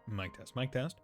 Mic test, mic test.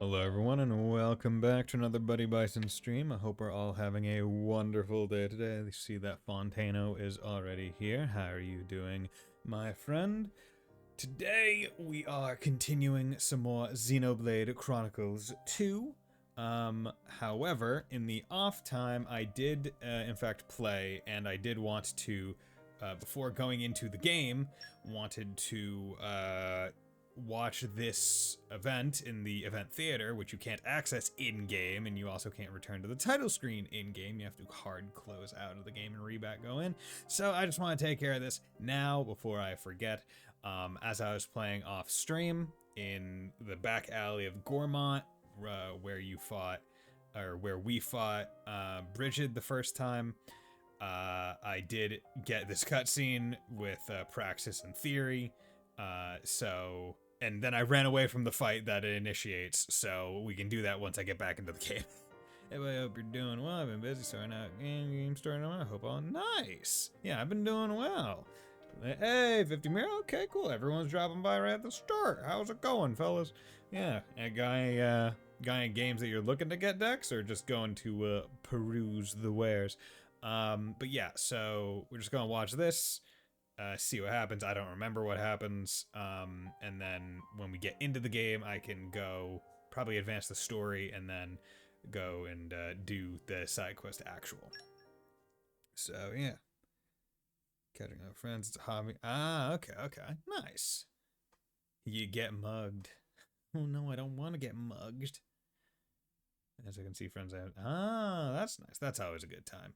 Hello everyone and welcome back to another Buddy Bison stream. I hope we're all having a wonderful day today. I see that Fontano is already here. How are you doing, my friend? Today we are continuing some more Xenoblade Chronicles 2. However, in the off time I did in fact play, and I did want to, before going into the game, wanted to watch this event in the event theater, which you can't access in-game, and you also can't return to the title screen in-game. You have to hard close out of the game and re-back go in. So I just want to take care of this now before I forget. As I was playing off stream in the back alley of Gormont, where we fought Bridget the first time, I did get this cutscene with Praxis and Theory. And then I ran away from the fight that it initiates, so we can do that once I get back into the game. Hey, I hope you're doing well. I've been busy starting out game starting out. I hope all nice. Yeah, I've been doing well. Hey, 50 Mira. Okay, cool. Everyone's dropping by right at the start. How's it going, fellas? Yeah, a guy in games that you're looking to get decks, or just going to peruse the wares. But yeah, so we're just gonna watch this. See what happens. I don't remember what happens. And then when we get into the game, I can go probably advance the story and then go and do the side quest actual. So yeah, catching up with friends, it's a hobby. Ah, okay, nice. You get mugged. Oh no, I don't want to get mugged. As I can see friends out. Ah, that's nice. That's always a good time.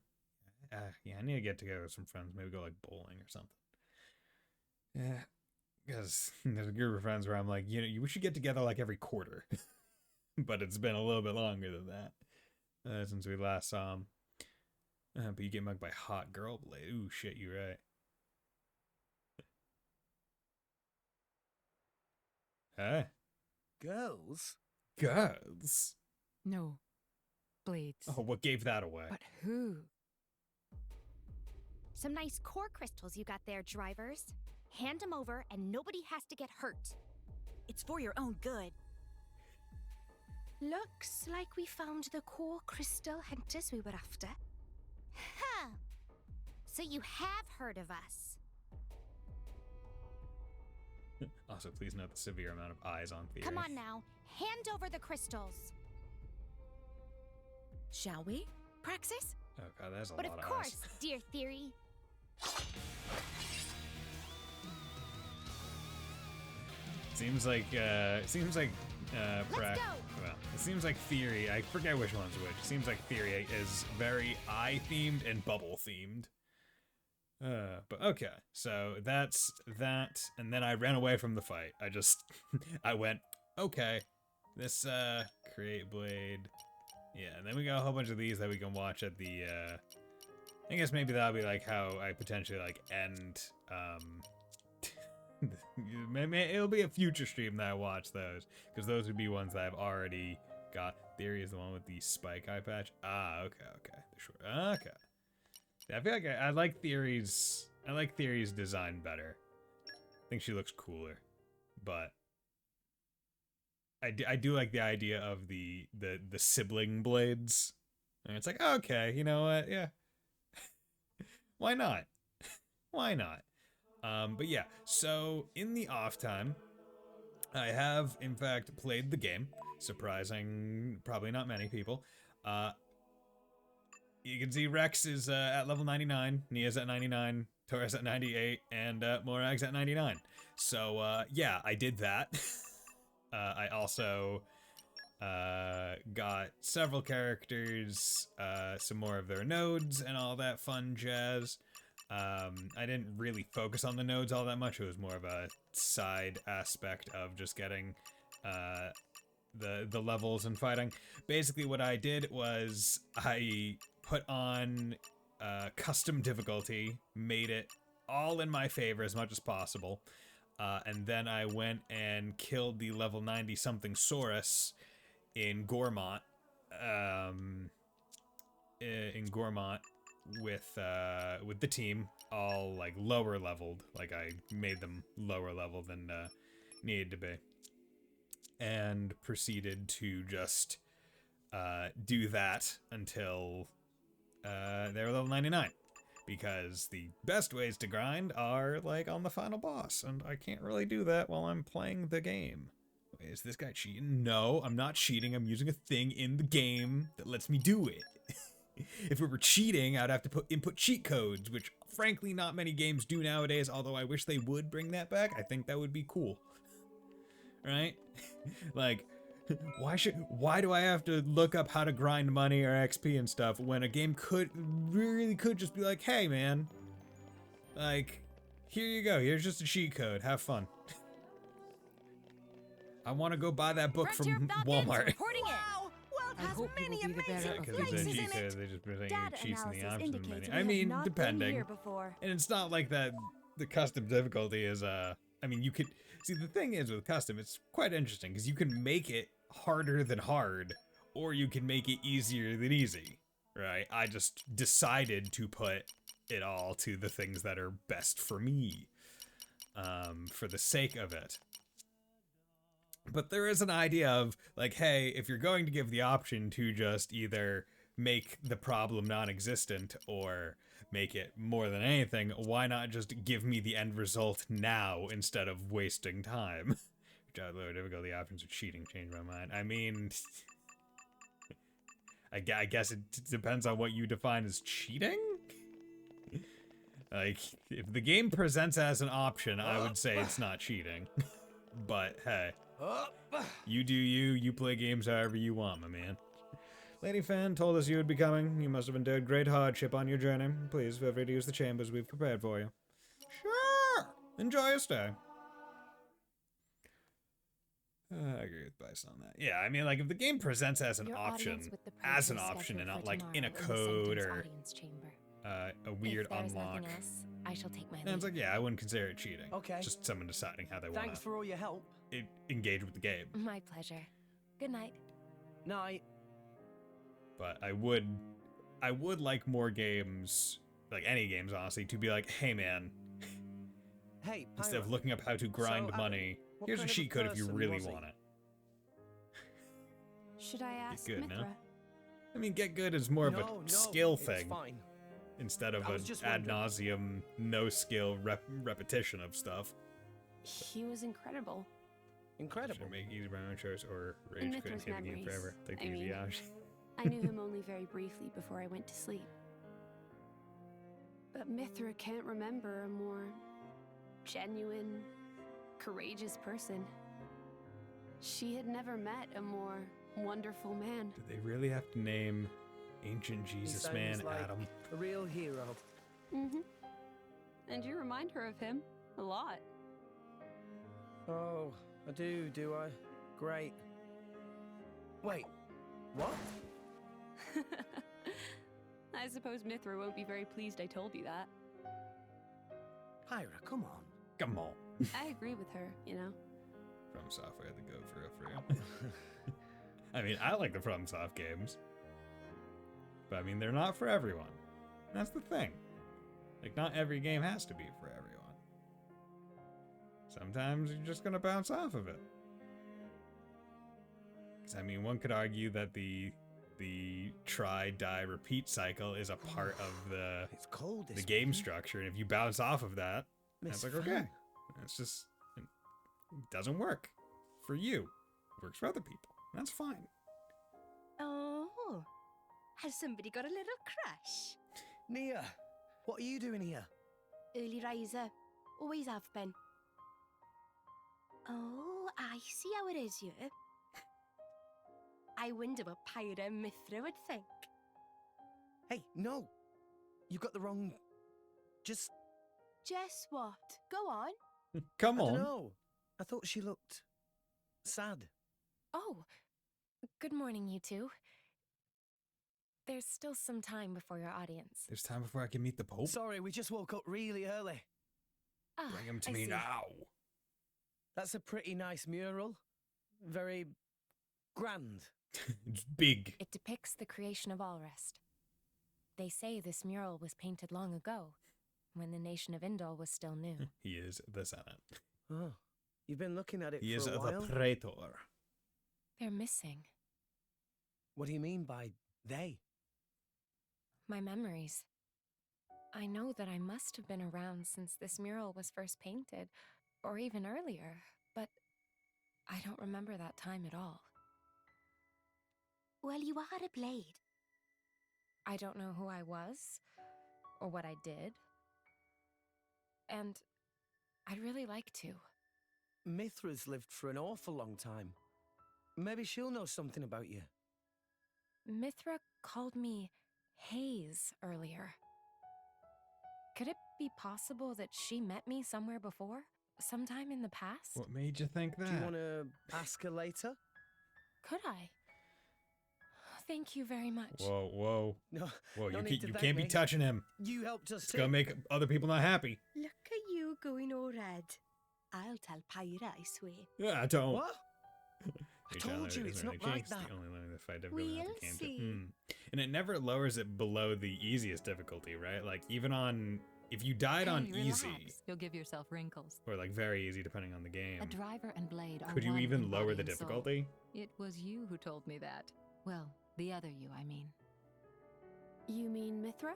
Yeah, I need to get together with some friends. Maybe go like bowling or something. Yeah, because there's a group of friends where I'm like, we should get together like every quarter. But it's been a little bit longer than that since we last saw him. But you get mugged by hot girl blade. Ooh, shit, you're right. Hey. Girls? Girls? No. Blades. Oh, what gave that away? But who? Some nice core crystals you got there, drivers. Hand them over and nobody has to get hurt. It's for your own good. Looks like we found the core crystal hunters we were after. Huh. So you have heard of us. Also, please note the severe amount of eyes on Theory. Come on now, hand over the crystals. Shall we, Praxis? Oh god, that's a But lot of of course, eyes. dear Theory. Seems like Let's Well, it seems like Theory, I forget which one's which. It seems like Theory is very eye themed and bubble themed. But okay, so that's that, and then I ran away from the fight. I went, okay, this, create blade, yeah, and then we got a whole bunch of these that we can watch at the, I guess maybe that'll be like how I potentially, like, end, it'll be a future stream that I watch those, because those would be ones that I've already got. Theory is the one with the spike eye patch. Ah, okay, okay. I feel like I like Theory's design better. I think she looks cooler, but I do like the idea of the sibling blades. And it's like, okay, you know what? Yeah. Why not? Why not? But yeah, so in the off time, I have in fact played the game, surprising probably not many people. You can see Rex is at level 99, Nia's at 99, Taurus at 98, and Morag's at 99. So yeah, I did that. I also got several characters, some more of their nodes, and all that fun jazz. I didn't really focus on the nodes all that much. It was more of a side aspect of just getting the levels and fighting. Basically what I did was I put on custom difficulty, made it all in my favor as much as possible, and then I went and killed the level 90 something Saurus in Gormont, with the team, all like lower leveled. Like I made them lower level than needed to be, and proceeded to just do that until they were level 99. Because the best ways to grind are like on the final boss, and I can't really do that while I'm playing the game. Wait, is this guy cheating? No, I'm not cheating. I'm using a thing in the game that lets me do it. If it were cheating, I'd have to input cheat codes, which frankly not many games do nowadays, although I wish they would bring that back. I think that would be cool. Right? Like, why do I have to look up how to grind money or XP and stuff when a game really could just be like, hey man, like, here you go, here's just a cheat code, have fun. I want to go buy that book from Walmart. Wow! World has many amazing places in it. They just present you Data cheats in the analysis options indicates menu. we I have mean, not been depending. here before. And it's not like that the custom difficulty is, I mean, you could, see the thing is with custom, it's quite interesting, because you can make it harder than hard, or you can make it easier than easy, right? I just decided to put it all to the things that are best for me, for the sake of it. But there is an idea of, like, hey, if you're going to give the option to just either make the problem non-existent or make it more than anything, why not just give me the end result now instead of wasting time? Lower difficulty options are cheating, change my mind. I mean, I guess it depends on what you define as cheating? Like, if the game presents as an option, I would say it's not cheating. But hey, you do you play games however you want, my man. Lady Fan told us you would be coming. You must have endured great hardship on your journey. Please feel free to use the chambers we've prepared for you. Sure! Enjoy your stay. I agree with Bison on that. Yeah, I mean, like, if the game presents as an option, and not, like, in a code or a weird unlock, I shall take my and it's like, yeah, I wouldn't consider it cheating. Okay. Just someone deciding how they want Thanks for all your help. to engage with the game. My pleasure. Good night. Night. But I would like more games, like any games, honestly, to be like, hey, man, Hey, instead of Pyra. looking up how to grind So, money, what here's a kind of a cheat code if you person really was he? want it. Should I ask good, no? Mithra? I mean, get good is more of No, a skill it's thing fine. instead of I an was just ad wondering. nauseum, no skill repetition of stuff. He was incredible. Incredible. Should make easy my own choice or rage In quit and Mithra's hit the game memories, forever. Take the I easy mean. out. I knew him only very briefly before I went to sleep. But Mithra can't remember a more genuine, courageous person. She had never met a more wonderful man. Did they really have to name Ancient Jesus sounds Man like Adam? a real hero. Mm-hmm. And you remind her of him a lot. Oh, I do I? Great. Wait, what? I suppose Mithra won't be very pleased I told you that. Pyra, come on. Come on. I agree with her, you know. From Software had to go for real. I mean, I like the FromSoft games. But I mean, they're not for everyone. That's the thing. Like, not every game has to be for everyone. Sometimes you're just gonna bounce off of it. 'Cause I mean, one could argue that the try, die, repeat cycle is a part of the It's cold. the game structure, and if you bounce off of that, it's like, okay, it's just, it doesn't work for you. It works for other people. That's fine. Oh, has somebody got a little crush? Nia, what are you doing here? Early riser, always have been. Oh, I see how it is, you. I wonder what Pyra and Mithra would think. Hey, no. You got the wrong... Just... Just what? Go on. Come I don't on. know. I thought she looked... sad. Oh, good morning, you two. There's still some time before your audience. There's time before I can meet the Pope. Sorry, we just woke up really early. Ah, Bring him to I me see. now. That's a pretty nice mural. Very... grand. It's big. It depicts the creation of Alrest. They say this mural was painted long ago, when the nation of Indol was still new. He is the Senate. Oh, you've been looking at it He for is a the while? Praetor. They're missing. What do you mean by they? My memories. I know that I must have been around since this mural was first painted, or even earlier, but I don't remember that time at all. Well, you are a blade. I don't know who I was, or what I did. And I'd really like to. Mithra's lived for an awful long time. Maybe she'll know something about you. Mithra called me Hayes earlier. Could it be possible that she met me somewhere before? Sometime in the past? What made you think that? Do you want to ask her later? Could I? Thank you very much. Whoa, whoa. No, Whoa, no you, need to you thank can't be me. touching him. You helped us It's too. gonna make other people not happy. Look at you going all red. I'll tell Pyra, I swear. Yeah, I don't. What? I Hey, told Chandler, you, isn't it's there not any like chance that. The only line the fight ever We'll came to. see. And it never lowers it below the easiest difficulty, right? Like, even on... If you died on Hey, easy, relax. You'll give yourself wrinkles. or like very easy depending on the game, A driver and blade are could you one even in lower body the and soul. difficulty? It was you who told me that. Well, the other you, I mean. You mean Mithra?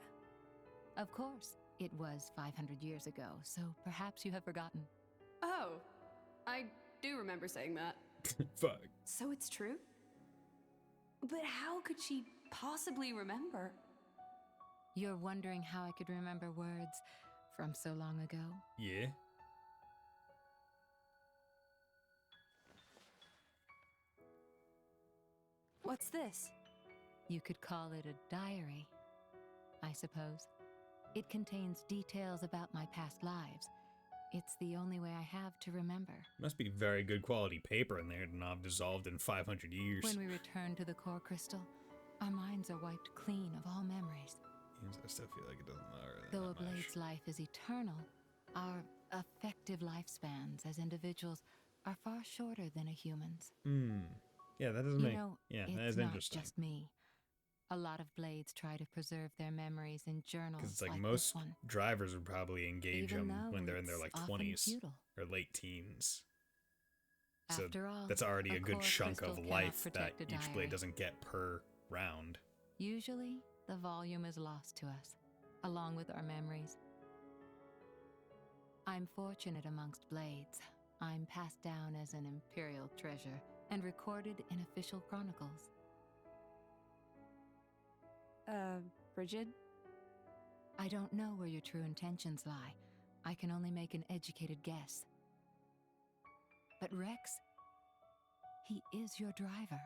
Of course. It was 500 years ago, so perhaps you have forgotten. Oh, I do remember saying that. Fuck. So it's true? But how could she possibly remember? You're wondering how I could remember words from so long ago? Yeah. What's this? You could call it a diary, I suppose. It contains details about my past lives. It's the only way I have to remember. Must be very good quality paper in there to not have dissolved in 500 years. When we return to the core crystal, our minds are wiped clean of all memories. Yes, I still feel like it doesn't matter really Though a that much. blade's life is eternal, our effective lifespans as individuals are far shorter than a human's. Yeah, that doesn't You make... know, yeah, it's that is not interesting. just me. A lot of blades try to preserve their memories in journals Because it's like this most one. drivers would probably engage Even them though when they're in their it's like often 20s futile. or late teens. So After all, that's already a good core chunk crystal of cannot life that protect a each diary. blade doesn't get per round. Usually, the volume is lost to us, along with our memories. I'm fortunate amongst blades. I'm passed down as an imperial treasure and recorded in official chronicles. Bridget? I don't know where your true intentions lie. I can only make an educated guess. But Rex, he is your driver.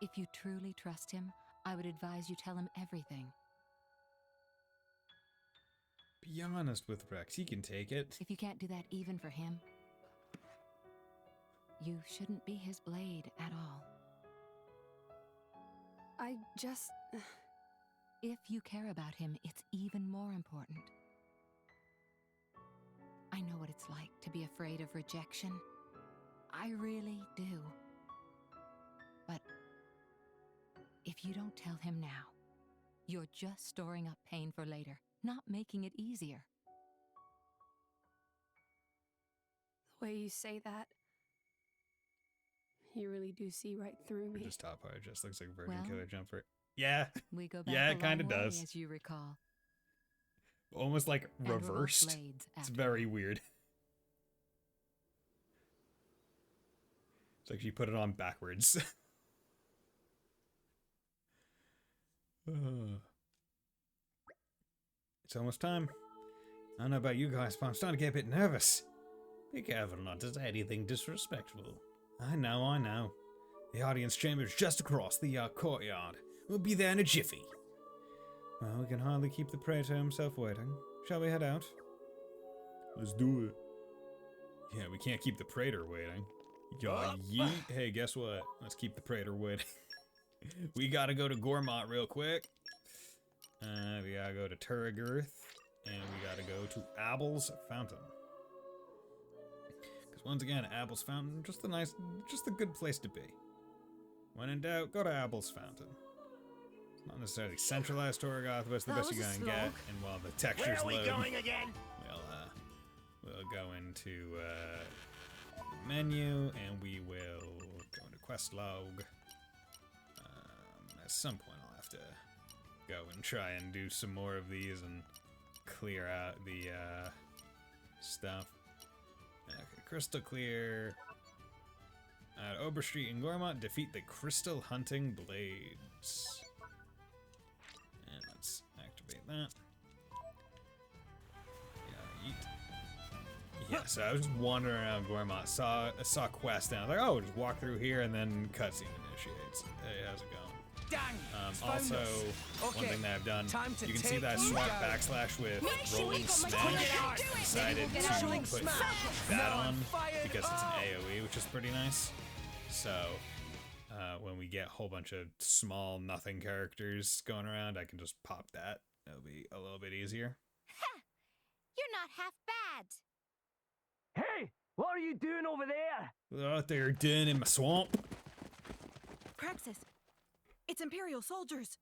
If you truly trust him, I would advise you tell him everything. Be honest with Rex, he can take it. If you can't do that even for him, you shouldn't be his blade at all. I just... If you care about him, it's even more important. I know what it's like to be afraid of rejection. I really do. But if you don't tell him now, you're just storing up pain for later, not making it easier. The way you say that, you really do see right through Or me. just top part just looks like Virgin Well, Killer Jumper. Yeah, We go back Yeah, a it kinda long way, does. as you recall. almost like And we're both reversed. blades, It's after very all. weird. It's like she put it on backwards. It's almost time. I don't know about you guys, but I'm starting to get a bit nervous. Be careful not to say anything disrespectful. I know. The audience chamber is just across the courtyard. We'll be there in a jiffy. Well, we can hardly keep the praetor himself waiting. Shall we head out? Let's do it. Yeah, we can't keep the praetor waiting. Yaw yeet. Hey, guess what? Let's keep the praetor waiting. We gotta go to Gormott real quick. We gotta go to Turragirth. And we gotta go to Abel's Fountain. Because once again, Abel's Fountain, just a good place to be. When in doubt, go to Abel's Fountain. It's not necessarily centralized Torgoth, but it's the That best you was a can get. slog. And while the textures Where are we load, going again? we'll go into menu, and we will go into quest log. At some point, I'll have to go and try and do some more of these and clear out the stuff. Okay, crystal clear. At Oberstreet and Gormott, defeat the crystal hunting blades. And let's activate that. Yeah, eat. Yeah, so I was just wandering around Gormott, saw a quest, and I was like, oh, just walk through here, and then cutscene initiates. Hey, how's it going? Dang! it's found Also, us. one Okay, thing that I've done, time to you can see take that you swap down. backslash with sure we rolling got my smash. do it. Decided Maybe we'll to get Rolling put smash. that Now I'm on fired because it's up. an AoE, which is pretty nice. So, when we get a whole bunch of small nothing characters going around, I can just pop that. It'll be a little bit easier. You're not half bad. Hey, what are you doing over there? They're out there doing in my swamp. Praxis! It's Imperial soldiers!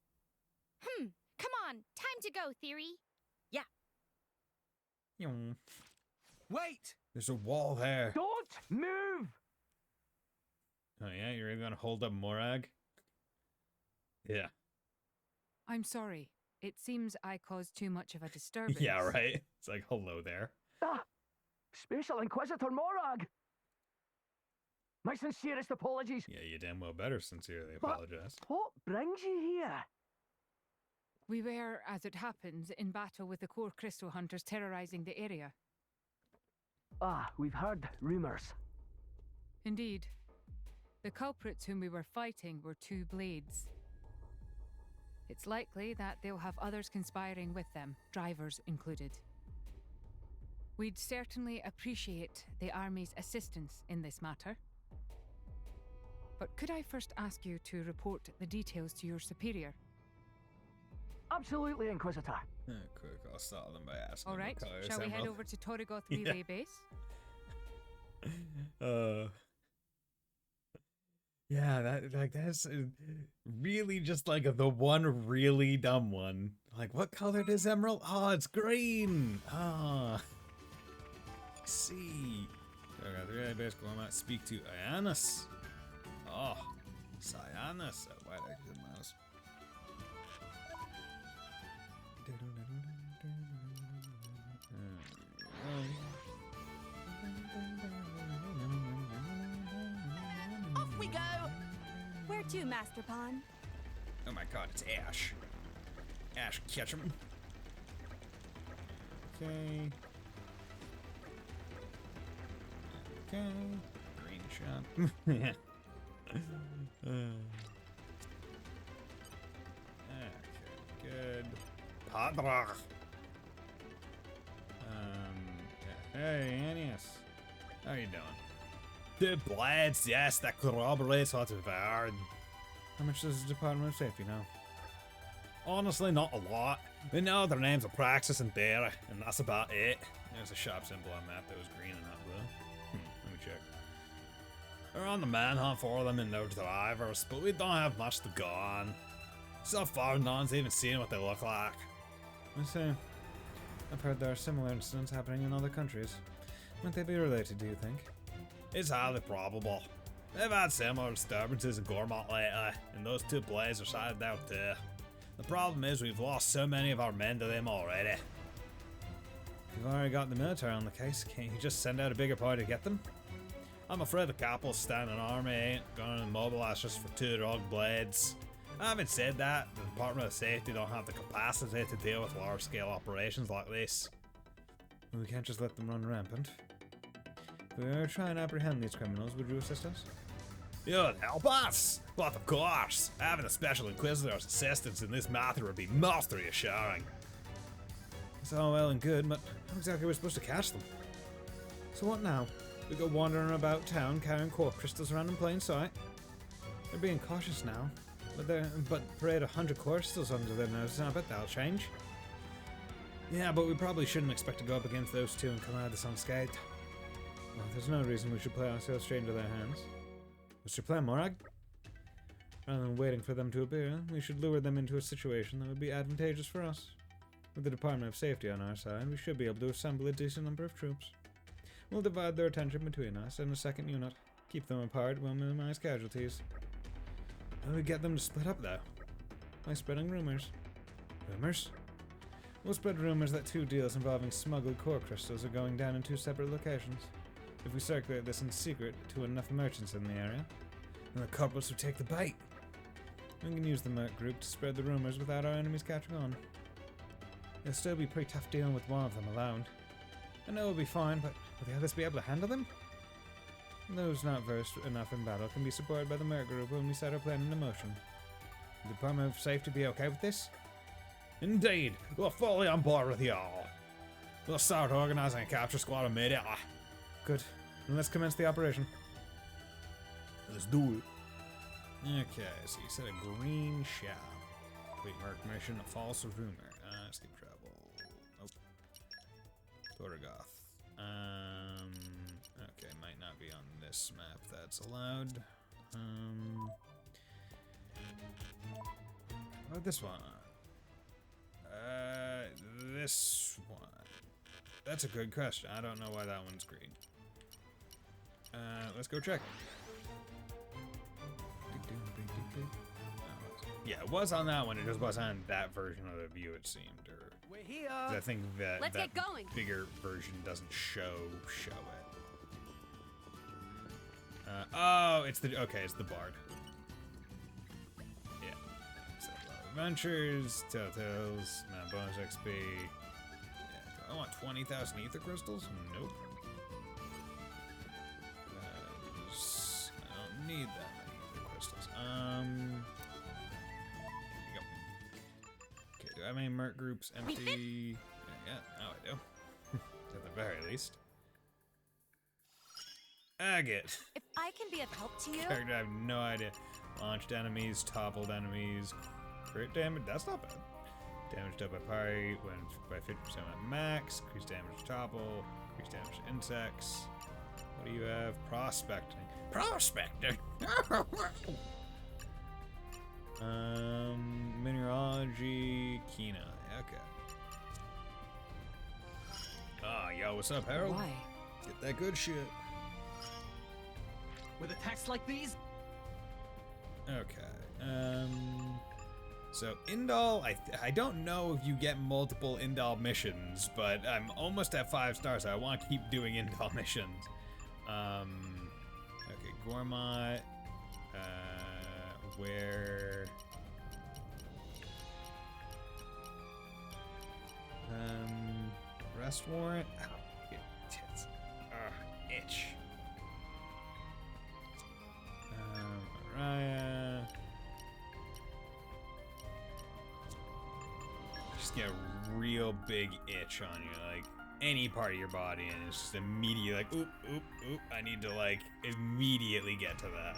Come on, time to go, Theory. Yum. Wait! There's a wall there. Don't move! Oh yeah, you're even gonna hold up Morag? Yeah. I'm sorry. It seems I caused too much of a disturbance. Yeah, right? It's like, hello there. Ah, Special Inquisitor Morag! My sincerest apologies. Yeah, you damn well better sincerely What? apologize. What brings you here? We were, as it happens, in battle with the core crystal hunters terrorizing the area. Ah, we've heard rumours. Indeed. The culprits whom we were fighting were two blades. It's likely that they'll have others conspiring with them, drivers included. We'd certainly appreciate the Army's assistance in this matter. But could I first ask you to report the details to your superior? Absolutely, Inquisitor. Quick, I'll start them by asking. All right, shall we head over to Torrigoth Relay Base? Yeah, that's really just like the one really dumb one. Like, what color is emerald? Oh, it's green. Ah, see. So I got the relay base going. I might speak to Ionis. Oh, Cyanus. Why did I do the mouse? Off we go! Where to, Master Pawn? Oh my god, it's Ash. Ash Ketchum. Okay. Okay. Green shot. Yeah. Okay, good. Padra. Hey, Annius. How you doing? The blades, yes, that corroborates what we've heard. How much does the Department of Safety know? Honestly, not a lot. We know their names are Praxis and Dara, and that's about it. There's a shop symbol on that was green and not blue. Let me check. We're on the manhunt for them and their drivers, but we don't have much to go on. So far, no one's even seen what they look like. I see. I've heard there are similar incidents happening in other countries. Might they be related, do you think? It's highly probable. They've had similar disturbances in Gormont lately, and those two blades are sided out too. The problem is we've lost so many of our men to them already. You've already got the military on the case, can't you just send out a bigger party to get them? I'm afraid the capital's standing army ain't gonna mobilize just for 2 rogue blades. Having said that, the Department of Safety don't have the capacity to deal with large-scale operations like this. We can't just let them run rampant. If we were to try and apprehend these criminals, would you assist us? You'd help us! But of course, having a Special Inquisitor's assistance in this matter would be most reassuring. It's all well and good, but how exactly are we supposed to catch them? So what now? We go wandering about town carrying core crystals around in plain sight? They're being cautious now. But parade 100 core crystals under their noses, and I bet that'll change. Yeah, but we probably shouldn't expect to go up against those two and come out of this unscathed. Well, there's no reason we should play ourselves straight into their hands. What's your plan, Morag? Rather than waiting for them to appear, we should lure them into a situation that would be advantageous for us. With the Department of Safety on our side, we should be able to assemble a decent number of troops. We'll divide their attention between us and a second unit. Keep them apart, we'll minimize casualties. How do we get them to split up, though? By spreading rumors. Rumors? We'll spread rumors that 2 deals involving smuggled core crystals are going down in 2 separate locations. If we circulate this in secret to enough merchants in the area, then the culprits will take the bait. We can use the merc group to spread the rumors without our enemies catching on. It'll still be pretty tough dealing with one of them alone. I know we'll be fine, but will the others be able to handle them? Those not versed enough in battle can be supported by the merc group when we set our plan into motion. Will the Department of Safety be okay with this? Indeed, we're fully on board with y'all. We'll start organizing a capture squad immediately. Good. Then let's commence the operation. Let's do it. Okay, so you said a green shop. Complete merc mission, a false rumor. Skip travel. Nope. Torrigoth. Okay, might not be on this map. That's allowed. What about this one? This one. That's a good question. I don't know why that one's green. Let's go check. Yeah, it was on that one. It just wasn't on that version of the view, it seemed. Or We're here. I think that Let's that get going. bigger version doesn't show it. Oh, it's the it's the Bard. Yeah. So, Adventures, Telltales, bonus XP. Yeah, do I want 20,000 ether crystals? Nope. I don't need that many ether crystals. Here we go. Art groups empty. Yeah, now I do. At the very least. Agate. If I can be of help to you, Character, I have no idea. Launched enemies, toppled enemies, crit damage. That's not bad. Damage up by party when by 50% at max. Increased damage to topple. Increased damage to insects. What do you have? Prospecting. Prospecting. Mineralogy. Kina. Okay. Ah, yo, what's up, Harold? Why? Get that good shit. With attacks like these? Okay. So Indal, I don't know if you get multiple Indal missions, but I'm almost at 5 stars. So I want to keep doing Indal missions. Okay, Gormott. Where? Arrest warrant. Oh, tits. Itch. Mariah. Just get a real big itch on you, like any part of your body, and it's just immediately like, oop, oop, oop. I need to like immediately get to that.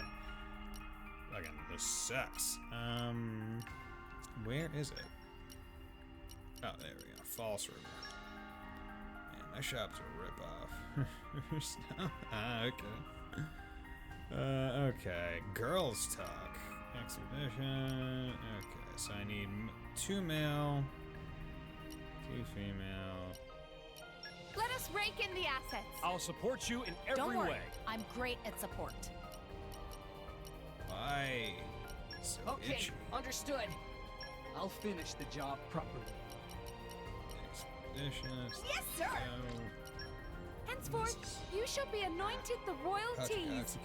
Fucking, this sucks. Where is it? Oh, there we go. False River. Man, my shop's a ripoff. Okay. Okay. Girls talk. Exhibition. Okay, so I need 2 male, 2 female. let us rake in the assets. I'll support you in every Don't worry, way. I'm great at support. Why? So Okay, itchy. understood. I'll finish the job properly. Expeditious. Yes, sir. Henceforth, you shall be anointed the royalties.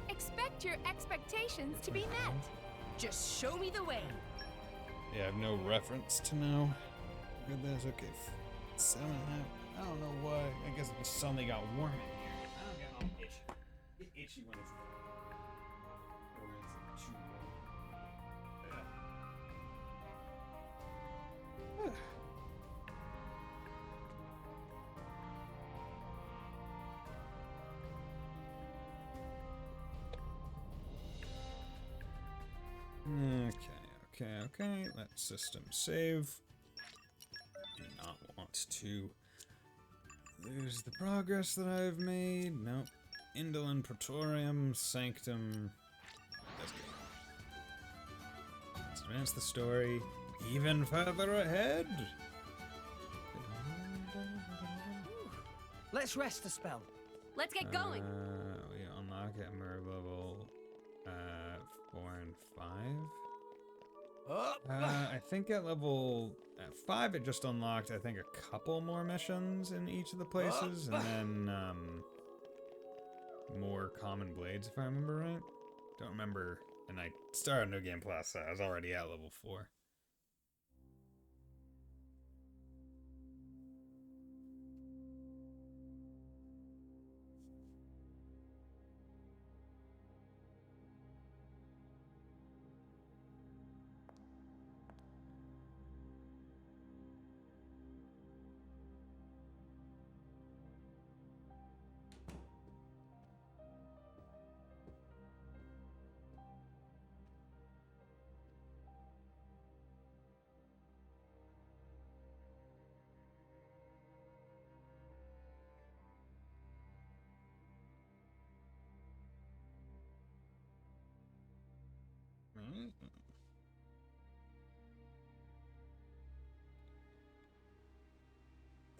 Expect your expectations to be met. Just show me the way. Yeah, I have no reference to know. Look at this. Okay, 7.5. I don't know why. I guess it suddenly got warm in here. I don't get all itchy. Get itchy when it's too warm. Okay. Let system save. Do not want to lose the progress that I've made. Nope. Indolin Praetorium Sanctum. Let's go. Let's advance the story even further ahead. Let's rest a spell. Let's get going. We unlock at mirror level 4 and 5. I think at 5 it just unlocked, I think, a couple more missions in each of the places, and then more common blades, if I remember right. Don't remember, and I started New Game Plus, so I was already at level 4.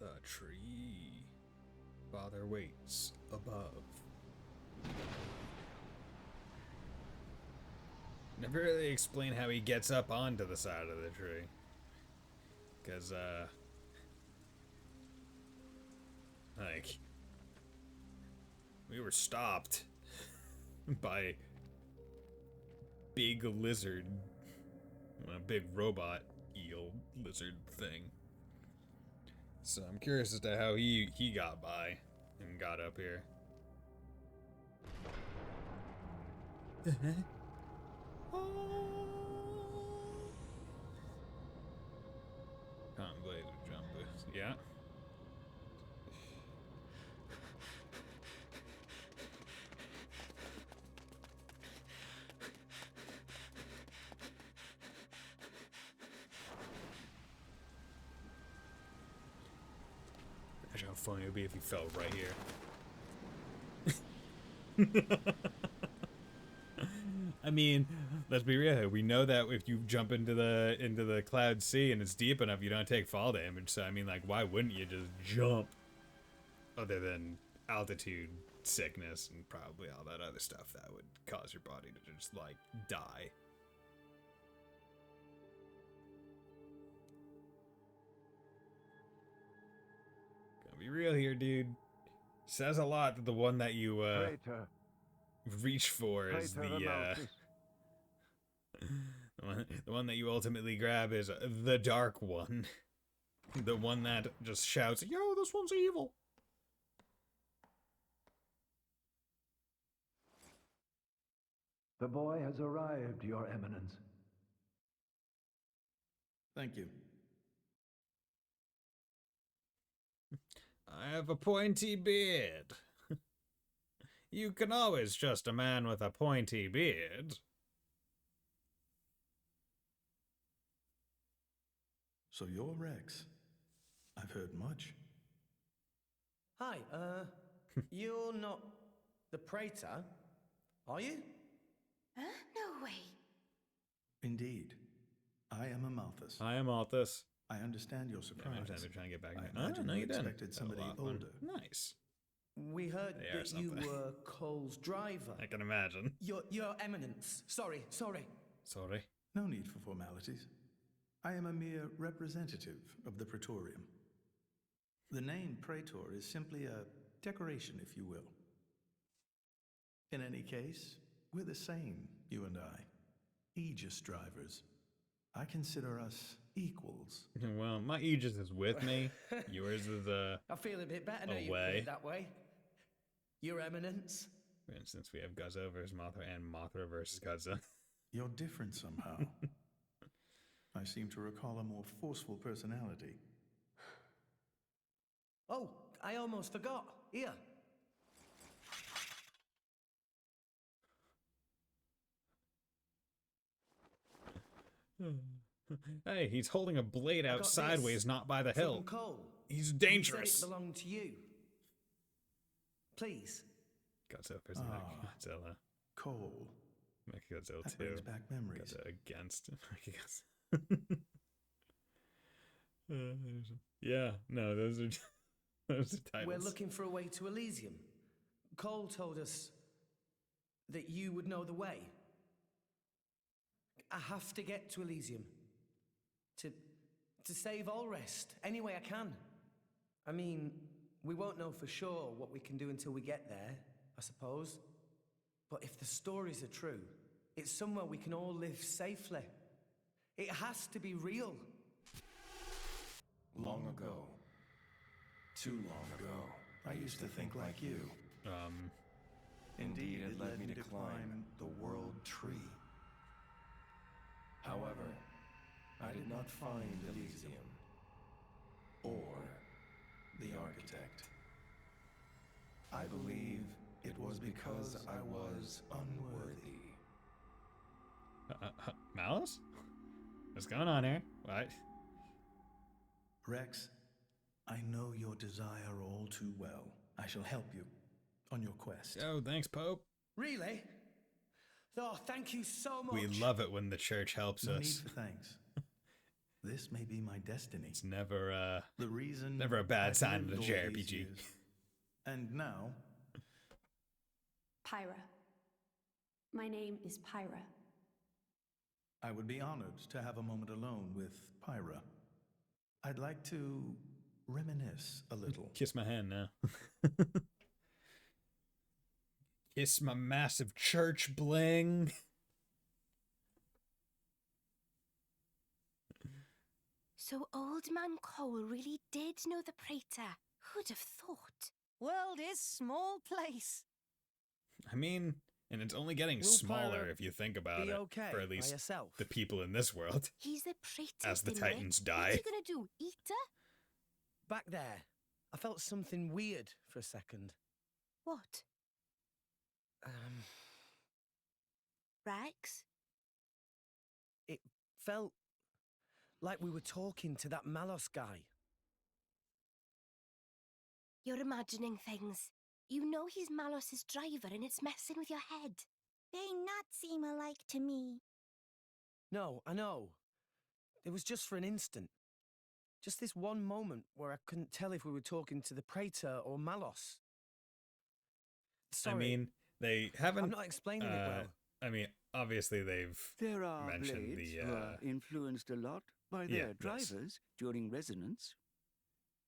The tree. Father waits above. Never really explain how he gets up onto the side of the tree. Because, like, we were stopped by big lizard, a big robot eel lizard thing. So I'm curious as to how he got by and got up here. Contemplate a jump boost. Yeah. Imagine how funny it would be if he fell right here. I mean, let's be real here. We know that if you jump into the cloud sea and it's deep enough, you don't take fall damage. So I mean, like, why wouldn't you just jump? Other than altitude sickness and probably all that other stuff that would cause your body to just like die. Gonna be real here, dude. Says a lot that the one that you reach for is the one that you ultimately grab is the dark one. The one that just shouts, "Yo, this one's evil." The boy has arrived, Your Eminence. Thank you. I have a pointy beard. You can always trust a man with a pointy beard. So you're Rex. I've heard much. Hi, you're not the Praetor, are you? Huh? No way. Indeed. I am a Malthus. I am Althus. I understand your surprise. Yeah, they're trying to get back. I Oh, imagine no, you you didn't. expected somebody That was older. Nice. We heard They are that you something. were Cole's driver. I can imagine. Your Eminence. Sorry. Sorry. No need for formalities. I am a mere representative of the Praetorium. The name Praetor is simply a decoration, if you will. In any case, we're the same, you and I. Aegis drivers. I consider us equals. Well, my Aegis is with me. Yours is I feel a bit better now you put away. it that way. Your Eminence. For instance, we have Guzzo versus Mothra and Mothra versus Guzzo. You're different somehow. I seem to recall a more forceful personality. Oh, I almost forgot. Here. Hey, he's holding a blade I out got sideways, this not by the from hill. Cole. He's You dangerous. said it belonged to you. Please. Godzilla versus Godzilla. Cole. Mechagodzilla That 2. brings back memories. Godzilla against yeah, no, those are those are titles. We're looking for a way to Elysium. Cole told us that you would know the way. I have to get to Elysium. To save Allrest, any way I can. I mean, we won't know for sure what we can do until we get there, I suppose. But if the stories are true, it's somewhere we can all live safely. It has to be real. Long ago. Too long ago. I used to think like you. Indeed, it led me to climb the world tree. However, I did not find Elysium. Or the architect. I believe it was because I was unworthy. Malice? What's going on here? What? Rex, I know your desire all too well. I shall help you on your quest. Oh, thanks, Pope. Really? Oh, thank you so much. We love it when the church helps No us. need for thanks. This may be my destiny. It's never The reason never a bad I've sign in lived a all these JRPG. years. And now, Pyra. My name is Pyra. I would be honored to have a moment alone with Pyra. I'd like to reminisce a little. Kiss my hand now. Kiss my massive church bling. So Old Man Cole really did know the Praetor. Who'd have thought? World is small place. I mean, And it's only getting Will smaller Pyra if you think about be it, okay for at by least herself? the people in this world. He's a praetor. As the Finley. Titans What die. are you gonna do? Eat her? Back there, I felt something weird for a second. What? Rex? It felt like we were talking to that Malos guy. You're imagining things. You know he's Malos's driver and it's messing with your head. They not seem alike to me. No, I know. It was just for an instant. Just this one moment where I couldn't tell if we were talking to the Praetor or Malos. Sorry. I mean, they haven't... I'm not explaining it well. I mean, obviously they've There are mentioned blades the... who are influenced a lot by their yes. drivers during resonance.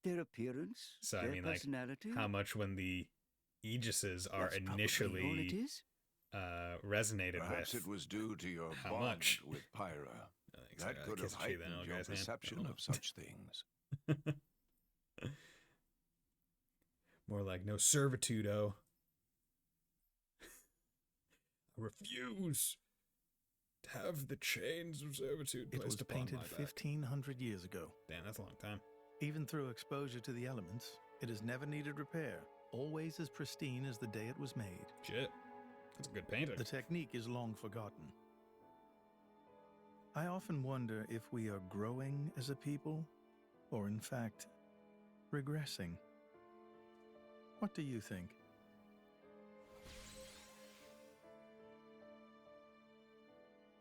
Their appearance, So, their I mean, like, personality. how much when the Aegises are That's probably all it initially is. resonated Perhaps with. it was due to your How bond much? with Pyra. Thanks, That could have kiss a tree then, heightened old your guy's hand. perception Oh. of such things. More like no servitude, oh. I refuse to have the chains of servitude It placed was upon painted my back. 1,500 years ago. Damn, that's a long time. Even through exposure to the elements, it has never needed repair, always as pristine as the day it was made. Shit. That's a good painting. The technique is long forgotten. I often wonder if we are growing as a people, or in fact, regressing. What do you think?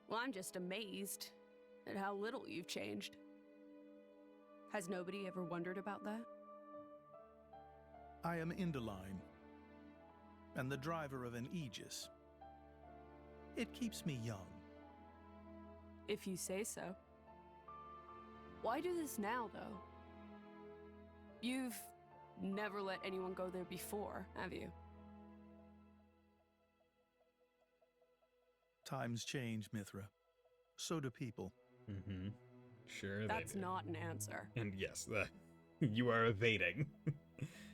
Well, I'm just amazed at how little you've changed. Has nobody ever wondered about that? I am Indoline, and the driver of an Aegis. It keeps me young. If you say so. Why do this now, though? You've never let anyone go there before, have you? Times change, Mithra. So do people. Mm-hmm. Sure That's they do. not an answer. And yes, you are evading.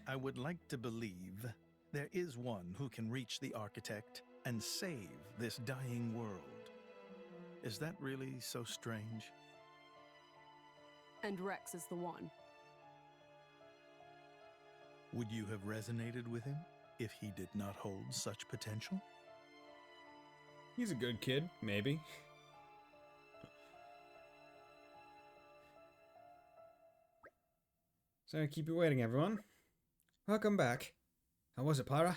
I would like to believe there is one who can reach the architect and save this dying world. Is that really so strange? And Rex is the one. Would you have resonated with him if he did not hold such potential? He's a good kid, maybe. Sorry to keep you waiting, everyone. Welcome back. How was it, Pyra?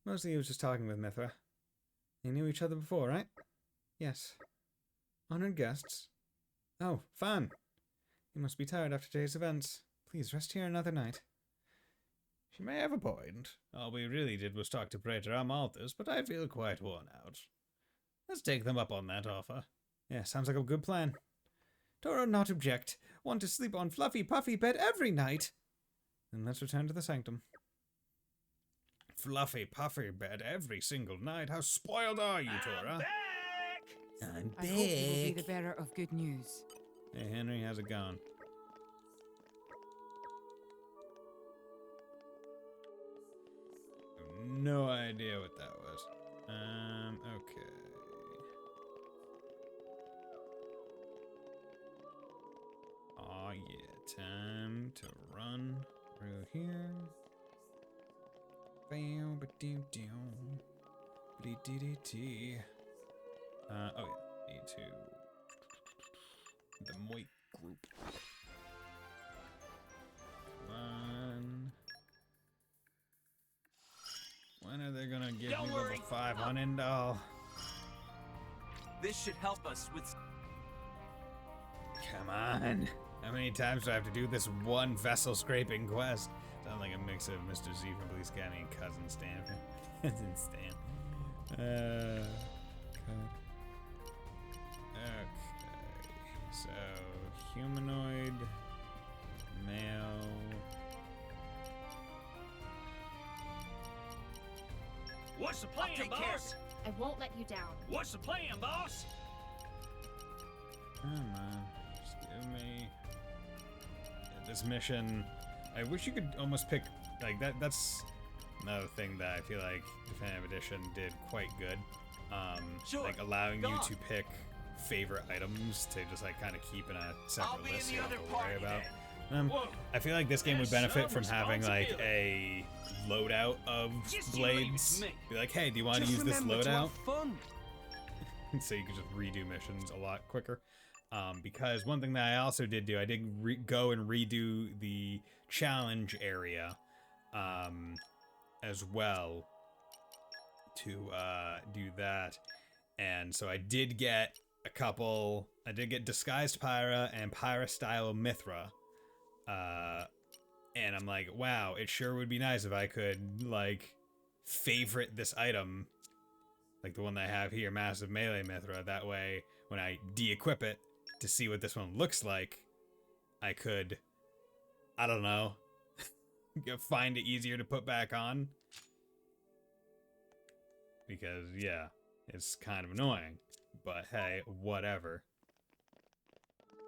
Mostly he was just talking with Mithra. You knew each other before, right? Yes. Honored guests. Oh, fun. You must be tired after today's events. Please rest here another night. She may have a point. All we really did was talk to Praetor Amalthus, but I feel quite worn out. Let's take them up on that offer. Yeah, sounds like a good plan. Toro not object. Want to sleep on fluffy puffy bed every night. Then let's return to the sanctum. Fluffy puffy bed every single night. How spoiled are you, Tora? I'm back. I hope you will be the bearer of good news. Hey, Henry, how's it going? No idea what that was. Okay. Oh yeah, time to run through here. Bam, ba-doo-doo. Blee-dee-dee-dee. Oh yeah, need to... The Moit group. Come on. When are they gonna give me level 5 on Indal? This should help us with... Come on. How many times do I have to do this one vessel scraping quest? Sounds like a mix of Mr. Z from Police Academy and Cousin Stan. Cousin Stan. Okay. So, humanoid, male. What's the plan, boss? I won't let you down. What's the plan, boss? Come on. Just give me this mission. I wish you could almost pick like that's Another thing that I feel like Definitive Edition did quite good. Sure, Like allowing go you on. to pick favorite items to just like kind of keep in a separate be in list the you don't other have to worry party about. Whoa, I feel like this game would there's benefit some from having like responsibility. a loadout of Just you leave it to blades. me. Be like, hey, do you want to Just use this remember to loadout? have fun. So you could just redo missions a lot quicker. Because one thing that I also did do, I did go and redo the challenge area as well to do that. And so I did get a couple, I did get Disguised Pyra and Pyra Style Mithra. And I'm like, wow, it sure would be nice if I could, like, favorite this item. Like the one that I have here, Massive Melee Mithra. That way, when I de-equip it to see what this one looks like, I could, I don't know, find it easier to put back on. Because, yeah, it's kind of annoying. But hey, whatever.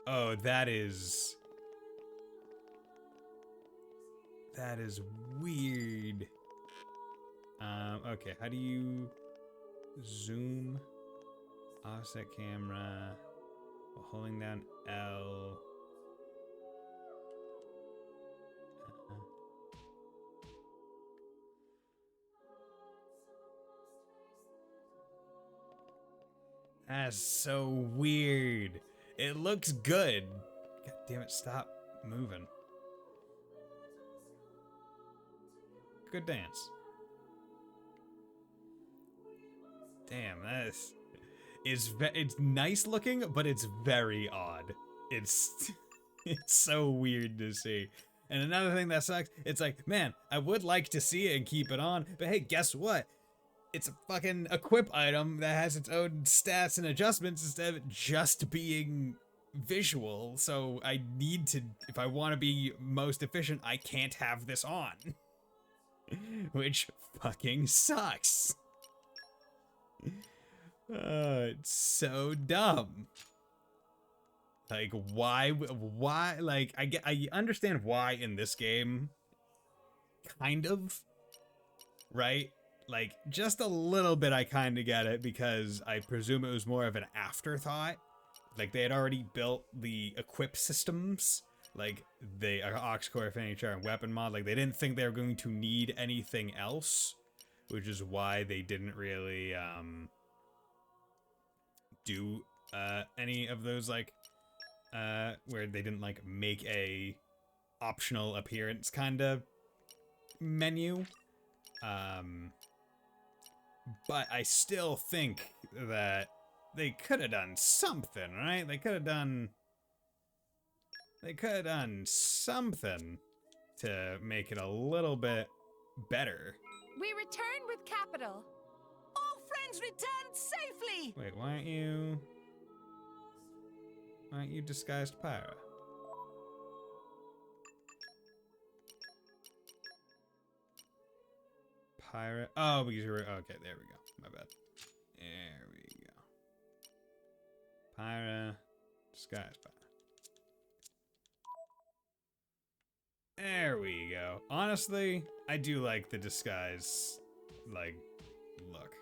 Oh, that is weird. Okay, how do you zoom? Offset camera while holding down L. That's so weird. It looks good. God damn it, stop moving. Good dance. Damn, it's nice looking, but it's very odd. It's it's so weird to see. And another thing that sucks, it's like, man, I would like to see it and keep it on, but hey, guess what? It's a fucking equip item that has its own stats and adjustments instead of it just being visual. So I need to, if I want to be most efficient, I can't have this on. Which fucking sucks. It's so dumb. Like, why, like, I understand why in this game, kind of, right? Like, just a little bit I kind of get it, because I presume it was more of an afterthought. Like, they had already built the equip systems, like the Ox Core, Affinity Char, and Weapon Mod. Like, they didn't think they were going to need anything else, which is why they didn't really, do, any of those, like, where they didn't, like, make a optional appearance kind of menu. But I still think that they could have done something, right? They could have done something to make it a little bit better. We return with capital. All friends returned safely. Wait, why aren't you Disguised Pyra? Pirate. Oh, because you were, okay, there we go. My bad. There we go. Pyra. Disguised Pyra. There we go. Honestly, I do like the disguise, like, look.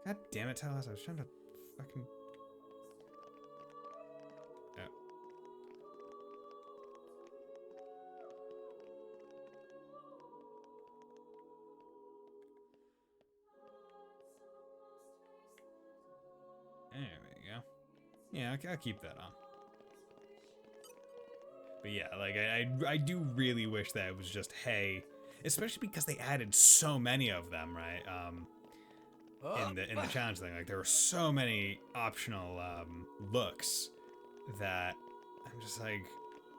God damn it, Talos. I was trying to fucking... Oh. There we go. Yeah, I'll keep that on. But yeah, like, I do really wish that it was just, hey, especially because they added so many of them, right? In the challenge thing, like, there were so many optional looks that I'm just like,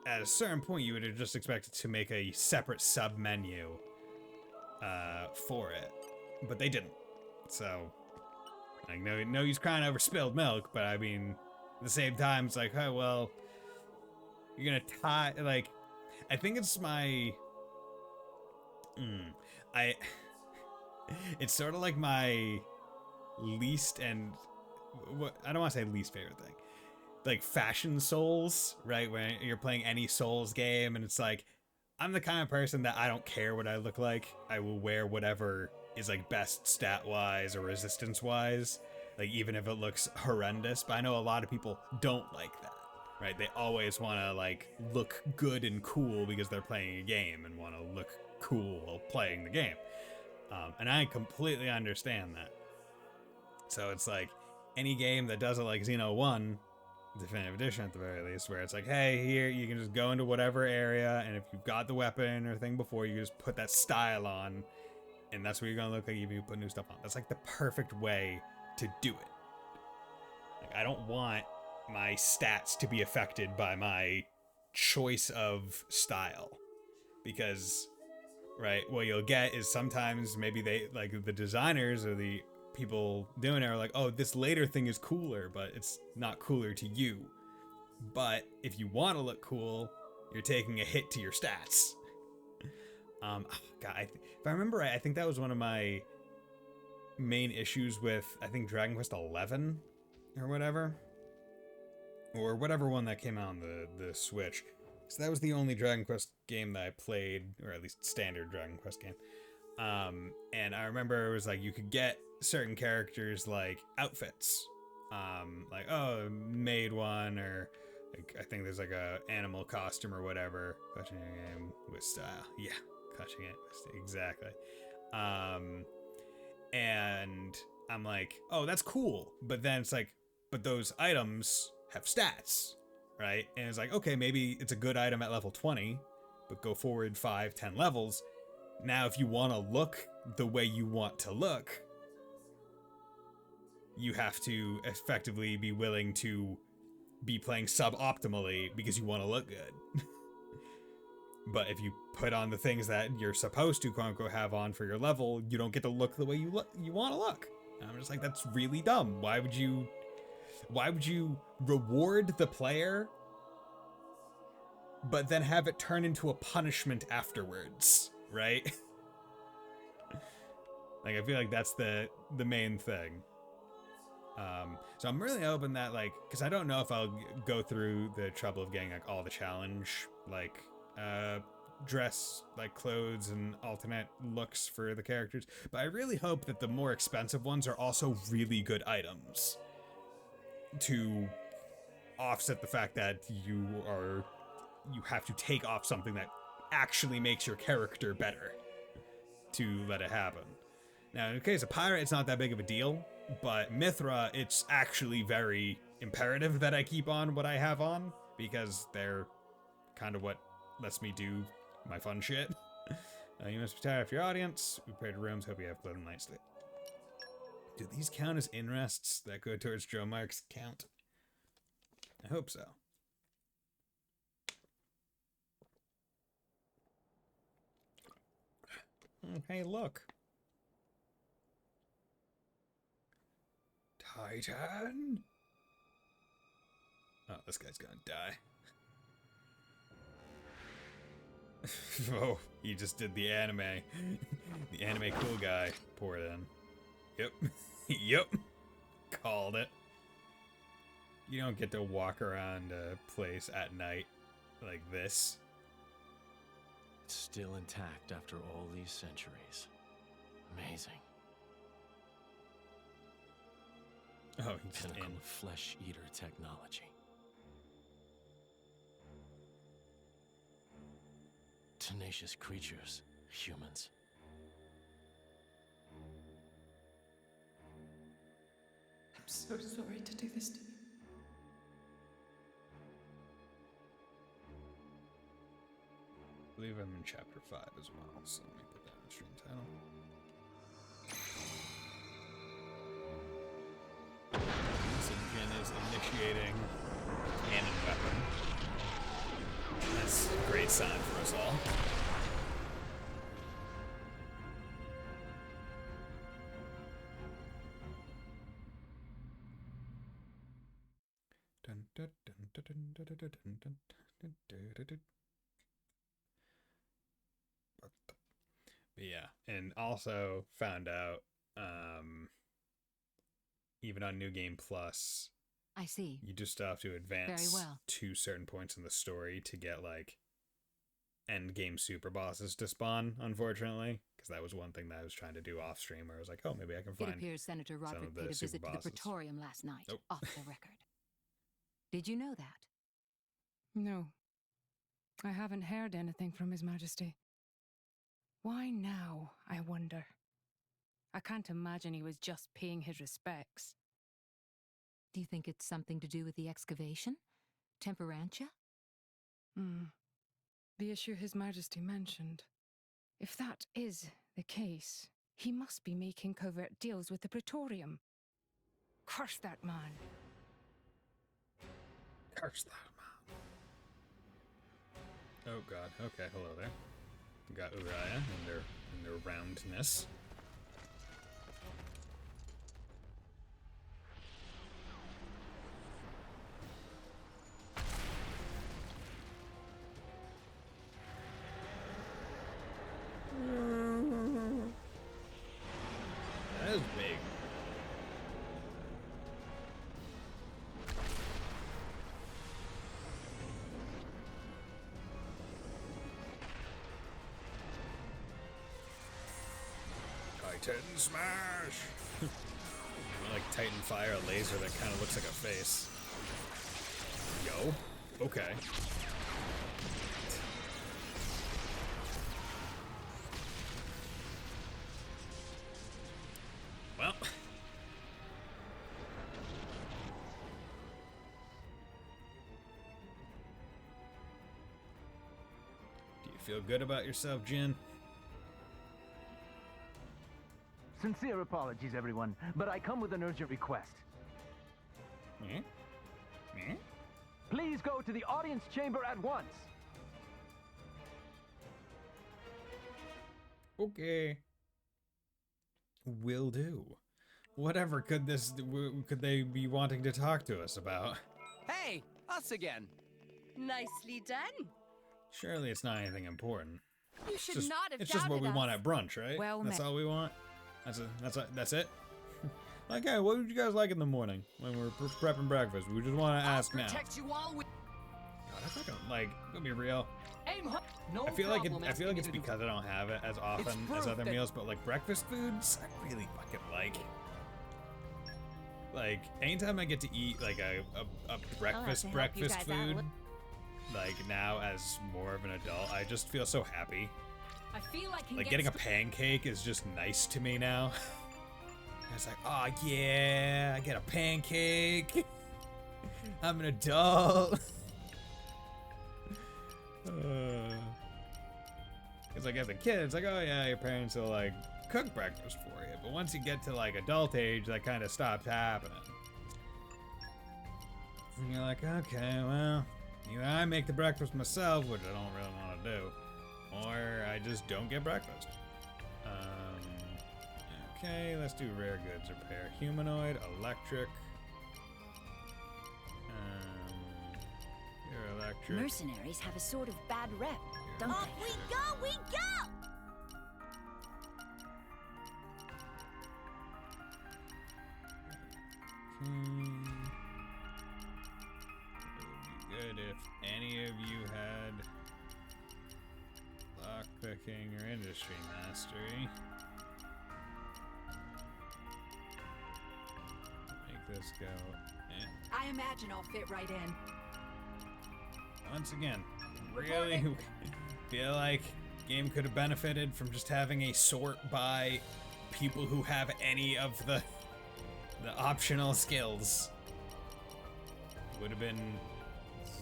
at a certain point, you would have just expected to make a separate sub menu for it, but they didn't. So, like, no use crying over spilled milk, but I mean, at the same time, it's like, oh well. You're gonna tie, like, I think it's my, it's sort of like my least and, what, I don't want to say least favorite thing, like Fashion Souls, right? When you're playing any Souls game and it's like, I'm the kind of person that I don't care what I look like. I will wear whatever is like best stat wise or resistance wise, like even if it looks horrendous. But I know a lot of people don't like that, right? They always want to like look good and cool because they're playing a game and want to look cool while playing the game. And I completely understand that. So it's like any game that does it like Xeno 1, Definitive Edition at the very least, where it's like, hey, here, you can just go into whatever area, and if you've got the weapon or thing before, you just put that style on, and that's what you're gonna look like if you put new stuff on. That's like the perfect way to do it. Like, I don't want my stats to be affected by my choice of style, because, right, what you'll get is sometimes maybe they, like, the designers or the people doing it are like, oh, this later thing is cooler, but it's not cooler to you. But if you want to look cool, you're taking a hit to your stats. God, if I remember right, I think that was one of my main issues with, I think, Dragon Quest 11 or whatever one that came out on the Switch. So that was the only Dragon Quest game that I played, or at least standard Dragon Quest game. And I remember it was like you could get certain characters like outfits, like, oh, made one, or like, I think there's like a animal costume or whatever. Clutching a game with style. Yeah, clutching it exactly. And I'm like, oh, that's cool. But then it's like, but those items have stats, right? And it's like, okay, maybe it's a good item at level 20, but go forward 5-10 levels. Now, if you want to look the way you want to look, you have to effectively be willing to be playing suboptimally because you want to look good. But if you put on the things that you're supposed to, quote unquote, have on for your level, you don't get to look the way you want to look. And I'm just like, that's really dumb. Why would you reward the player, but then have it turn into a punishment afterwards, right? Like, I feel like that's the main thing. So I'm really hoping that, like, because I don't know if I'll go through the trouble of getting like all the challenge, like, dress, like clothes and alternate looks for the characters, but I really hope that the more expensive ones are also really good items to offset the fact that you have to take off something that actually makes your character better to let it happen. Now, in the case of Pirate, it's not that big of a deal, but Mithra, it's actually very imperative that I keep on what I have on, because they're kind of what lets me do my fun shit. You must retire for your audience. We prepared rooms. Hope you have pleasant night's sleep. Do these count as in-rests that go towards Joe Mark's count? I hope so. Hey, look. Titan? Oh, this guy's gonna die. Oh, he just did the anime. The anime cool guy. Pour it in. Yep. Yep. Called it. You don't get to walk around a place at night like this. It's still intact after all these centuries. Amazing. Oh, he's pinnacle of flesh eater technology. Tenacious creatures, humans. I'm so sorry to do this to you. I believe I'm in chapter 5 as well, so let me put that in the stream title. Jin is initiating cannon weapon. That's a great sign for us all. But yeah, and also found out, even on New Game Plus, I see. you just have to advance Very well. to certain points in the story to get like end game super bosses to spawn, unfortunately, because that was one thing that I was trying to do off stream, where I was like, oh, maybe I can find. It appears Senator Roderick of the paid a super visit to the bosses. Praetorium last night, Nope. off the record. Did you know that? No. I haven't heard anything from His Majesty. Why now, I wonder? I can't imagine he was just paying his respects. Do you think it's something to do with the excavation? Temperantia? The issue His Majesty mentioned. If that is the case, he must be making covert deals with the Praetorium. Curse that man. Curse that man. Oh god, okay, hello there. We got Uriah and their roundness. That is big. Titan smash! I like Titan fire, a laser that kind of looks like a face. Yo, okay. Well. Do you feel good about yourself, Jin? Sincere apologies, everyone, but I come with an urgent request. Please go to the audience chamber at once. Okay. Will do. Whatever could they be wanting to talk to us about? Hey, us again. Nicely done. Surely it's not anything important. You should not have It's just what doubted we us. want at brunch, right? Well That's met. all we want. That's it. Like, hey, what would you guys like in the morning when we're prepping breakfast? We just want to ask now. Protect you all with God, I fucking like. Gonna be real. aim high. No I feel like problem I feel asking like me it's to do- because I don't have it as often as proof other that- meals, but like breakfast foods, I really fucking like. Like anytime I get to eat like a breakfast to help you guys out food, with- like now as more of an adult, I just feel so happy. I feel I can Like get getting a pancake is just nice to me now. It's like, oh yeah, I get a pancake. I'm an adult. It's like as a kid, it's like, oh yeah, your parents will like cook breakfast for you. But once you get to like adult age, that kind of stops happening. And you're like, okay, well, either I make the breakfast myself, which I don't really want to do, or I just don't get breakfast. Okay, let's do rare goods repair. Humanoid, electric. You're electric. Mercenaries have a sort of bad rep, don't Off they? we go, we go! It would be good if any of you had lockpicking or industry mastery. Make this go. I imagine I'll fit right in. Once again, really feel like game could have benefited from just having a sort by people who have any of the optional skills. Would have been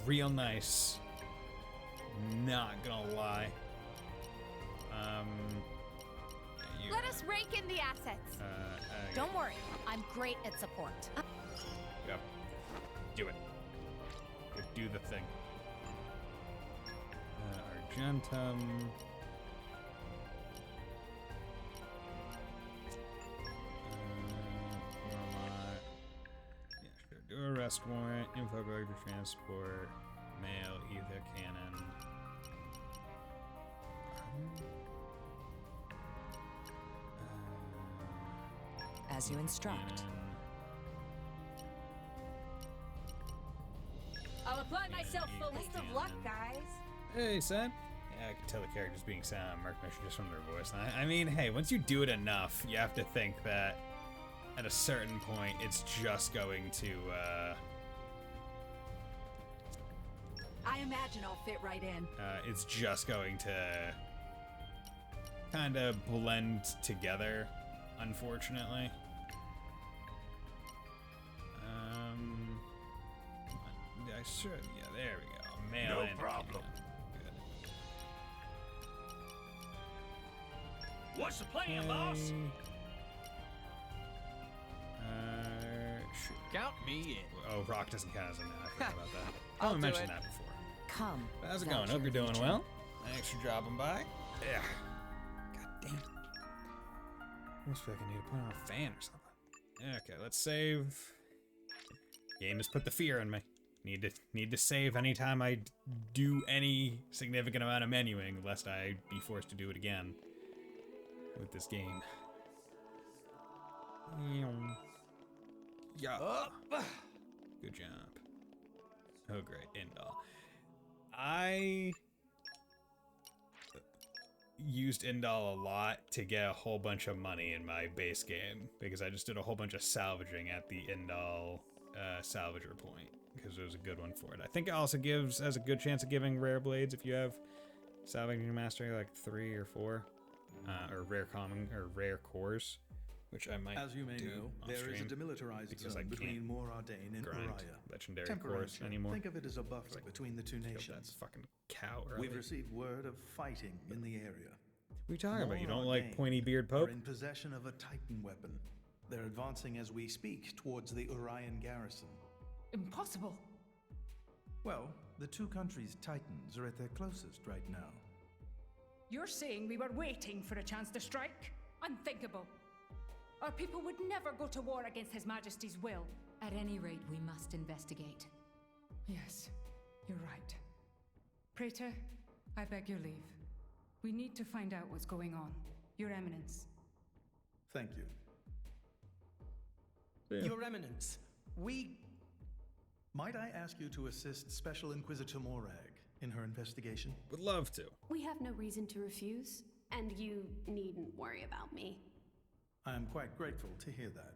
real nice. Not gonna lie. Let us rake in the assets. Don't worry, I'm great at support. Yep. Do it. Go do the thing. Argentum. Where am I? Yeah, sure. Do arrest warrant, infographic transport, mail, ether cannon. As you instruct. Cannon. I'll apply myself fully. Best of luck, guys. Hey, son. Yeah, I can tell the characters being sound Merkmission just from their voice. I mean, hey, once you do it enough, you have to think that at a certain point, it's just going to, I imagine I'll fit right in. it's just going to kind of blend together, unfortunately. I should, yeah, there we go. Male No and problem. Good. What's the plan, boss? Shoot. Count me in. Oh, rock doesn't count as a man. I forgot about that. I'll I do mentioned it. that before. Come. But how's it thou going? Hope you're true doing legion. well. Thanks for dropping by. Yeah. God damn. Almost feel like I need to put on a fan or something. Okay, let's save. Game has put the fear in me. Need to save anytime I do any significant amount of menuing, lest I be forced to do it again with this game. Yeah. Good job. Oh great, Indal. I used Indal a lot to get a whole bunch of money in my base game because I just did a whole bunch of salvaging at the Indal salvager point because it was a good one for it. I think it also has a good chance of giving rare blades if you have salvaging mastery like 3 or 4 or rare common or rare cores, which I might As you may do know, on there is a stream demilitarized because zone I between can't Mor Ardain and grind Uriah. legendary cores Temperamental. anymore. Think of it as a buffer between the two Killed nations. that fucking cow early. We've received word of fighting in the area. What are you talking about? You Mor don't like Ardain pointy beard Pope? are in possession of a Titan weapon. They're advancing as we speak towards the Urian garrison. Impossible. Well, the two countries' Titans are at their closest right now. You're saying we were waiting for a chance to strike? Unthinkable. Our people would never go to war against His Majesty's will. At any rate, we must investigate. Yes, you're right. Praetor, I beg your leave. We need to find out what's going on. Your Eminence. Thank you. Your Eminence, we... Might I ask you to assist Special Inquisitor Morag in her investigation? Would love to. We have no reason to refuse, and you needn't worry about me. I am quite grateful to hear that.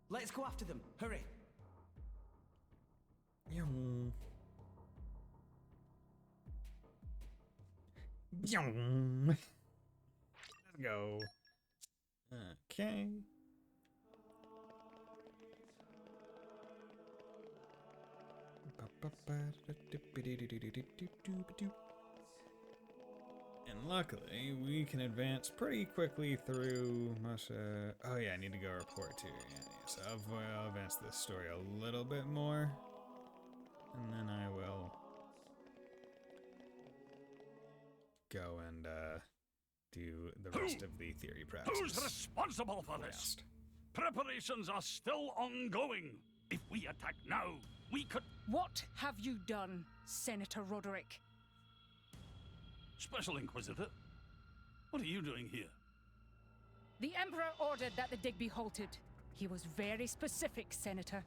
Let's go after them. Hurry. Let's go. Okay. And luckily, we can advance pretty quickly through most. Oh yeah, I need to go report to. Yeah, so I'll advance this story a little bit more, and then I will go and do the rest of the theory practice. Who's responsible for this? Preparations are still ongoing. If we attack now, we could... What have you done, Senator Roderick? Special Inquisitor, what are you doing here? The Emperor ordered that the dig be halted. He was very specific, Senator.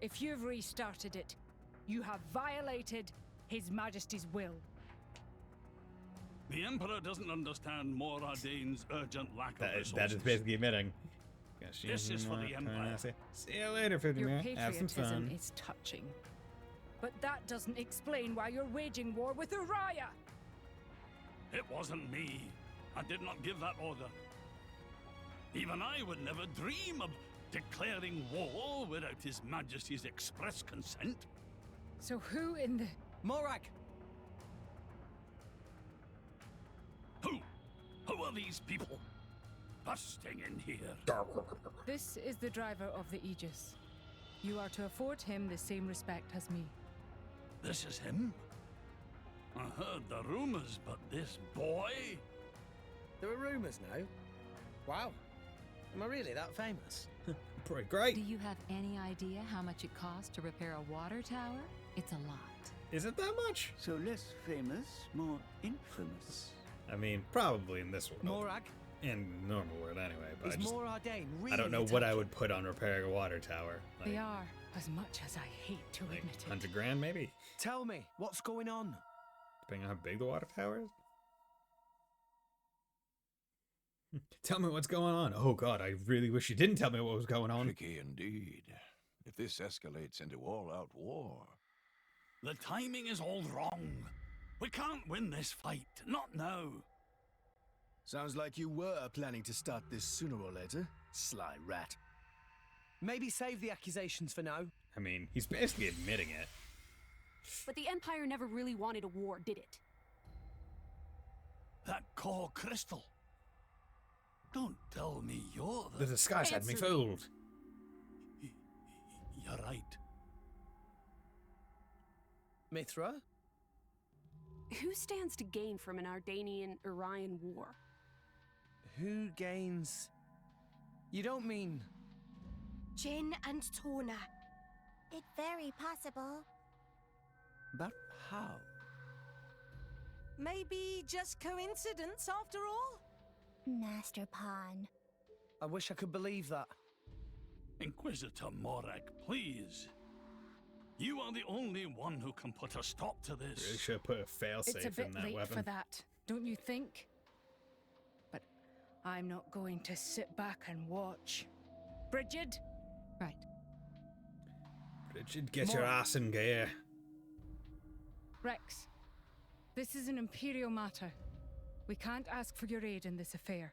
If you've restarted it, you have violated His Majesty's will. The Emperor doesn't understand Mor Ardain's urgent lack of resources. That is basically admitting. This is for the Empire. See you later, 50 Your minutes. Have some patriotism fun. is touching. But that doesn't explain why you're waging war with Uriah. It wasn't me. I did not give that order. Even I would never dream of declaring war without His Majesty's express consent. So who in the... Morag! Who are these people? Busting in here. This is the driver of the Aegis. You are to afford him the same respect as me. This is him? I heard the rumors, but this boy? There are rumors now. Wow. Am I really that famous? Pretty great. Do you have any idea how much it costs to repair a water tower? It's a lot. Is it that much? So less famous, more infamous. I mean, probably in this world. Morag? In the normal world anyway, but Is Mor Ardain really I don't know what I attacking? would put on repairing a water tower. They are, as much as I hate to admit it. 100 grand maybe? Tell me, what's going on? depending on how big the water tower is. Tell me what's going on. Oh god, I really wish you didn't tell me what was going on. Tricky indeed. If this escalates into all-out war... The timing is all wrong. We can't win this fight. Not now. Sounds like you were planning to start this sooner or later, sly rat. Maybe save the accusations for now. I mean, he's basically admitting it. But the Empire never really wanted a war, did it? That core crystal. Don't tell me you're The disguise had me fooled. You're right. Mithra? Who stands to gain from an Ardanian-Orion war? Who gains? You don't mean... Jin and Tona. It's very possible. But how? Maybe just coincidence after all? Master Pawn. I wish I could believe that. Inquisitor Morak, please. You are the only one who can put a stop to this. Really should have put a failsafe It's a bit in that late weapon. for that, don't you think? But I'm not going to sit back and watch. Bridget? Right. Bridget, get your ass in gear. Rex, this is an Imperial matter. We can't ask for your aid in this affair.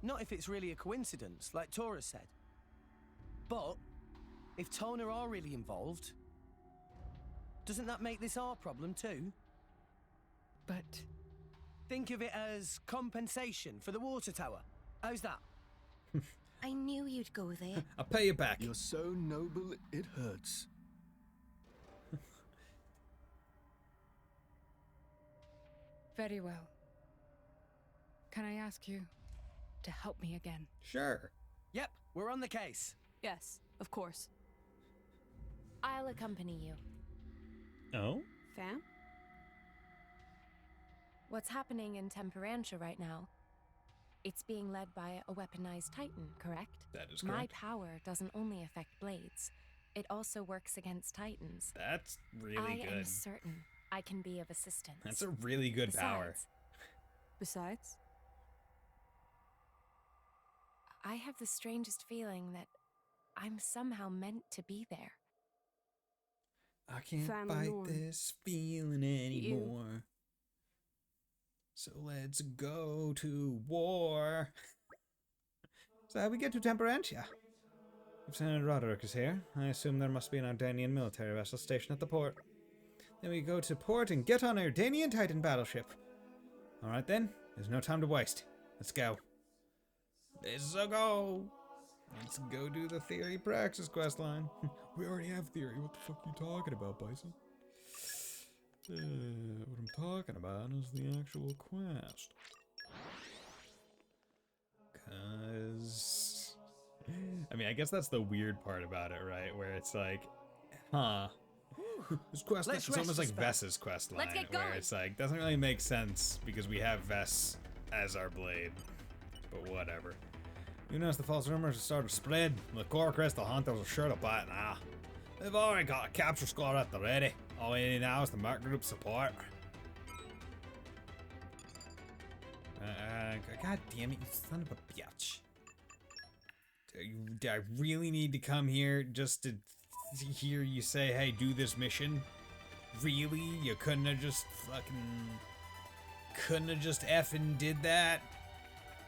Not if it's really a coincidence, like Tora said. But if Tona are really involved, doesn't that make this our problem too? But... think of it as compensation for the water tower. How's that? I knew you'd go there. I'll pay you back. You're so noble, it hurts. Very well. Can I ask you to help me again? Sure. Yep, we're on the case. Yes, of course. I'll accompany you. Oh? Fam? What's happening in Temperantia right now? It's being led by a weaponized Titan, correct? That is My correct. power doesn't only affect blades. It also works against Titans. That's really I good. am certain I can be of assistance. That's a really good power. Besides? I have the strangest feeling that I'm somehow meant to be there. I can't Family fight norm. this feeling anymore. So let's go to war. So how we get to Temperantia? Lieutenant Roderick is here. I assume there must be an Ardanian military vessel stationed at the port. Then we go to port and get on Ardanian Titan battleship. Alright then, there's no time to waste. Let's go. Let's go. Let's go do the theory praxis quest line. We already have theory. What the fuck are you talking about, Bison? What I'm talking about is the actual quest. Cause... I mean, I guess that's the weird part about it, right? Where it's like, huh. This quest line, it's almost like Vess's quest line, Let's get where going. it's like, doesn't really make sense because we have Vess as our blade. But whatever. You notice the false rumors have started to spread. The core crystal hunters are sure to bite now. They've already got a capture squad at the ready. All we need now is the Merc Group support. God damn it, you son of a bitch. Do I really need to come here just to hear you say, hey, do this mission? Really? You couldn't have just effing did that?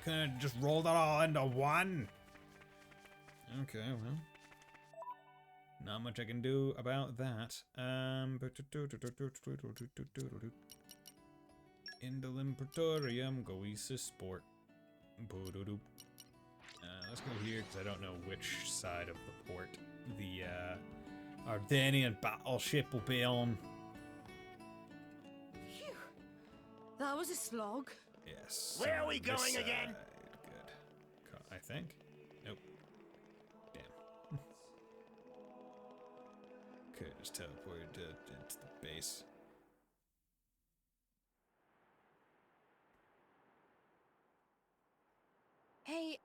Couldn't have just rolled it all into one? Okay, well. Not much I can do about that. Indolent Praetorium, Goesis Sport. Let's go here because I don't know which side of the port the Ardanian battleship will be on. Phew. That was a slog. Yes. Where are we this going again? side. Good. I think. Nope. Damn. Okay, just teleported to the base. Hey,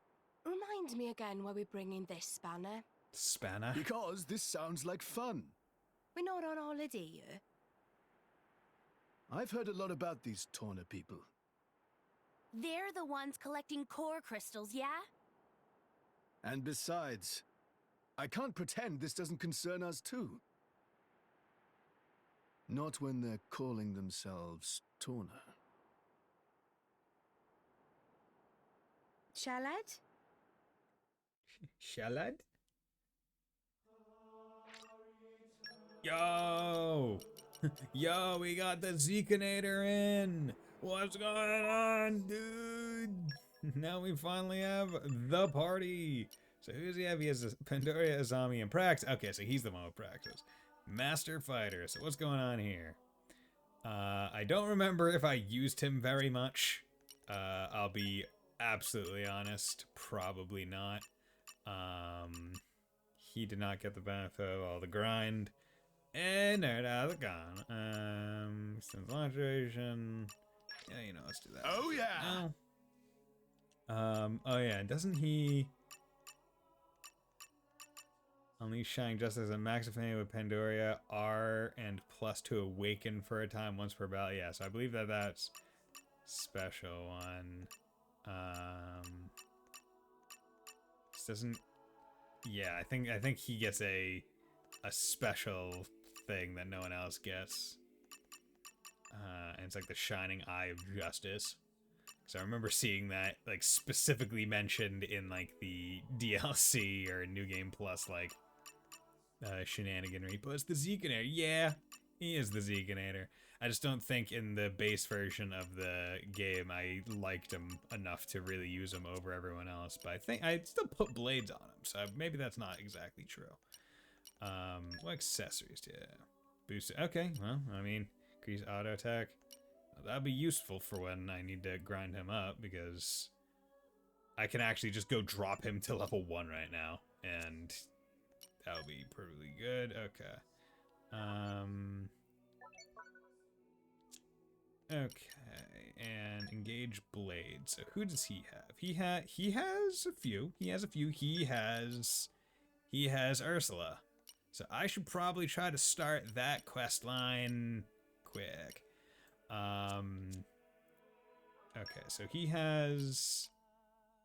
remind me again why we're bringing this spanner. Spanner? Because this sounds like fun. We're not on holiday, yeah? I've heard a lot about these Torna people. They're the ones collecting core crystals, yeah? And besides, I can't pretend this doesn't concern us too. Not when they're calling themselves Torna. Shalad? Shalad? Yo! Yo, we got the Zekinator in! What's going on, dude? Now we finally have the party. So who's he have? He has Pandoria, Azami, and Prax. Okay, so he's the one with Praxis. Master Fighter. So what's going on here? I don't remember if I used him very much. I'll be absolutely honest. Probably not. He did not get the benefit of all the grind. And nerd out of the gun. Since launch duration. Yeah, you know, let's do that. Oh yeah. No. Oh yeah, doesn't he unleash Shining Justice and Max Affinity with Pandoria, R and plus to awaken for a time once per battle? Yeah, so I believe that that's special one. This doesn't. Yeah, I think he gets a special thing that no one else gets. And it's like the Shining Eye of Justice. So I remember seeing that like specifically mentioned in like the DLC or New Game Plus like shenaniganry. But it's the Zekinator. Yeah, he is the Zekinator. I just don't think in the base version of the game I liked him enough to really use him over everyone else. But I think I still put blades on him, so maybe that's not exactly true. What accessories? Yeah, boost. Okay, well, I mean, increase auto attack. That'd be useful for when I need to grind him up, because I can actually just go drop him to level 1 right now, and that would be pretty good. Okay. Okay, and engage blade. So who does he have? He has a few. He has Ursula. So I should probably try to start that quest line quick. Okay, so he has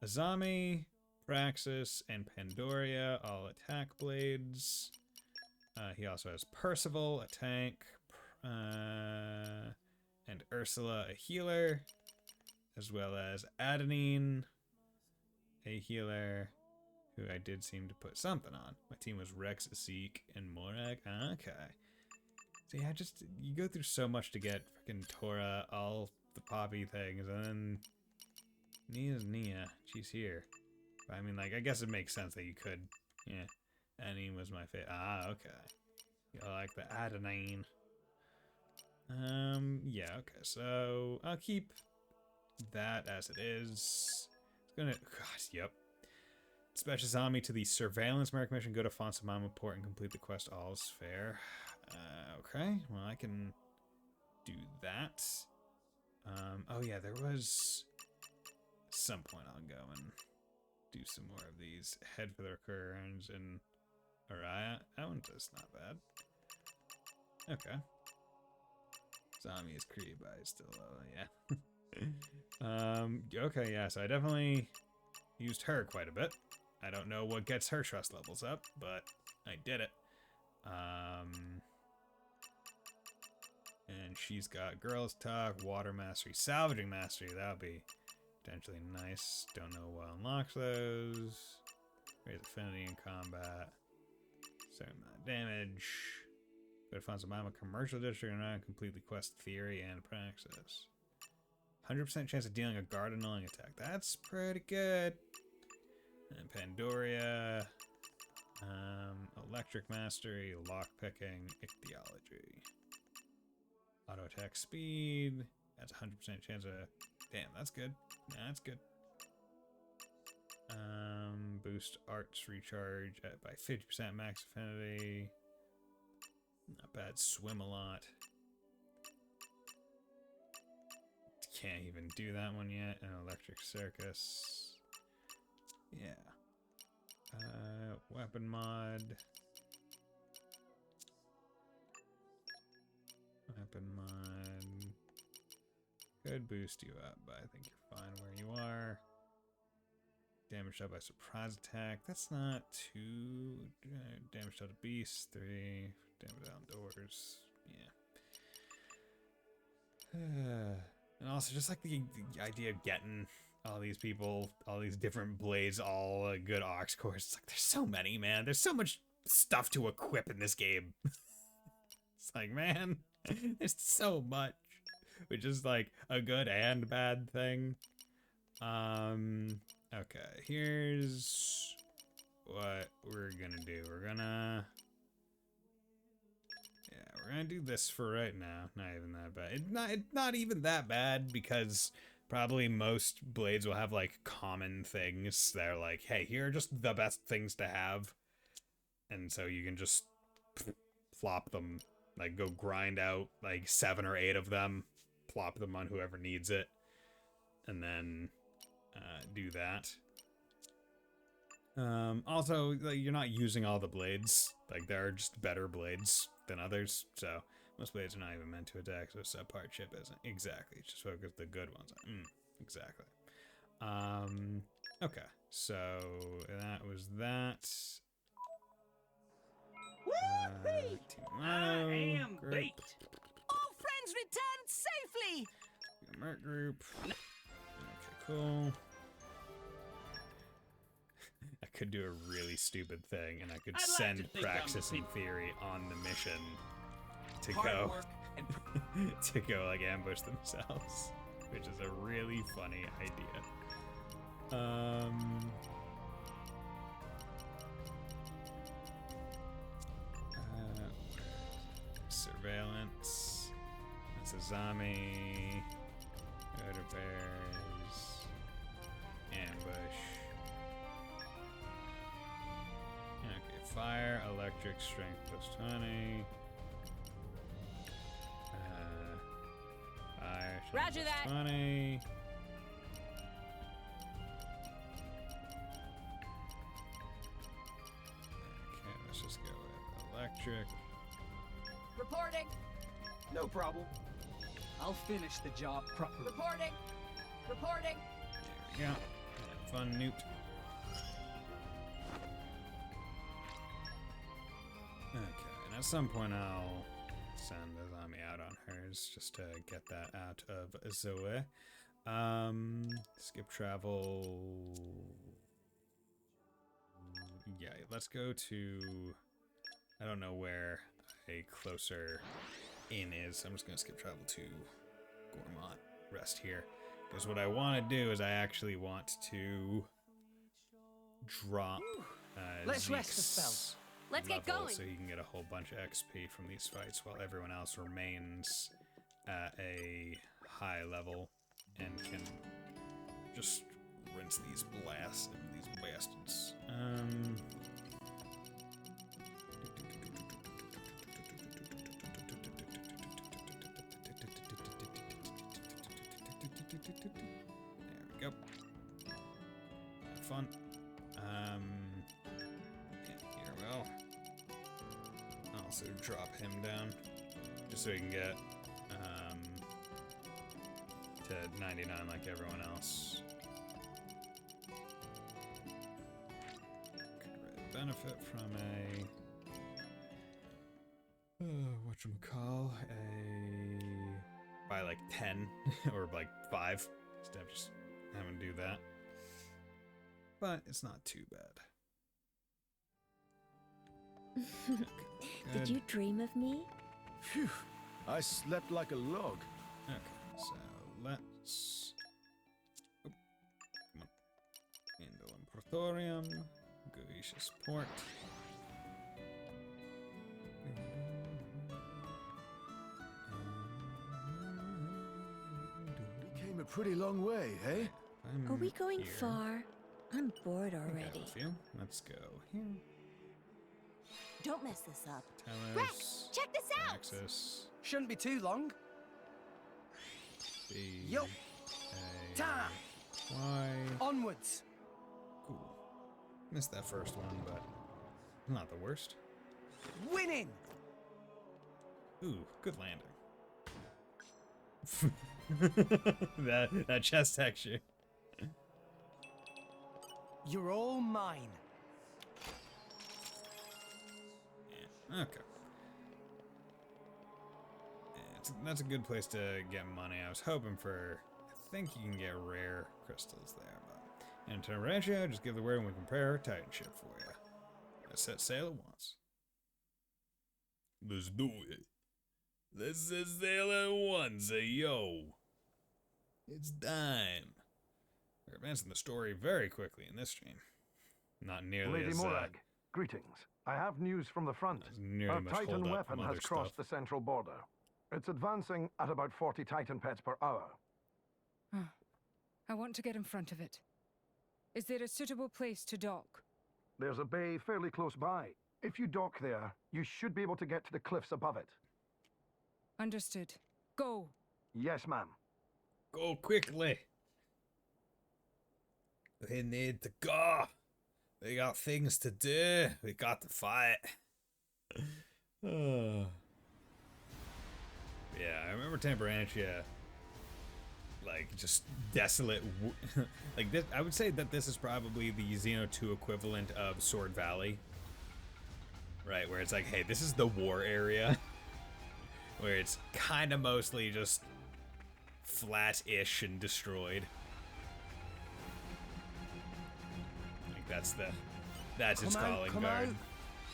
Azami, Praxis, and Pandoria, all attack blades. He also has Percival, a tank, and Ursula, a healer, as well as Adenine, a healer, who I did seem to put something on. My team was Rex, Zeke, and Morag. Okay. So yeah, just, you go through so much to get freaking Tora, all the poppy things, and then Nia's Nia. She's here. But I mean, like, I guess it makes sense that you could. Yeah. Annie was my favorite. Ah, okay. I like the Adenine. Yeah, okay, so I'll keep that as it is. It's gonna, God, yep. Dispatch Azami to the Surveillance Merc mission, go to Fonsamama Port and complete the quest. All's fair. Okay, well, I can do that. Oh yeah, there was some point I'll go and do some more of these. Head for the recurrence and Araya. That one does not bad. Okay. Zombie is created by still low, yeah. Okay, yeah, so I definitely used her quite a bit. I don't know what gets her trust levels up, but I did it. And she's got Girls Talk, Water Mastery, Salvaging Mastery. That would be potentially nice. Don't know what unlocks those. Raise affinity in combat. Certain amount of damage. Go to Fonsamama Commercial District and I completely quest Theory and Praxis. 100% chance of dealing a guard annulling attack. That's pretty good. And Pandoria. Electric Mastery, Lockpicking, Ichthyology. Auto attack speed. That's 100% chance of. Damn, that's good. That's good. Boost arts recharge by 50% max affinity. Not bad. Swim a lot. Can't even do that one yet. An electric circus. Yeah. Weapon mod. Weapon mod. Could boost you up, but I think you're fine where you are. Damage out by surprise attack. That's not too... damage out of beast. 3. Damage outdoors. Yeah. And also just like the idea of getting all these people, all these different blades, all a good ox cores. It's like there's so many, man. There's so much stuff to equip in this game. It's like, man, there's so much. Which is like a good and bad thing. Okay, here's what we're gonna do. We're gonna do this for right now. Not even that bad. It's not even that bad because probably most blades will have like common things that are like, hey, here are just the best things to have. And so you can just plop them, like go grind out like 7 or 8 of them, plop them on whoever needs it, and then do that. Also, like, you're not using all the blades. Like, there are just better blades than others, so most blades are not even meant to attack, so subpart chip isn't. Exactly, just focus the good ones on. Exactly. Okay, so that was that. I am group. baked. All friends returned safely. Merc group. Okay, cool. I could do a really stupid thing, and I could send Praxis and Theory on the mission to go to go like ambush themselves, which is a really funny idea. Surveillance. That's a zombie. Go to bears. Ambush. Okay, fire, electric, strength plus 20. Fire, strength Roger plus that. 20. Okay, let's just go with electric. Reporting. No problem. I'll finish the job properly. Reporting. Reporting. There we go. Have fun, Newt. Okay, and at some point I'll send the zombie out on hers just to get that out of Zoe. Skip travel. Yeah, let's go to... I don't know where a closer inn is. I'm just gonna skip travel to Gormont. Rest here. Because what I want to do is I actually want to drop Let's rest a Zeke's spell. Let's get level going. so he can get a whole bunch of XP from these fights while everyone else remains at a high level and can just rinse these bastards. There we go. Have fun. Here we'll also drop him down just so he can get to 99 like everyone else. Could really benefit from a whatchamacall, by like 10 or like 5 instead of just having to do that. But it's not too bad. Okay, Did you dream of me? Phew, I slept like a log. Okay, so let's... Oh, come on. Indolum Praetorium. Goetius Port. We came a pretty long way, eh? Are we going here. far? I'm bored Okay, already. with you. Let's go here. Don't mess this up. Tellus, Rex, check this out! Axis, Shouldn't be too long. B, Yup. A, Time. Y. Onwards. Cool. Missed that first one, but not the worst. Winning. Ooh, good landing. that chest texture. You're all mine. Yeah, okay. That's a good place to get money. I was hoping for... I think you can get rare crystals there, but... And to Rancho, just give the word and we can prepare our Titan ship for you. Let's set sail at once. Let's do it. Let's set sail at once, yo. It's time. We're advancing the story very quickly in this stream. Not nearly Lady as... Morag, greetings. I have news from the front. nearly A much Titan hold up weapon from has other crossed stuff. the central border. It's advancing at about 40 Titan pets per hour. I want to get in front of it. Is there a suitable place to dock? There's a bay fairly close by. If you dock there, you should be able to get to the cliffs above it. Understood. Go. Yes, ma'am. Go quickly. We need to go. We got things to do. We got to fight. Yeah, I remember Temperantia, like, just desolate. Like, this, I would say that this is probably the Xeno 2 equivalent of Sword Valley. Right, where it's like, hey, this is the war area. Where it's kind of mostly just flat-ish and destroyed. Like, that's its calling card.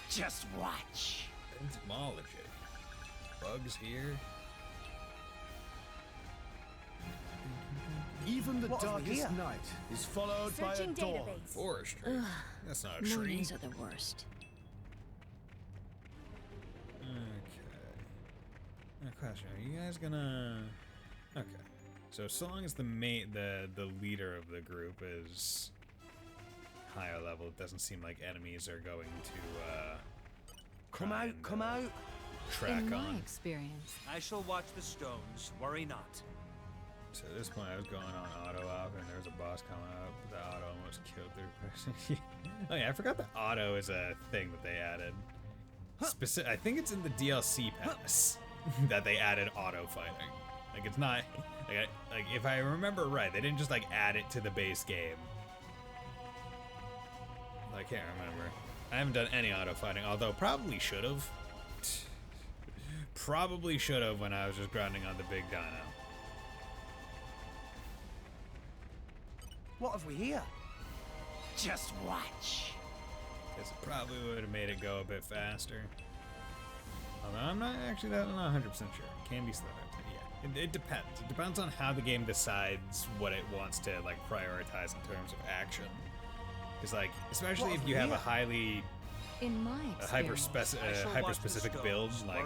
Just watch. Demolish it. Bugs here. Even the What have we darkest here? night is followed by a Searching dawn. database. Forestry. Ugh, That's not a tree. mornings are the worst. Okay. A question: are you guys gonna? Okay. So as long as the leader of the group is higher level, it doesn't seem like enemies are going to Come out, come out. track In my on. experience, I shall watch the stones. Worry not. So at this point, I was going on auto up, and there was a boss coming up. The auto almost killed their person. Oh yeah, I forgot that auto is a thing that they added. I think it's in the DLC pass that they added auto fighting. Like it's not like if I remember right, they didn't just like add it to the base game. I can't remember. I haven't done any auto fighting, although probably should have. Probably should have when I was just grinding on the big dino. What have we here? Just watch. Because it probably would have made it go a bit faster. Although I'm not 100% sure. Can be slowed up. Yeah, it depends. It depends on how the game decides what it wants to like prioritize in terms of action. Because like, especially if you have a highly in my experience, hyper specific build like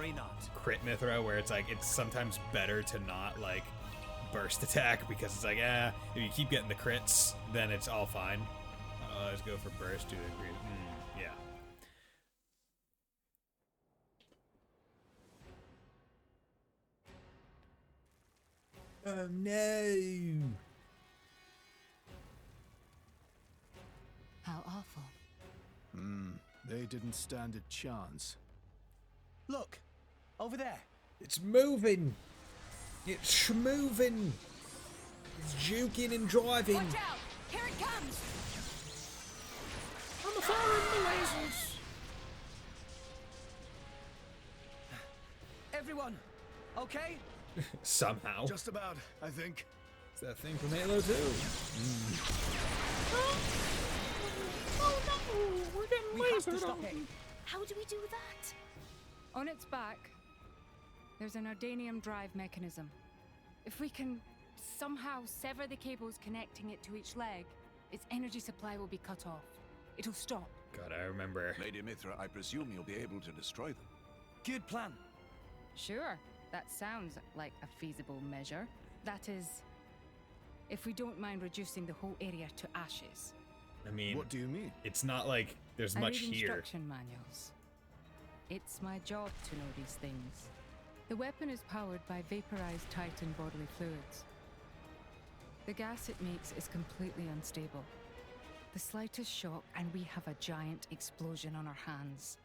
Crit Mithra, where it's like it's sometimes better to not like burst attack because it's like if you keep getting the crits, then it's all fine. Let's go for burst to agree. Yeah. Oh no! how awful. They didn't stand a chance. Look, over there. It's moving! It's schmoving! It's juking and driving! Watch out! Here it comes! I'm firing the lasers! Everyone, okay? Somehow. Just about, I think. It's that thing from Halo 2. Oh no! We're getting We have to lasered stop on. it. How do we do that? On its back, there's an Ardanium drive mechanism. If we can somehow sever the cables connecting it to each leg, its energy supply will be cut off. It'll stop. God, I remember. Lady Mithra, I presume you'll be able to destroy them. Good plan. Sure, that sounds like a feasible measure. That is, if we don't mind reducing the whole area to ashes. I mean, What do you mean? it's not like there's I much read here. instruction manuals. It's my job to know these things. The weapon is powered by vaporized Titan bodily fluids. The gas it makes is completely unstable. The slightest shock and we have a giant explosion on our hands.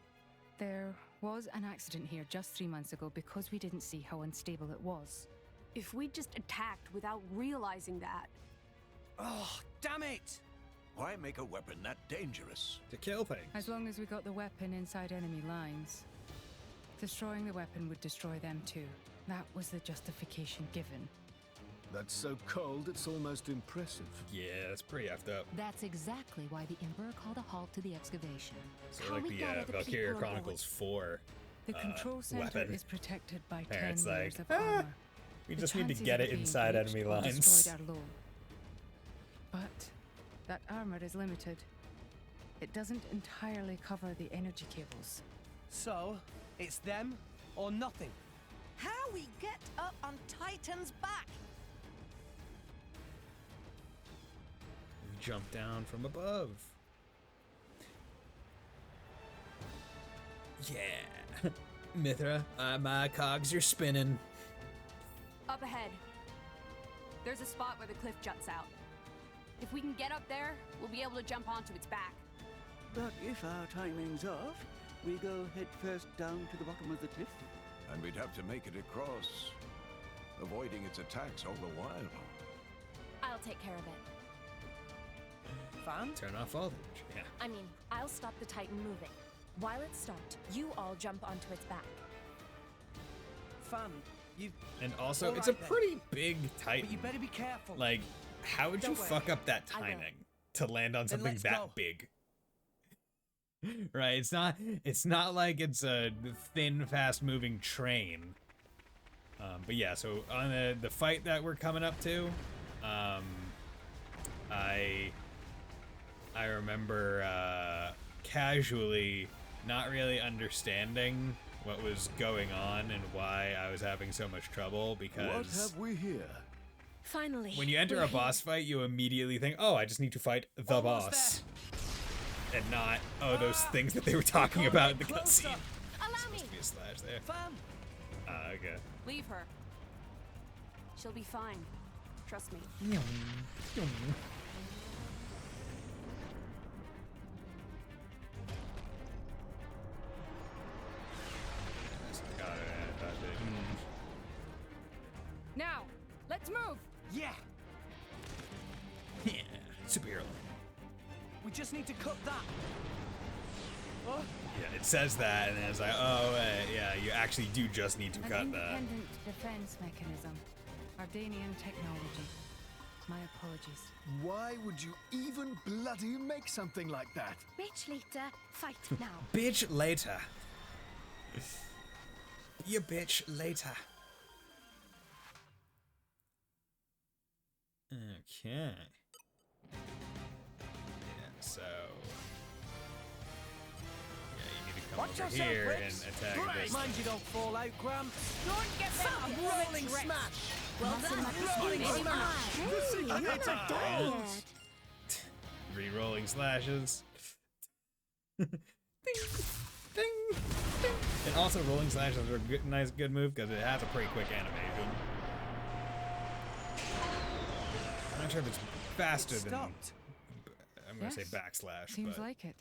There was an accident here just 3 months ago because we didn't see how unstable it was. If we just attacked without realizing that. Oh, damn it! Why make a weapon that dangerous? To kill things. As long as we got the weapon inside enemy lines. Destroying the weapon would destroy them too. That was the justification given. That's so cold, it's almost impressive. Yeah, that's pretty effed up. That's exactly why the Emperor called a halt to the excavation. So like the Valkyria Chronicles 4 The control center weapon. is protected by Yeah, 10 it's layers like, of armor. we The just need to chances get of it being inside breached enemy or lines. destroyed are low. But that armor is limited. It doesn't entirely cover the energy cables. So, it's them or nothing. How we get up on Titan's back? Jump down from above. Yeah. Mithra, my cogs are spinning. Up ahead. There's a spot where the cliff juts out. If we can get up there, we'll be able to jump onto its back. But if our timing's off, we go head first down to the bottom of the cliff. And we'd have to make it across, avoiding its attacks all the while. I'll take care of it. Fan? Turn off voltage. Yeah. I mean, I'll stop the Titan moving. While it's stopped, you all jump onto its back. Fan, you... And also, All it's a right, then. pretty big Titan. But you better be careful. Like, how would you Don't fuck worry. up that I will. timing to land on Then something let's that go. big? Right, it's not like it's a thin, fast-moving train. But yeah, so on the fight that we're coming up to, I remember casually not really understanding what was going on and why I was having so much trouble, because What have we here? Finally. when you enter we're a boss fight, you immediately think, oh, I just need to fight the Almost boss. And not, oh, those things that they were talking about in the Closer. cutscene. Allow me! Supposed to be a slash there. Fan! Okay. Leave her. She'll be fine. Trust me. Got it. Now, let's move! Yeah! Yeah, superhero. We just need to cut that. Oh, Yeah, it says that, and then it's like, oh, yeah, you actually do just need to An cut that. independent defense mechanism. Ardanian technology. My apologies. Why would you even bloody make something like that? Bitch later, fight now. Bitch later. You bitch later. Okay. Yeah, so. Yeah, you need to come watch over yourself, here Bricks. and attack this. Mind you don't fall out, Gramps. Don't get Fat rolling smash! Well done. Rolling smash! Hey, you're not done yet. Re-rolling slashes. Ding, ding, ding. And also, rolling slashes are a good move because it has a pretty quick animation. I'm not sure if it's faster than. Stopped. I'm gonna say Yes, backslash, Seems but like it.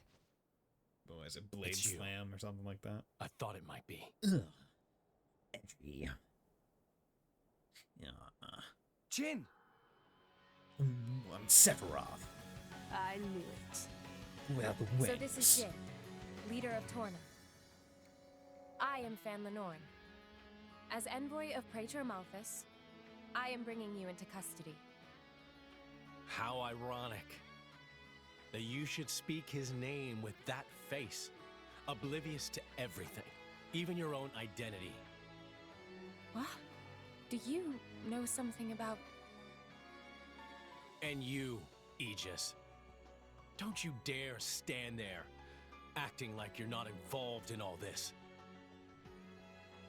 what is it, blade It's you. slam or something like that? I thought it might be. Ugh. Edgy. Yeah. Jin! I'm Sephiroth. I knew it. Without the wings. So this is Jin, leader of Torna. I am Fan Lenorn. As envoy of Praetor Malthus, I am bringing you into custody. How ironic that you should speak his name with that face, oblivious to everything, even your own identity. What? Do you know something about... And you, Aegis, don't you dare stand there, acting like you're not involved in all this.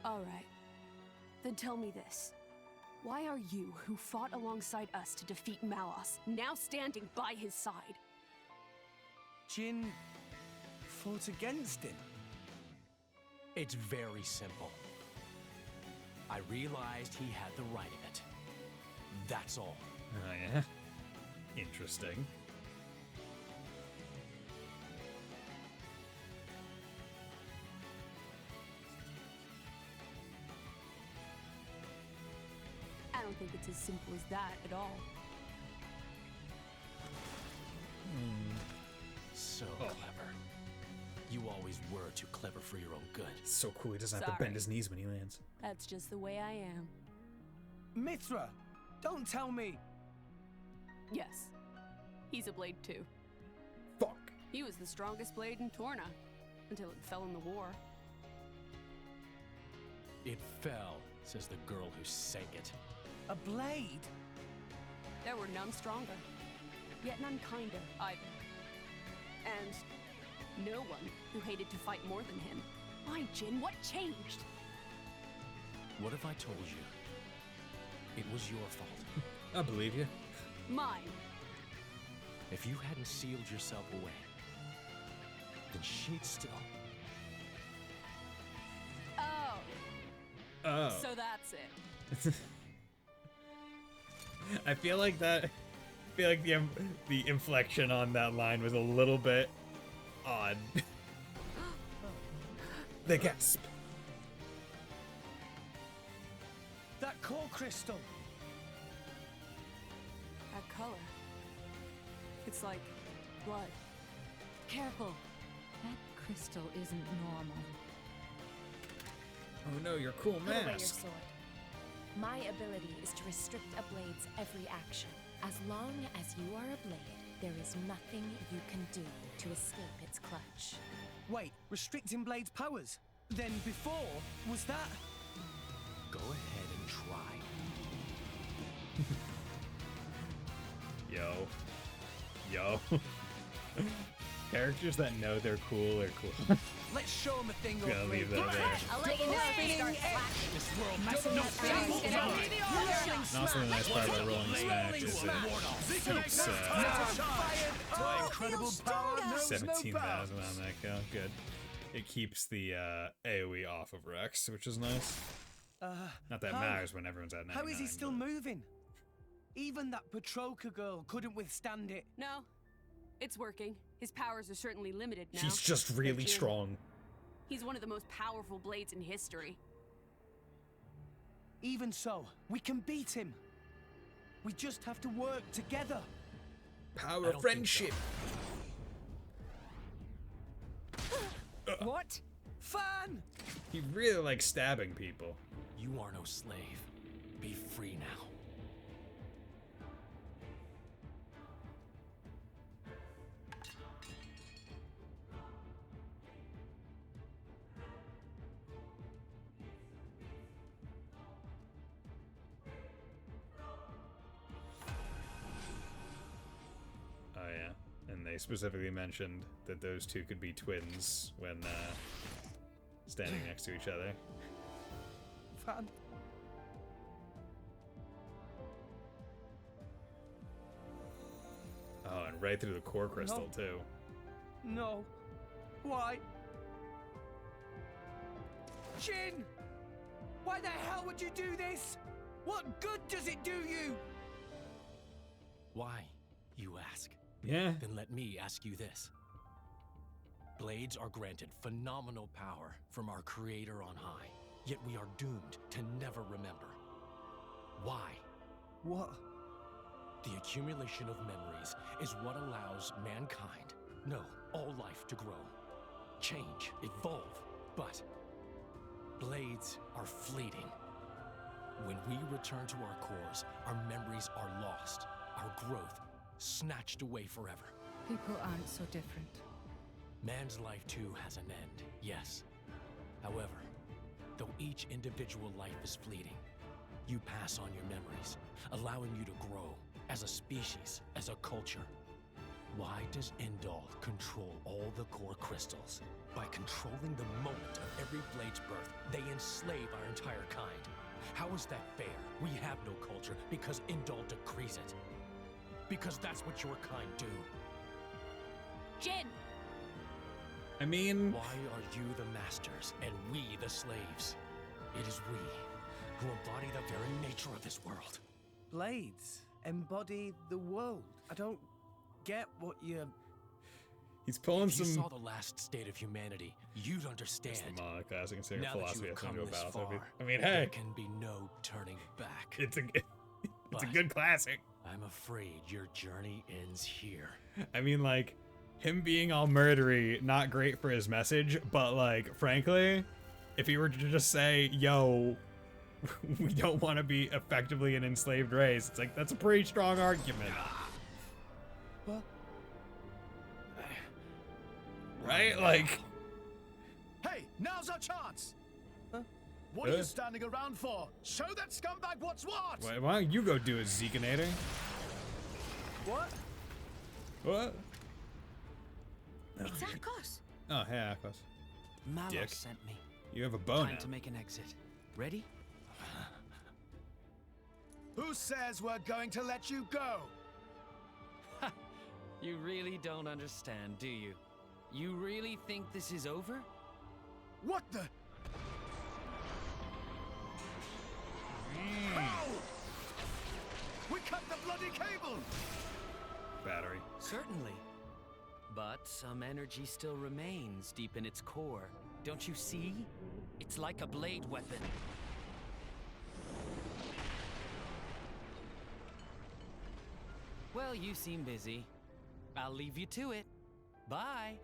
All right. Then tell me this. Why are you, who fought alongside us to defeat Malos, now standing by his side? Jin fought against him. It's very simple. I realized he had the right of it. That's all. Oh, yeah? Interesting. don't think it's as simple as that at all. So clever. You always were too clever for your own good. So cool, he doesn't have to Sorry. bend his knees when he lands. That's just the way I am. Mithra, don't tell me. Yes, he's a blade too. Fuck. He was the strongest blade in Torna until it fell in the war. It fell, says the girl who sank it. A blade? There were none stronger, yet none kinder either. And no one who hated to fight more than him. Why, Jin, what changed? What if I told you it was your fault? I believe you. Mine. If you hadn't sealed yourself away, then she'd still... Oh. So that's it. I feel like the inflection on that line was a little bit odd. The gasp. That core crystal. That color. It's like blood. Careful. That crystal isn't normal. Oh no, your cool Put away your mask. sword. My ability is to restrict a blade's every action. As long as you are a blade, there is nothing you can do to escape its clutch. Wait, restricting Blade's powers? Then before, was that... Go ahead and try. Yo. Characters that know they're cool are cool. Let's show him a thing or Gotta leave that there. I'll let you know if it starts This world has no place for mine. And also the nice part about rolling smash is that incredible power knows 17,000 no on that count. Good. It keeps the AoE off of Rex, which is nice. Not that it matters when everyone's at 99. How is he still moving? Even that Petroka girl couldn't withstand it. No, it's working. His powers are certainly limited now. He's just really strong. He's one of the most powerful blades in history. Even so, we can beat him. We just have to work together. Power of friendship. What? Fan! He really likes stabbing people. You are no slave. Be free now. Oh yeah, and they specifically mentioned that those two could be twins when standing next to each other. Fan. Oh, and right through the core crystal too. No. Why? Jin! Why the hell would you do this? What good does it do you? Why, you ask? Yeah. Then let me ask you this. Blades are granted phenomenal power from our creator on high, yet we are doomed to never remember. Why? What? The accumulation of memories is what allows mankind, no, all life to grow, change, evolve. But blades are fleeting. When we return to our cores, our memories are lost, our growth snatched away forever. People aren't so different. Man's life too has an end, yes. However, though each individual life is fleeting, you pass on your memories, allowing you to grow as a species, as a culture. Why does Indal control all the core crystals? By controlling the moment of every blade's birth, they enslave our entire kind. How is that fair? We have no culture because Indal decrees it. Because that's what your kind do. Jin! I mean... Why are you the masters and we the slaves? It is we who embody the very nature of this world. Blades embody the world. I don't get what you're... He's pulling If you some... saw the last state of humanity, you'd understand. It's the monocaustic and Now that philosophy you of have come to this about far, everything. I mean, hey, there can be no turning back. it's a It's a good classic. I'm afraid your journey ends here. I mean, like, him being all murdery, not great for his message, but, like, frankly, if he were to just say, yo, we don't want to be effectively an enslaved race, it's like, that's a pretty strong argument. What? Right? Like... Hey, now's our chance! What are you standing around for? Show that scumbag what's what! Why don't you go do it, Zekinator? What? What? It's Akos. Oh, hey, Akos. Malos Dick. sent me. You have a bow Time now. to make an exit. Ready? Who says we're going to let you go? You really don't understand, do you? You really think this is over? What the? Ow! We cut the bloody cable! Battery. Certainly. But some energy still remains deep in its core. Don't you see? It's like a blade weapon. Well, you seem busy. I'll leave you to it. Bye.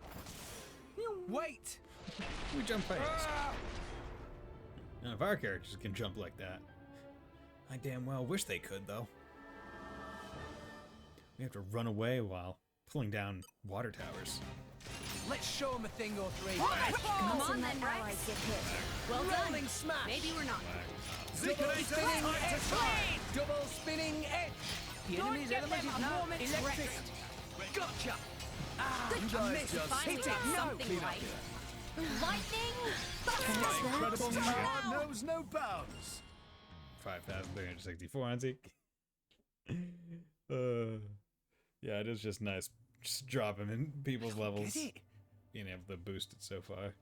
Wait! We jump fast. None of our characters can jump like that. I damn well wish they could, though. We have to run away while pulling down water towers. Let's show him a thing or three. Come on then, Rex. Well Rolling done. smash. Maybe we're not. Double spinning edge. Double spinning edge. The Don't enemy's give element them is a now moment's electric. rest. Gotcha. Ah, Good you job, missed. just finally Hit got it. No. something right. Lightning. Incredible Buster. power knows no bounds. 5,364 on Zeke. Yeah, it is just nice just dropping in people's levels. Being able to boost it so far.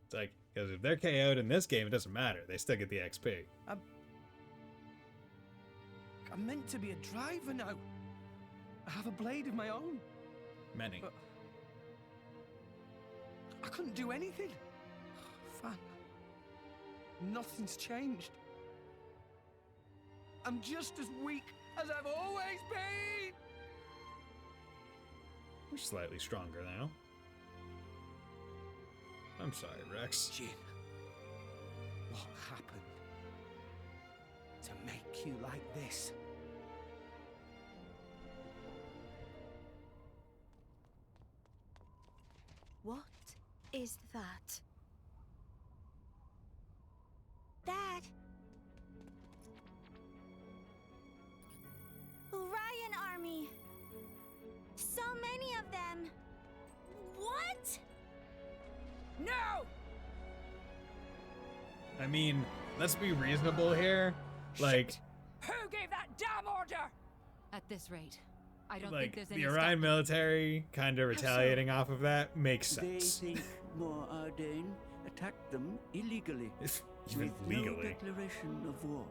It's like, because if they're KO'd in this game, it doesn't matter. They still get the XP. I'm meant to be a driver now. I have a blade of my own. Many. But I couldn't do anything. Fan. Nothing's changed. I'm just as weak as I've always been. We're slightly stronger now. I'm sorry, Rex. Jin, what happened to make you like this? What is that? Dad! Orion Army! So many of them! What? No! I mean, let's be reasonable here. Like, Who gave that damn order? At this rate, I don't like think there's any the Orion military kind of retaliating off of that makes sense. They think more Ardain attacked them illegally. Even with legally. no declaration of war.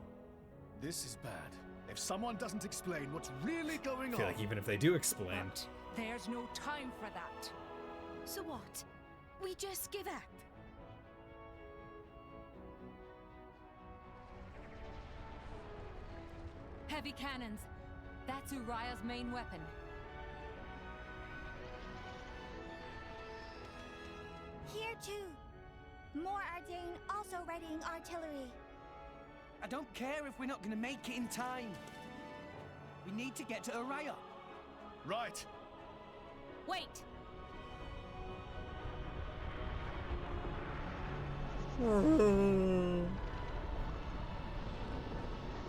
This is bad. If someone doesn't explain what's really going I feel on... like even if they do explain, There's no time for that. So what? We just give up? heavy cannons. That's Uriah's main weapon. Here too. More Ardain also readying artillery. I don't care if we're not going to make it in time. We need to get to Uriah. Right. Wait!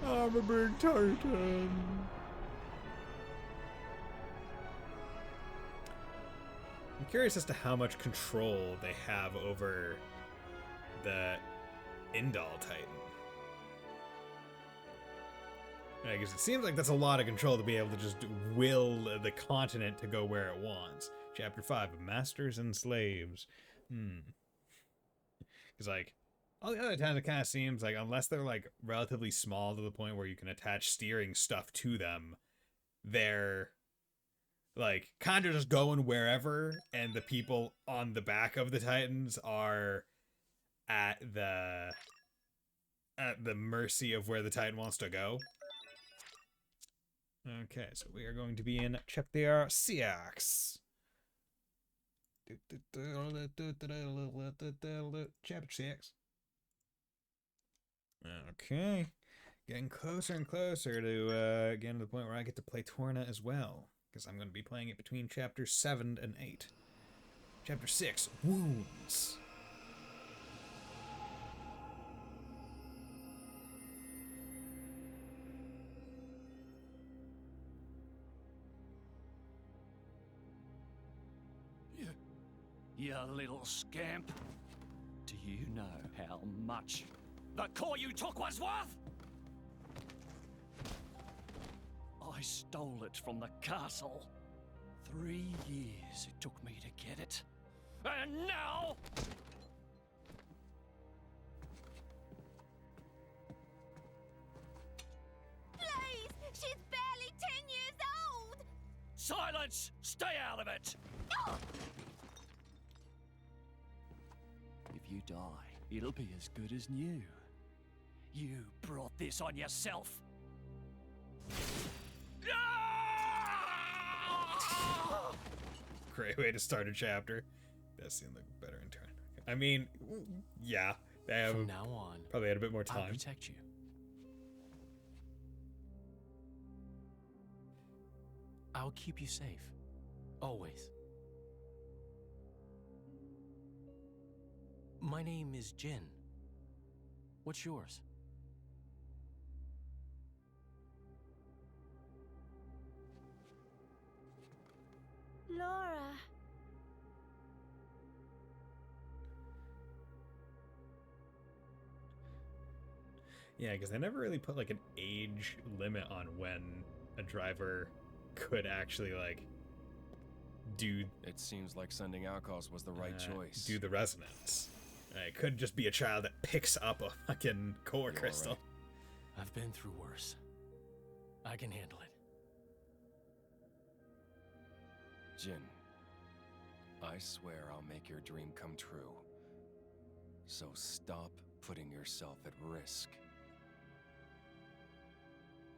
I'm a big Titan. I'm curious as to how much control they have over the Indal Titan. Because it seems like that's a lot of control to be able to just will the continent to go where it wants. Chapter 5 of Masters and Slaves. Because, like, all the other times it kind of seems like, unless they're, like, relatively small to the point where you can attach steering stuff to them, they're, like, kind of just going wherever, and the people on the back of the Titans are at the mercy of where the Titan wants to go. Okay, so we are going to be in chapter 6. Chapter 6. Okay. Getting closer and closer to getting to the point where I get to play Torna as well. Because I'm going to be playing it between chapters 7 and 8. Chapter 6, Wounds. You little scamp. Do you know how much the core you took was worth? I stole it from the castle. 3 years it took me to get it. And now... Please! She's barely 10 years old! Silence! Stay out of it! If you die, it'll be as good as new. You brought this on yourself. Great way to start a chapter. That seemed like better in turn. I mean, yeah. They have From now on, probably had a bit more time. I'll protect you. I'll keep you safe. Always. My name is Jin. What's yours? Laura. Yeah, because they never really put like an age limit on when a driver could actually like do. It seems like sending Outcast was the right choice. Do the resonance. It could just be a child that picks up a fucking core crystal. Right. I've been through worse. I can handle it. Jin, I swear I'll make your dream come true. So stop putting yourself at risk.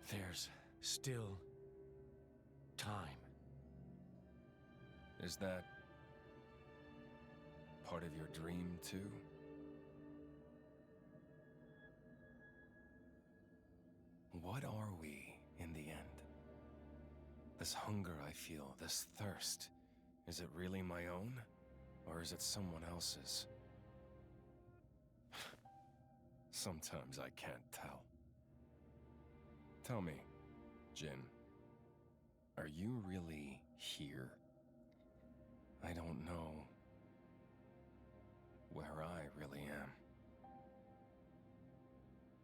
There's still time. Is that part of your dream, too? What are we, in the end? This hunger I feel, this thirst, is it really my own? Or is it someone else's? Sometimes I can't tell. Tell me, Jin, are you really here? I don't know where I really am.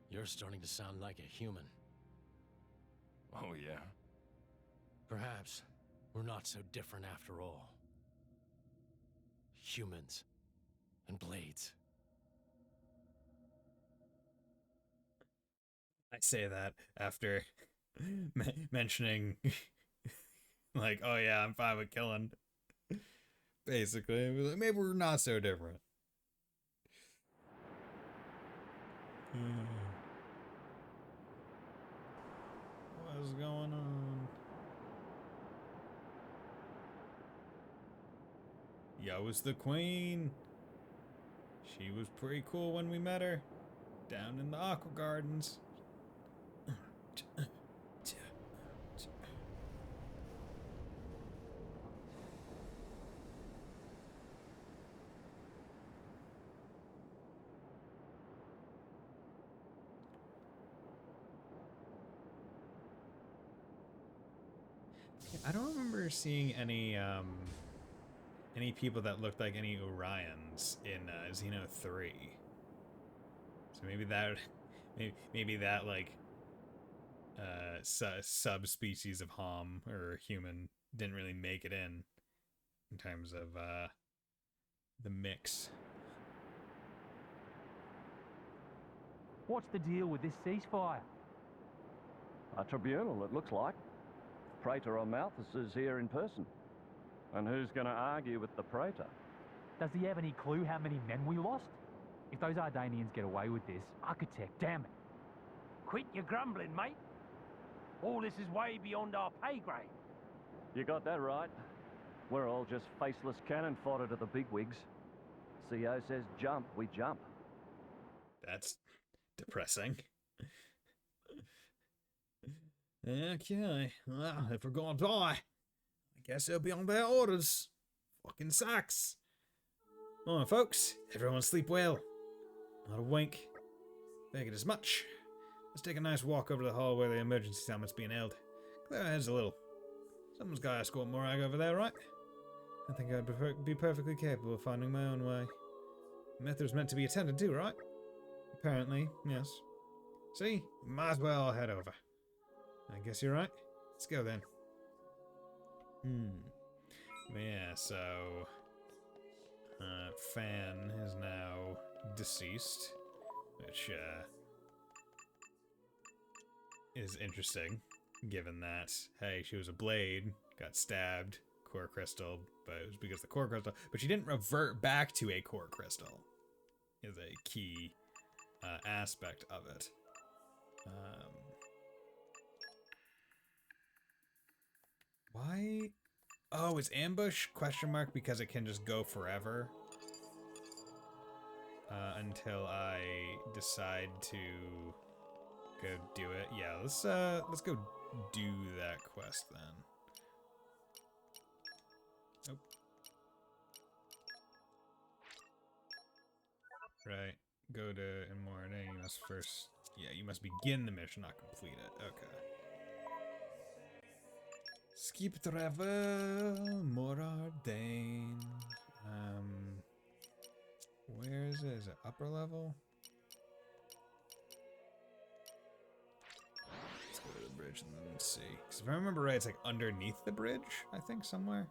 You're starting to sound like a human. Oh, yeah? Perhaps we're not so different after all. Humans and blades. I say that after mentioning, like, oh yeah, I'm fine with killing. Basically, maybe we're not so different. What's going on? Yo, is the queen. She was pretty cool when we met her. Down in the Aqua Gardens. I don't remember seeing any people that looked like any Orions in Xeno 3. So maybe that like subspecies of Hom or human didn't really make it in terms of the mix. What's the deal with this ceasefire? A tribunal, it looks like. Praetor on Malthus is here in person. And who's going to argue with the Praetor? Does he have any clue how many men we lost? If those Ardanians get away with this, architect, damn it. Quit your grumbling, mate. All this is way beyond our pay grade. You got that right. We're all just faceless cannon fodder to the bigwigs. CO says jump, we jump. That's depressing. Okay, well, if we're gonna die, I guess it'll be on their orders. Fucking sucks. Come on, folks. Everyone sleep well. Not a wink. Figured as much. Let's take a nice walk over to the hall where the emergency summit's being held. Clear our heads a little. Someone's got to escort Morag over there, right? I think I'd be perfectly capable of finding my own way. Myth was meant to be attended to, right? Apparently, yes. See? Might as well head over. I guess you're right. Let's go then. Yeah, so... Fan is now deceased. Which, is interesting. Given that, hey, she was a blade, got stabbed, core crystal, but it was because the core crystal... But she didn't revert back to a core crystal. Is a key aspect of it. Why? Oh, it's ambush? Question mark, because it can just go forever. Until I decide to go do it. Yeah, let's go do that quest then. Oh. Right. Go to Immortal. You must first... Yeah, you must begin the mission, not complete it. Okay. Skip travel, Morardain. Where is it? Is it upper level? Let's go to the bridge and then see. Because if I remember right, it's like underneath the bridge, I think, somewhere.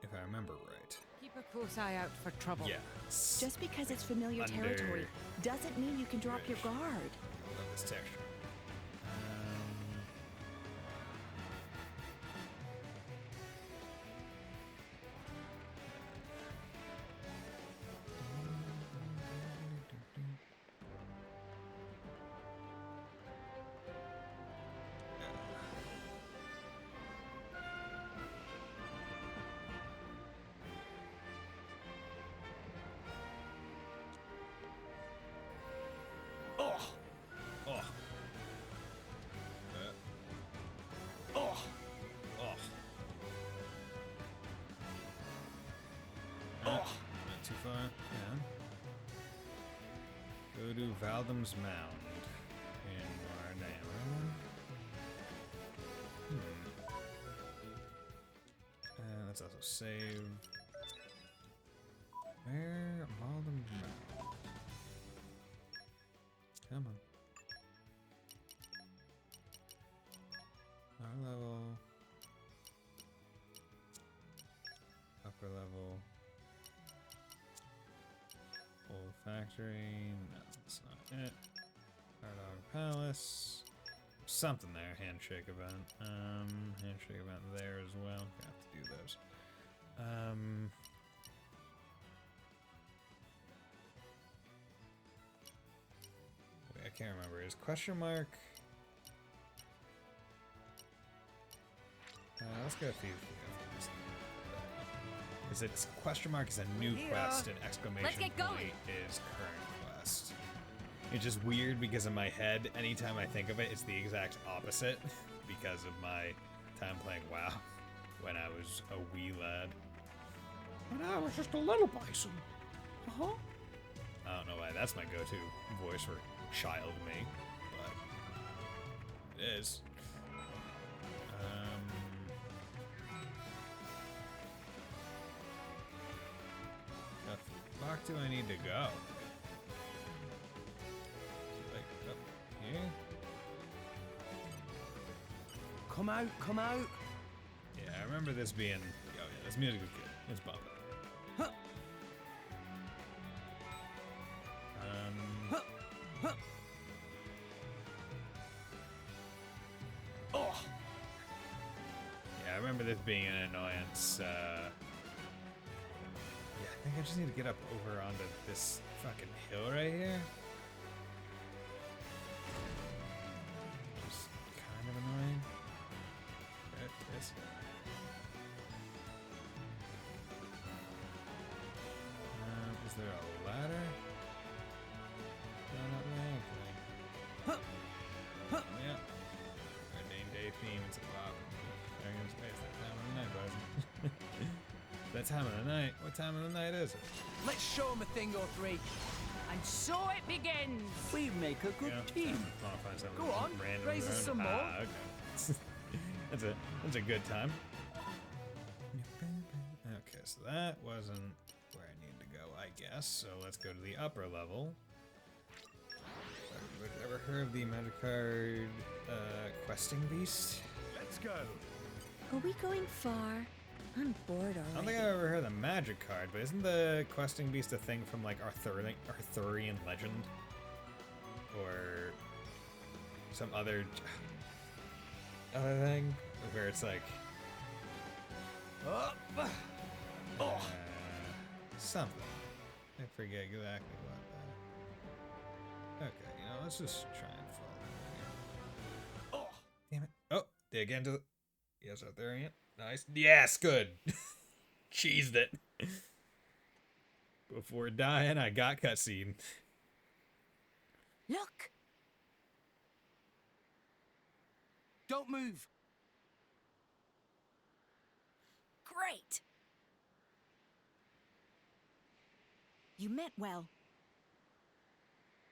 If I remember right. Keep a close eye out for trouble. Yeah. Just because it's familiar territory doesn't mean you can drop your guard. I love this texture. Not too far. Yeah. Go to Valdem's Mound in Marnay. Let's also save. Where Valdem's Mound? Come on. Our level. Upper level. Old factory. No, that's not it. Hardog Palace. Something there. Handshake event. Handshake event there as well. Gonna have to do those. Wait, I can't remember. Is question mark? Let's go through. Is it's question mark is a new quest and exclamation point is current quest. It's just weird because in my head, anytime I think of it, it's the exact opposite because of my time playing WoW when I was a wee lad. When I was just a little bison. I don't know why that's my go-to voice for child me, but it is. The fuck do I need to go? Like up here? Come out, come out. Yeah, I remember this being. Oh yeah, this music was good. Let's bump it. Yeah, I remember this being an annoyance. Yeah, I think I just need to get up over onto this fucking hill right here. the time of the night. What time of the night is it? Let's show him a thing or three. And so it begins. We make a good team. Go on, raise us some more. Okay. that's a good time. Okay, so that wasn't where I need to go, I guess. So let's go to the upper level. Ever heard of the magic card questing beast? Let's go. Are we going far? I'm bored already. I don't think I've ever heard of the magic card, but isn't the questing beast a thing from like Arthurian legend? Or some other thing? Where it's like something. I forget exactly what okay, you know, let's just try and follow here. Oh, damn it. Oh, did I get into the... Yes, Arthurian. Nice. Yes, good. Cheesed it. Before dying, I got cutscene. Look. Don't move. Great. You meant well.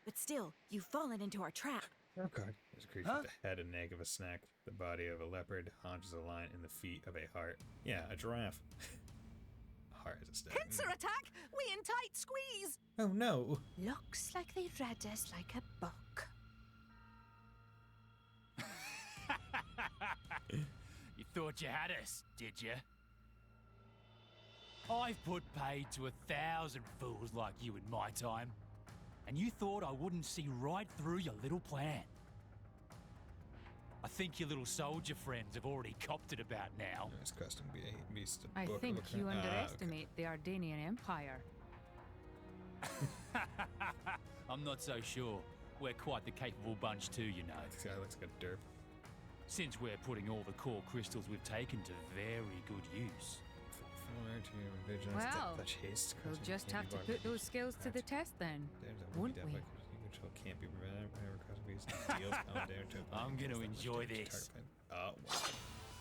But still, you've fallen into our trap. Okay. There's a creature with the head and neck of a snack, the body of a leopard, haunches a lion, and the feet of a hart. Yeah, a giraffe. A hart is a stag. Pincer attack! We in tight squeeze! Oh no! Looks like they read us like a book. You thought you had us, did you? I've put paid to 1,000 fools like you in my time, and you thought I wouldn't see right through your little plan. I think your little soldier friends have already copped it about now. Nice custom beast. I think you underestimate the Ardanian Empire. I'm not so sure. We're quite the capable bunch too, you know. This guy looks like a derp. Since we're putting all the core crystals we've taken to very good use. Well, we'll just have to put those skills to the test then, won't we? Can't be prevented whenever custom beast deals come down to. I'm gonna enjoy this.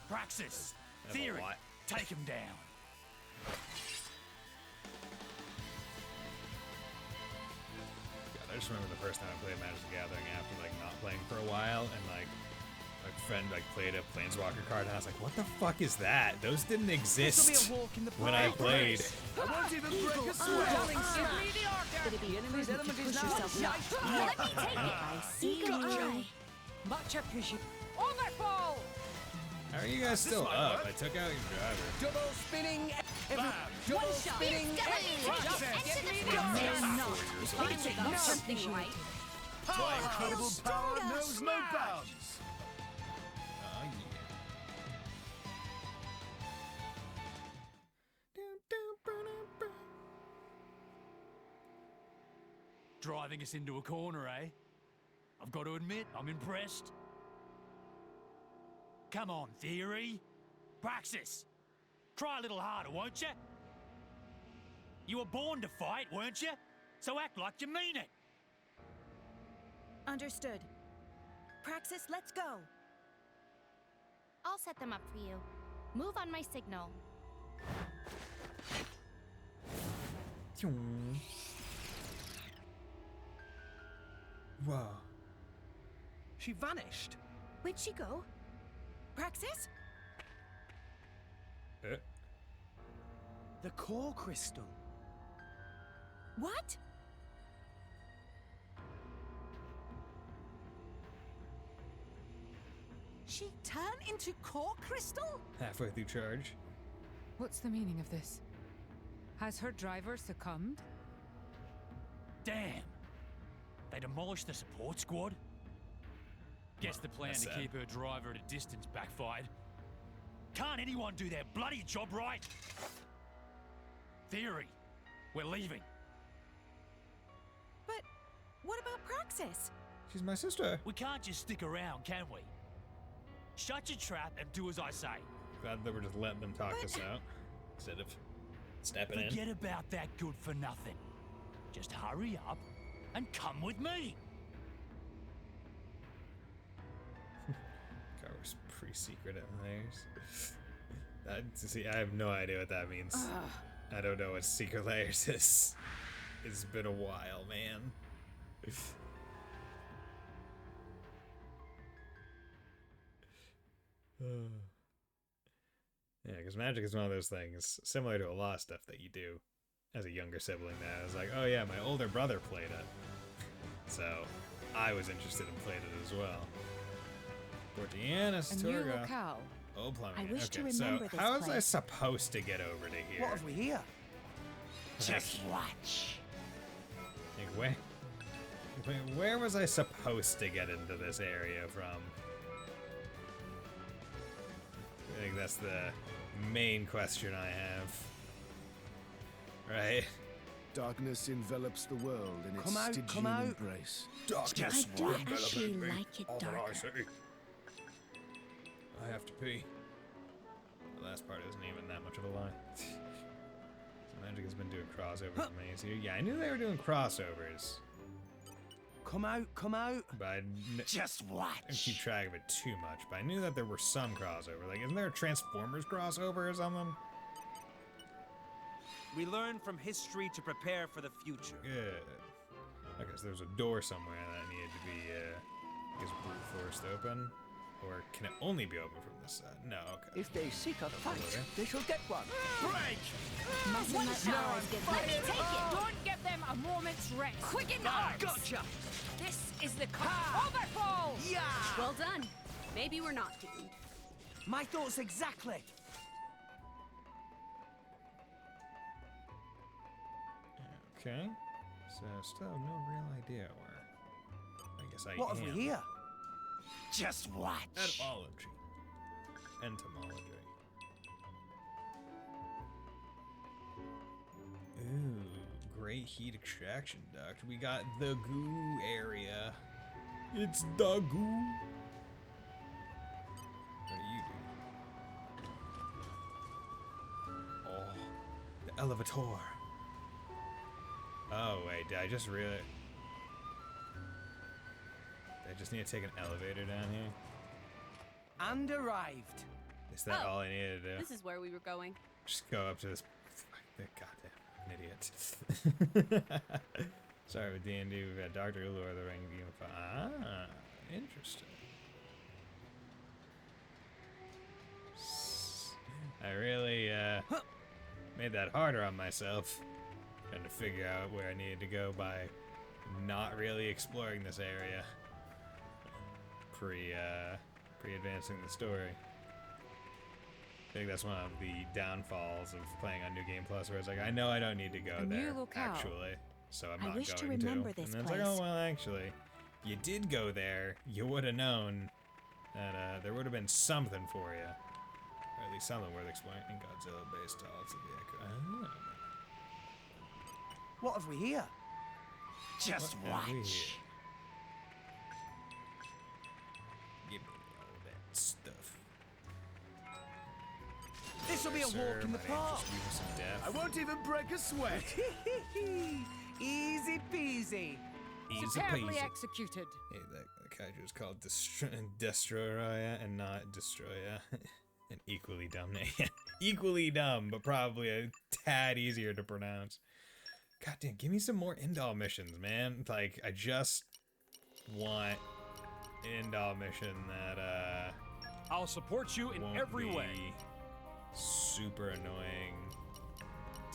Praxis, Theory, take him down. God, I just remember the first time I played Magic the Gathering after like not playing for a while, and like my friend like played a Planeswalker card, and I was like, "What the fuck is that? Those didn't exist when I played." I won't even break a sweat. Give me the order. The enemy's element is now. Let me take it. I see you. Much appreciated. Overfall. How are you guys still up? I took out your driver. Double spinning. Double spinning. Give me the order. Not something right. My incredible power knows no bounds. Driving us into a corner, eh? I've got to admit, I'm impressed. Come on, Theory. Praxis. Try a little harder, won't you? You were born to fight, weren't you? So act like you mean it. Understood. Praxis, let's go. I'll set them up for you. Move on my signal. Wow. She vanished. Where'd she go? Praxis? The core crystal. What? She turned into core crystal? Halfway through charge. What's the meaning of this? Has her driver succumbed? Damn. They demolished the support squad? Guess the plan to keep her driver at a distance backfired. Can't anyone do their bloody job right? Theory, we're leaving. But what about Praxis? She's my sister. We can't just stick around, can we? Shut your trap and do as I say. Glad that we're just letting them talk us out instead of stepping in. Forget about that good for nothing. Just hurry up and come with me. Cover's pretty secret at theirs. See, I have no idea what that means. I don't know what Secret Layers is. It's been a while, man. Yeah, because magic is one of those things, similar to a lot of stuff that you do as a younger sibling that is like, oh yeah, my older brother played it. So, I was interested in playing it as well. Portianis, A new Turga. locale. Oh, plumbing. I wish to Okay, remember so this how was I place. supposed to get over to here? What have we here? Just watch. Like, where was I supposed to get into this area from? I think that's the main question I have. Right? Darkness envelops the world in its Come out, Stygian come out. embrace. I do actually like it darker. I have to pee. The last part isn't even that much of a lie. So Magic has been doing crossovers with me. So yeah, I knew they were doing crossovers. Come out, come out. But I Just watch. didn't keep track of it too much. But I knew that there were some crossover. Like, isn't there a Transformers crossover or something? We learn from history to prepare for the future. Good. I guess there's a door somewhere that needed to be, I guess, brute forced open. Or can it only be open from this side? No, okay. If they seek a fight, Okay. they shall get one. Break! Mustn't let allies get Let me hurt. take it! Don't give them a moment's rest. Quick enough! Gotcha! This is the overfall! Yeah! Well done. Maybe we're not doomed. My thoughts exactly. Okay. So still no real idea where. I guess I What am. have we here? Just watch. Etymology. Entomology. Ooh, great heat extraction duct. We got the goo area. It's the goo. What do you do? Oh, the elevator. Oh wait, did I just really? I just need to take an elevator down here. And arrived. Is that Oh, all I needed to do? This is where we were going. Just go up to this. Goddamn idiot. Sorry, with D&D, we've got Dr. Lord of the Ring uniform. Ah, interesting. I really made that harder on myself, trying to figure out where I needed to go by not really exploring this area pre-advancing the story. I think that's one of the downfalls of playing on New Game Plus, where it's like, I know I don't need to go A new there, locale. actually, so I'm I not wish to going remember this and then it's place. like, oh, well, actually, you did go there, you would have known that there would have been something for you. Or at least something worth exploring in Godzilla-based talks of the Echo. Oh. What have we here? Just What have we watch. here? Give me all that stuff. This will be a Sir, walk in the my name's park. just Beavis and Death. I won't even break a sweat. Easy peasy. Easy Superbly peasy. executed. Hey, that kaiju is called Destroya and not Destroya. An equally dumb name. Equally dumb, but probably a tad easier to pronounce. God damn, give me some more Indal missions, man. Like, I just want an Indal mission that, I'll support you in won't every be way. super annoying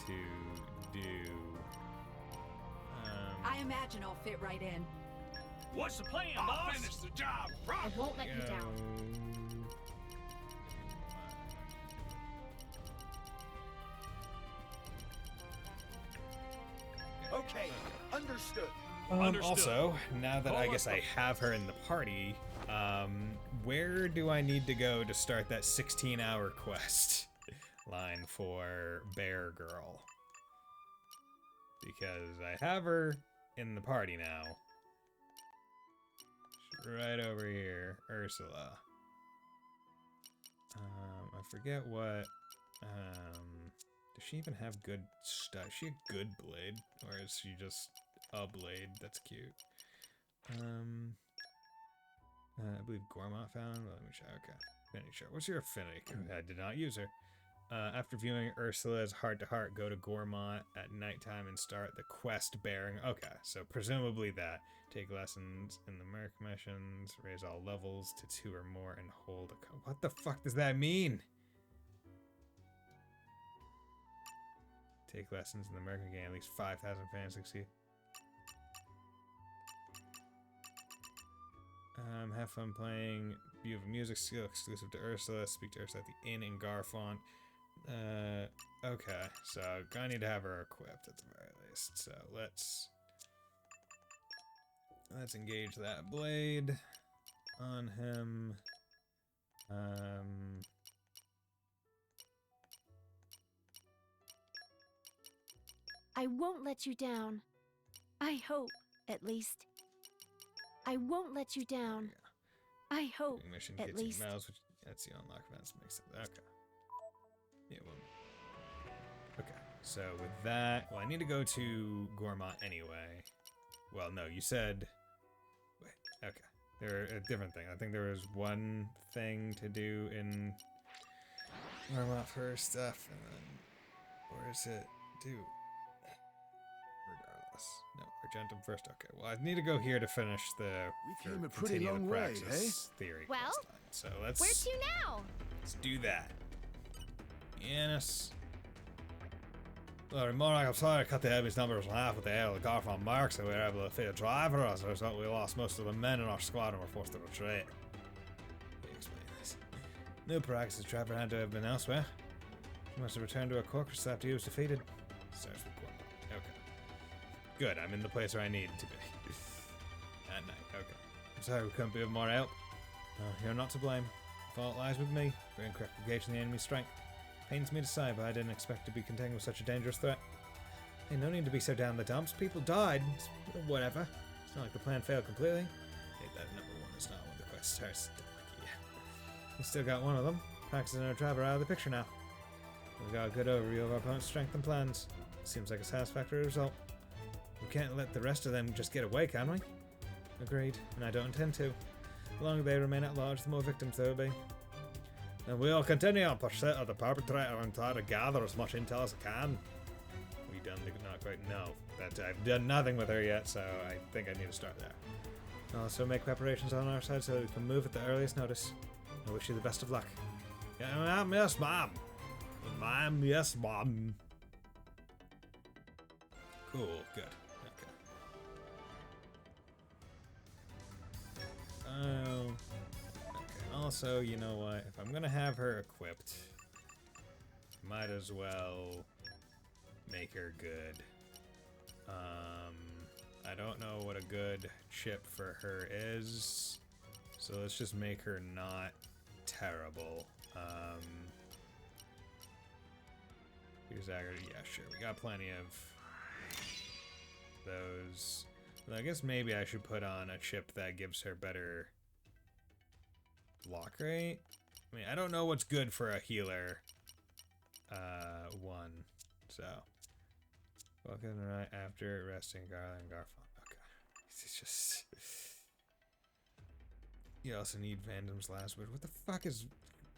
to do. I imagine I'll fit right in. What's the plan, I'll boss? finish the job I proper. won't let you down. Okay, understood. Understood. Also, now that I Call guess it I have her in the party, where do I need to go to start that 16-hour quest line for Bear Girl? Because I have her in the party now. She's right over here, Ursula. I forget what, does she even have good stuff? Is she a good blade? Or is she just a blade? That's cute. I believe Gormont found. Let me check. Okay. Affinity chart. What's your affinity? I did not use her. After viewing Ursula's heart-to-heart, go to Gormont at nighttime and start the quest bearing. Okay, so presumably that. Take lessons in the Merc missions, raise all levels to 2 or more, and hold a... What the fuck does that mean? Take lessons in the Merc gain at least 5,000 fans succeed. Have fun playing. You have a music skill exclusive to Ursula. Speak to Ursula at the inn in Garfont. Okay, so I need to have her equipped at the very least. So let's engage that blade on him. I won't let you down. I hope, at least. I won't let you down. I hope, Mission at gets you least. medals, which that's the unlock events. Makes it okay. Yeah, well. Okay, so with that, well, I need to go to Gormont anyway. Well, no, you said. Wait, okay. There a different thing. I think there was one thing to do in Gormont first stuff, and then where is it? Do. Regardless. No, Argentum first. Okay, well, I need to go here to finish the came a pretty continue long the way, Praxis theory Well, quest line. So let's where to now? let's do that. Yes. Well, more like I'm sorry to cut the enemy's numbers in half with the aid of the Garfon marks, so we were able to defeat a driver. As a result, we lost most of the men in our squad and were forced to retreat. Let me explain this. No Praxis driver had to have been elsewhere. She must have returned to her quarters after he was defeated. Starts with Gormont. Okay. Good, I'm in the place where I need to be. At night, okay. I'm sorry we couldn't be of more help. You're not to blame. The fault lies with me for incorrect engaging the enemy's strength. Pains me to say, but I didn't expect to be contending with such a dangerous threat. Hey, no need to be so down the dumps. People died. Whatever. It's not like the plan failed completely. Hey, that number 1 is not when the quest starts. Yeah. We still got one of them. Praxis and our driver out of the picture now. We've got a good overview of our opponent's strength and plans. Seems like a satisfactory result. We can't let the rest of them just get away, can we? Agreed, and I don't intend to. The longer they remain at large, the more victims there will be. And we'll continue on pursuit of the perpetrator and try to gather as much intel as I can. We done the not quite no. I've done nothing with her yet, so I think I need to start there. I'll also make preparations on our side so we can move at the earliest notice. I wish you the best of luck. Yeah, ma'am, yes, ma'am. Ma'am, yes, ma'am. Cool, good. Okay. Also, you know what? If I'm gonna have her equipped, might as well make her good. I don't know what a good chip for her is, so let's just make her not terrible. Here's Agger. Yeah, sure. We got plenty of those. Well, I guess maybe I should put on a chip that gives her better block rate. I mean, I don't know what's good for a healer. One. So. Welcome right after resting Garland Garfon. Okay. It's just. You also need Vandam's last word. What the fuck is.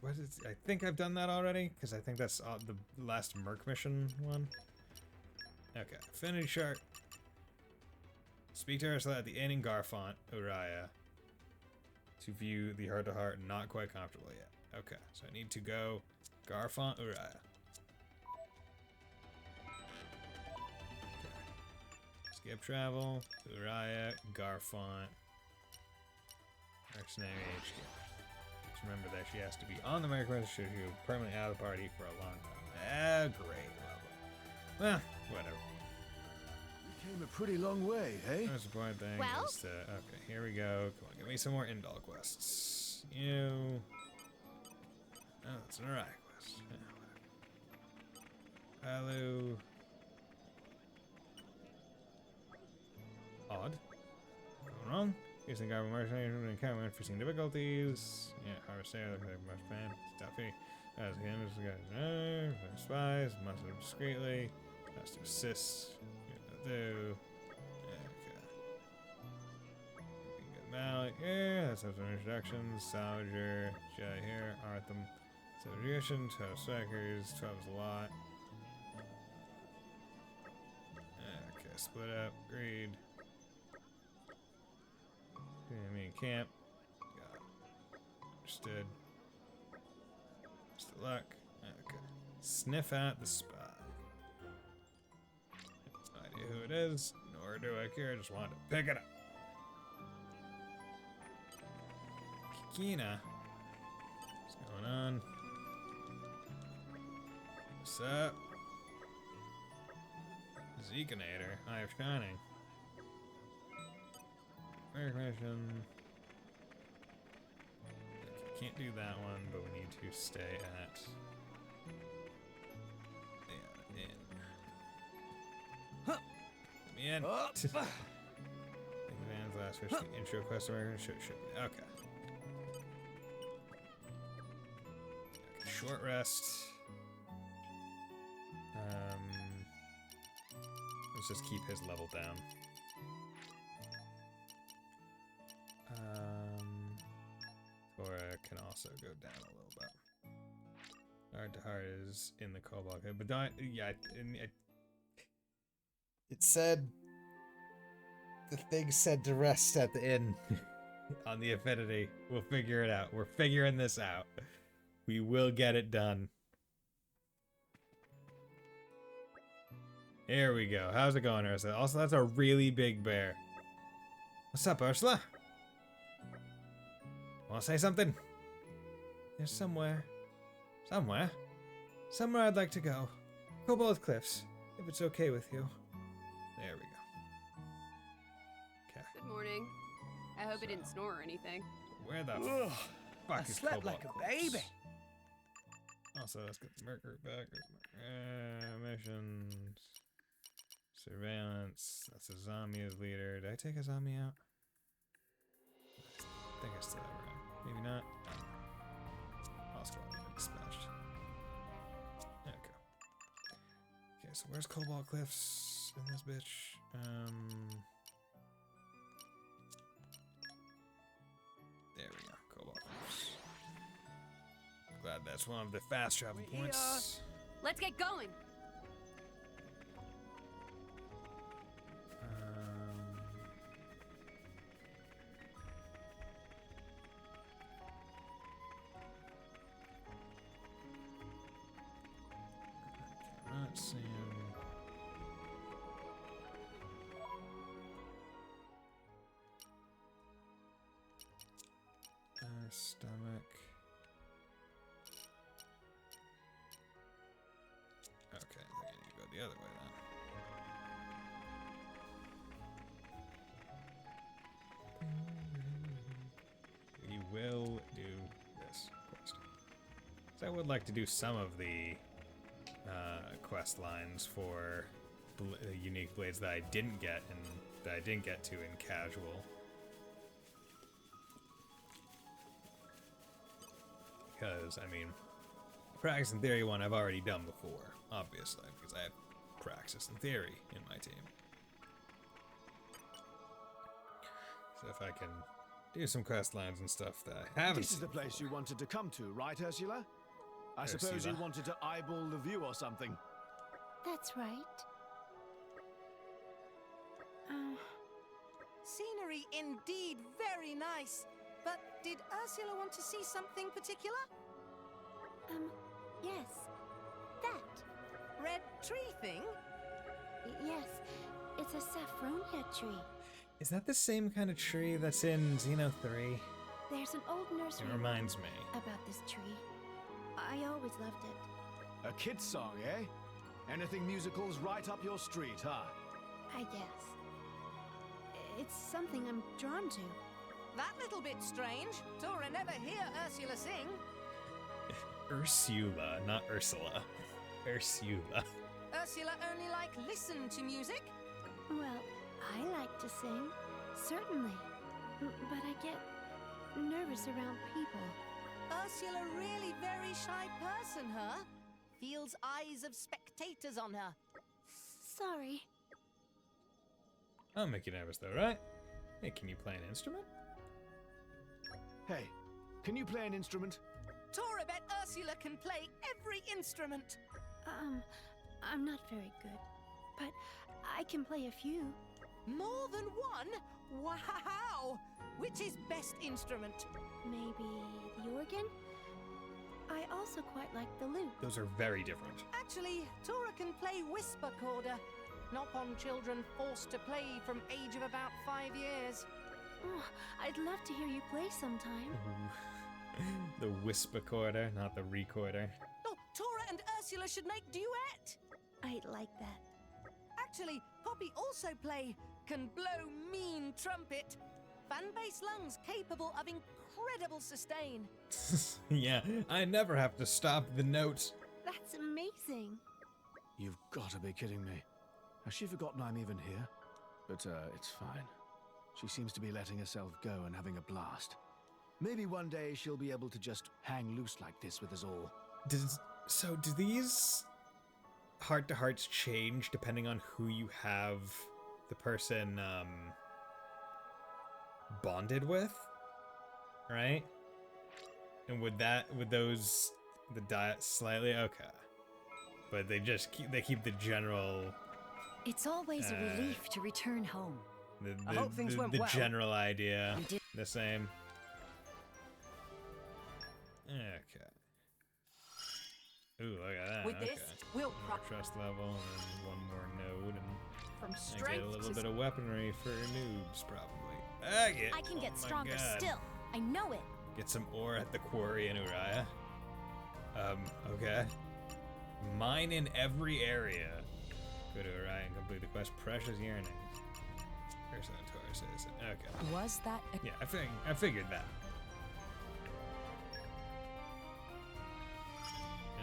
What is. I think I've done that already, because I think that's the last Merc mission one. Okay. Affinity Shark. Speak to Ursula at the inn in Garfont, Uriah, to view the heart-to-heart. Not quite comfortable yet. Okay, so I need to go Garfont, Uriah. Okay. Skip travel, Uriah, Garfont, Mercenary HQ. Just remember that she has to be on the Merc Registry, permanently out of the party for a long time. Great. Well, whatever. Came a pretty long way, hey? The most important thing is to... Okay, here we go. Come on, give me some more Indal quests. You... Oh, that's an Uriah quest. Yeah, whatever. Hello. Odd. What's going on? Using Garbo Mercenary to encounter unforeseen difficulties. Yeah, harvest air, look like much fan. Stuffy. As him, this guy's spies, must live discreetly. Has to assist. Do. Okay. Good Malik. Yeah, let's have some introductions. Salvager. Jedi here. Artham. Subjugation, 12 strikers, 12 is a lot. Okay, split up, greed. Enemy camp. Got it. Understood. Just the luck. Okay. Sniff out the spy. No idea who it is, nor do I care. I just wanted to pick it up. Kikina. What's going on? What's up? Zekinator. Eye of Shining. Mission. Okay, can't do that one, but we need to stay at the inn. Let me in. Advance last wish the intro quest should be okay. Short rest. Let's just keep his level down. Tora can also go down a little bit. Heart to heart is in the Cobalt. But don't, yeah, it said, the thing said to rest at the inn on the affinity. We'll figure it out. We're figuring this out. We will get it done. Here we go. How's it going, Ursula? Also, that's a really big bear. What's up, Ursula? Want to say something? There's somewhere I'd like to go. Cobalt Cliffs, if it's okay with you. There we go. Okay. Good morning. I hope it didn't snore or anything. Where the fuck is slept Cobalt like a Cliffs? baby. Also, let's get the Mercury back. Missions. Surveillance. That's a zombie as leader. Did I take a zombie out? I think I still have around. Maybe not. Lost one. Dispatched. Okay. Okay, so where's Cobalt Cliffs in this bitch? There we go. Cobalt Cliffs. Glad that's one of the fast travel points. Let's get going. Not seeing. Stomach. Okay, I think I need to go the other way then. We will do this quest. So I would like to do some of the quest lines for unique blades that I didn't get and that I didn't get to in casual. Because, I mean, Praxis and Theory one I've already done before, obviously, because I have Praxis and Theory in my team. So if I can do some quest lines and stuff that I haven't This is the place you wanted to come to, right, Ursula? I suppose you wanted to eyeball the view or something. That's right. Scenery indeed very nice. But did Ursula want to see something particular? Yes. That. Red tree thing? Yes. It's a saffronia tree. Is that the same kind of tree that's in Xeno 3? There's an old nursery It reminds me. about this tree. I always loved it. A kid's song, eh? Anything musicals right up your street, huh? I guess. It's something I'm drawn to. That little bit strange. Tora never hear Ursula sing. Ursula, not Ursula. Ursula. Ursula only listen to music? Well, I like to sing. Certainly. But I get nervous around people. Ursula really very shy person, huh? Feels eyes of spectators on her. Sorry. I'll make you nervous though, right? Hey, can you play an instrument? Hey, can you play an instrument? Tora bet Ursula can play every instrument. I'm not very good, but I can play a few. More than one? Wow! Which is best instrument? Maybe the organ? I also quite like the lute. Those are very different. Actually, Tora can play whisper chorder. Not on children forced to play from age of about 5 years. Oh, I'd love to hear you play sometime. The whisper quarter, not the recorder. Oh, Tora and Ursula should make duet. I'd like that. Actually, Poppy also can blow mean trumpet. Fan-based lungs capable of incredible sustain. Yeah, I never have to stop the notes. That's amazing. You've got to be kidding me. Has she forgotten I'm even here? But, it's fine. She seems to be letting herself go and having a blast. Maybe one day she'll be able to just hang loose like this with us all. So do these heart-to-hearts change depending on who you have the person, bonded with? Right? And would those, the diet slightly? Okay. But they keep the general... It's always a relief to return home. I hope things went the well. general idea, the same. Okay. Ooh, look at that. With okay. this, we'll More trust level and one more node, and from I strength get a little to bit of weaponry for noobs, probably. I can get oh my stronger God. still. I know it. Get some ore at the quarry in Uriah. Okay. Mine in every area. Go to Uriah and complete the quest. Precious Yearnings. Person Taurus is okay. Was that a Yeah, I figured that.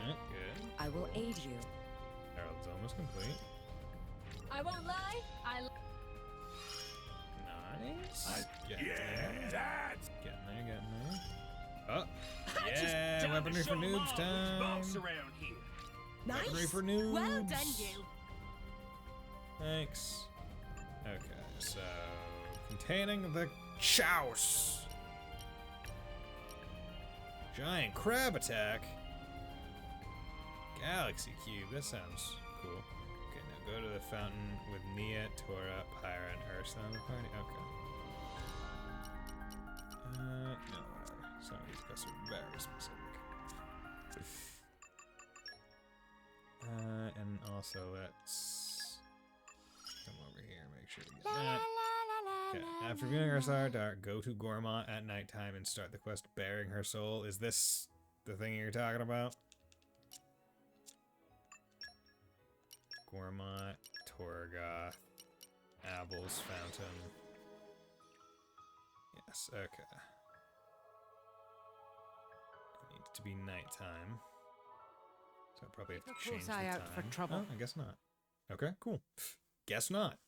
Good. I will aid you. Herald's almost complete. I won't lie. Nice. Getting there. That's Getting there. Oh, Just yeah, down to weaponry for show 'em noobs all who's time. boss around here. Weaponry for noobs. Well done, you. Thanks. Okay, so containing the chouse. Giant crab attack. Galaxy cube. That sounds cool. Okay, now go to the fountain with Nia, Tora, Pyra, and Ursula in the party. Okay. No, whatever. Some of these quests are very specific. And also let's come over here, make sure to get that. Okay. After viewing Ursula Dark, go to Gormont at nighttime and start the quest bearing her soul. Is this the thing you're talking about? Gormont, Torgoth, Abel's Fountain. Yes, okay. It needs to be nighttime. So I probably have to change the eye time. out for trouble. Oh, I guess not. Okay, cool. Guess not.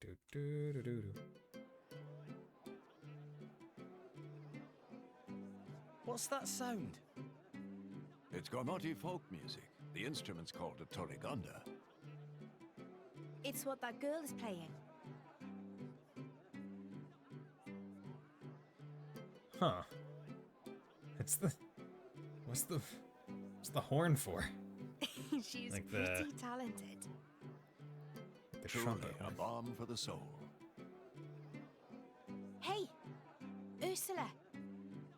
Do, do, do, do, do. What's that sound? It's Gormati folk music. The instrument's called a Toriganda. It's what that girl is playing. Huh. What's the horn for? She's Like pretty talented. The Truly trumpet. a balm for the soul. Hey, Ursula,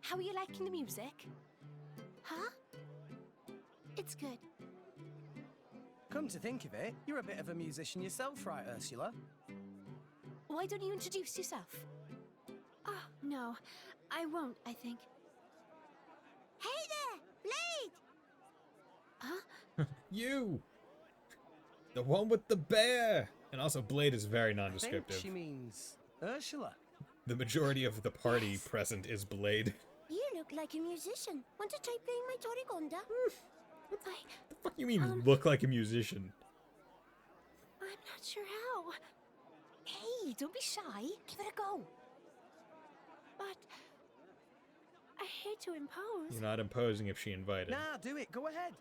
how are you liking the music? Huh? It's good. Come to think of it, you're a bit of a musician yourself, right, Ursula? Why don't you introduce yourself? Oh, no. I won't, I think. Hey there! Blade! Huh? You! The one with the bear! And also, Blade is very I think nondescriptive. she means Ursula. The majority of the party present is Blade. You look like a musician. Want to try playing my Torigonda? What the fuck you mean, look like a musician? I'm not sure how. Hey, don't be shy. Give it a go. But I hate to impose. You're not imposing if she invited. Nah, do it. Go ahead.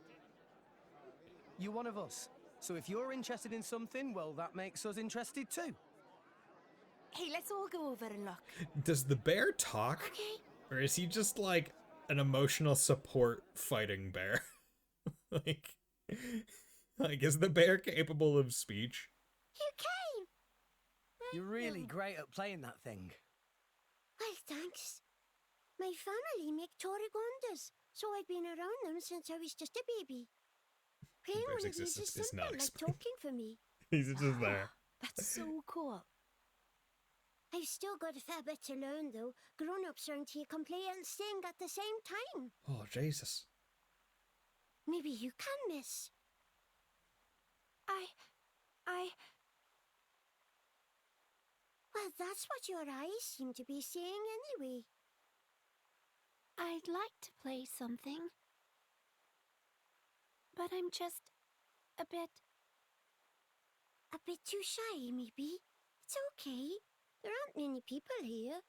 You're one of us. So if you're interested in something, well, that makes us interested too. Hey, let's all go over and look. Does the bear talk? Okay. Or is he just like an emotional support fighting bear? like is the bear capable of speech? You came! You're really great at playing that thing. Well, thanks. My family make Torregondas, so I've been around them since I was just a baby. Playing Bear's one of these is existence is not simple, like explained. talking for me. He's just there. That's so cool. I've still got a fair bit to learn, though. Grown-ups around here can play and sing at the same time. Oh, Jesus. Maybe you can, miss. Well, that's what your eyes seem to be saying anyway. I'd like to play something. But I'm just a bit too shy, maybe. It's okay. There aren't many people here.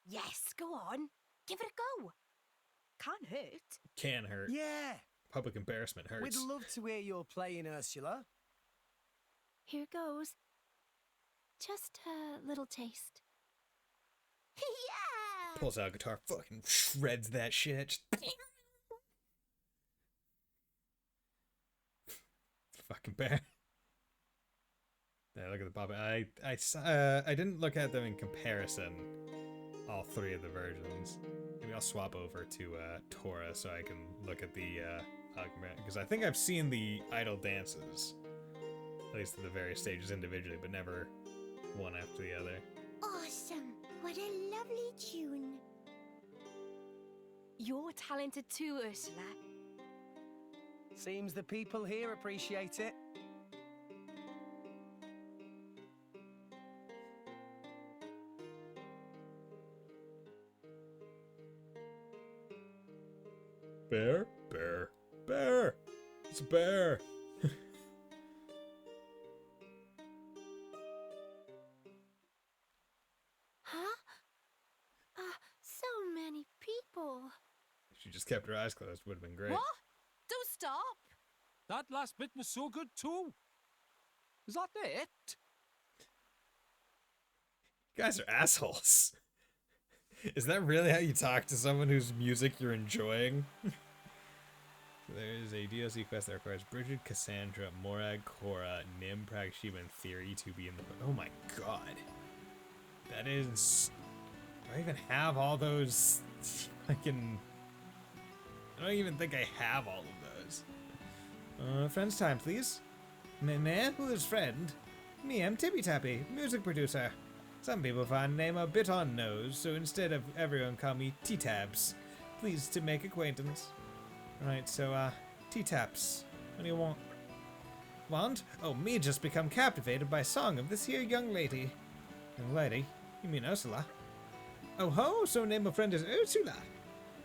Yes, go on. Give it a go. Can't hurt. Can hurt. Yeah. Public embarrassment hurts. We'd love to hear your playing, Ursula. Here goes. Just a little taste. Yeah! Pulls out a guitar, fucking shreds that shit. Fucking bear. Yeah, look at the puppet. I didn't look at them in comparison. All three of the versions. Maybe I'll swap over to Tora so I can look at the because I think I've seen the idle dances, at least at the various stages individually, but never one after the other. Awesome! What a lovely tune. You're talented too, Ursula. Seems the people here appreciate it. Bear? Bear. Bear! It's a bear! Huh? So many people. If she just kept her eyes closed, would have been great. What? Don't stop. That last bit was so good too. Is that it? You guys are assholes. Is that really how you talk to someone whose music you're enjoying? There is a DLC quest that requires Bridget, Cassandra, Morag, Cora, Nim, Pragshiva, and Theory to be in the... Oh my god. That is... Do I even have all those... I don't even think I have all of those. Friend's time, please. Me, who is friend? Me, I'm Tippy Tappy, music producer. Some people find name a bit on nose, so instead of everyone call me T-Tabs. Pleased to make acquaintance. Right, so, T-Taps. What do you want? Want? Oh, me just become captivated by song of this here young lady. Young lady? You mean Ursula? Oh ho, so name of friend is Ursula.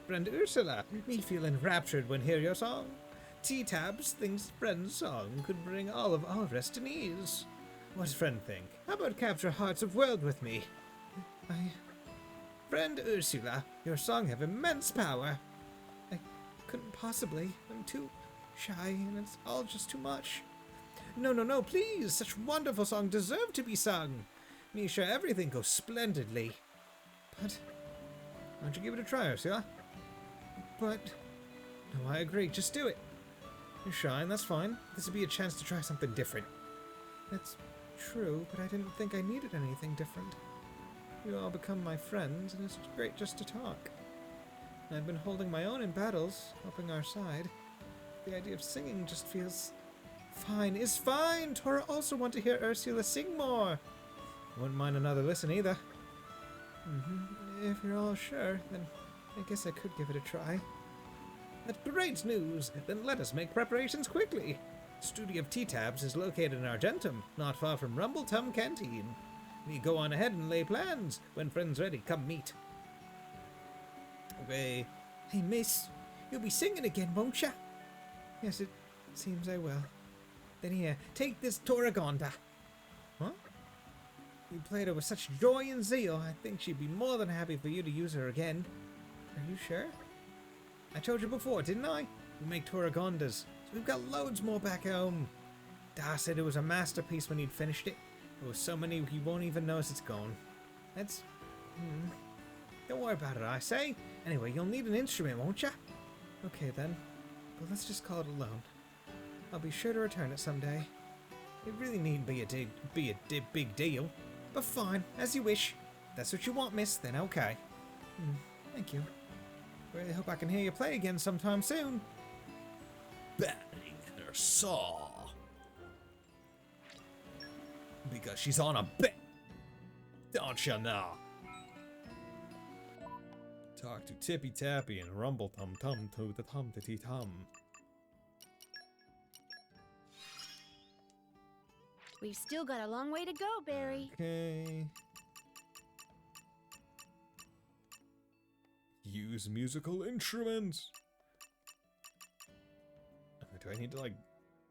Friend Ursula, me feel enraptured when hear your song. T-Tabs thinks friend's song could bring all of our rest to ease. What's friend think? How about capture hearts of world with me? Friend Ursula, your song have immense power. I couldn't possibly. I'm too shy and it's all just too much. No, please. Such wonderful song deserve to be sung. Me sure everything goes splendidly. But, why don't you give it a try, Ursula? But, no, I agree. Just do it. You're shy and that's fine. This would be a chance to try something different. That's true, but I didn't think I needed anything different. You all become my friends, and it's great just to talk. And I've been holding my own in battles, helping our side. The idea of singing just feels... Fine is fine! Tora also want to hear Ursula sing more! Wouldn't mind another listen either. If you're all sure, then I guess I could give it a try. That's great news! Then let us make preparations quickly! Studio of T-Tabs is located in Argentum, not far from Rumbletum Canteen. We go on ahead and lay plans. When friends ready, come meet. Okay. Hey, miss, you'll be singing again, won't ya? Yes, it seems I will. Then here, take this Torregonda. Huh? You played her with such joy and zeal, I think she'd be more than happy for you to use her again. Are you sure? I told you before, didn't I? We make Torregondas, So we've got loads more back home. Da said it was a masterpiece when he'd finished it. There was so many he won't even notice it's gone. That's... Don't worry about it, I say. Anyway, you'll need an instrument, won't ya? Okay then, but let's just call it a loan. I'll be sure to return it someday. It really needn't be a big deal. But fine, as you wish. If that's what you want, miss, then okay. Thank you. Really hope I can hear you play again sometime soon. Bang her saw. Because she's on a bet. Don't you know? Talk to Tippy Tappy and rumble tum tum to the tum titty tum. We've still got a long way to go, Barry. Okay. Use musical instruments. Do I need to, like...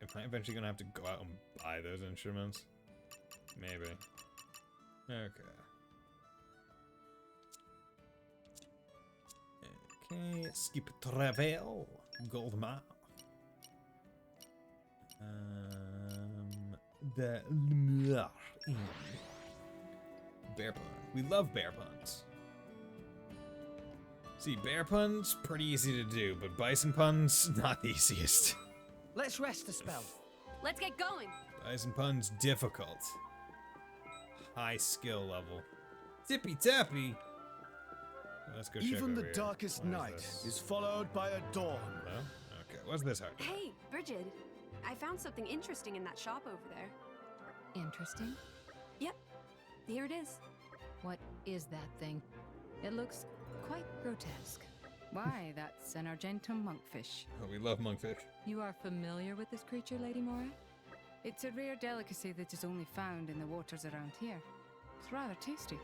Am I eventually gonna have to go out and buy those instruments? Maybe. Okay. Okay, skip travel. Gold map. The bear pun. We love bear puns. See, bear puns, pretty easy to do, but bison puns, not the easiest. Let's rest a spell. Let's get going. Bison puns, difficult. High skill level. Tippy tappy. Let's go check Even over the here. darkest What night this? is followed by a dawn. Hello? Okay, what's this hard? Hey, Bridget. I found something interesting in that shop over there. Interesting? Yep. Here it is. What is that thing? It looks quite grotesque. Why, that's an Argentum monkfish. Oh, we love monkfish. You are familiar with this creature, Lady Mora? It's a rare delicacy that is only found in the waters around here. It's rather tasty.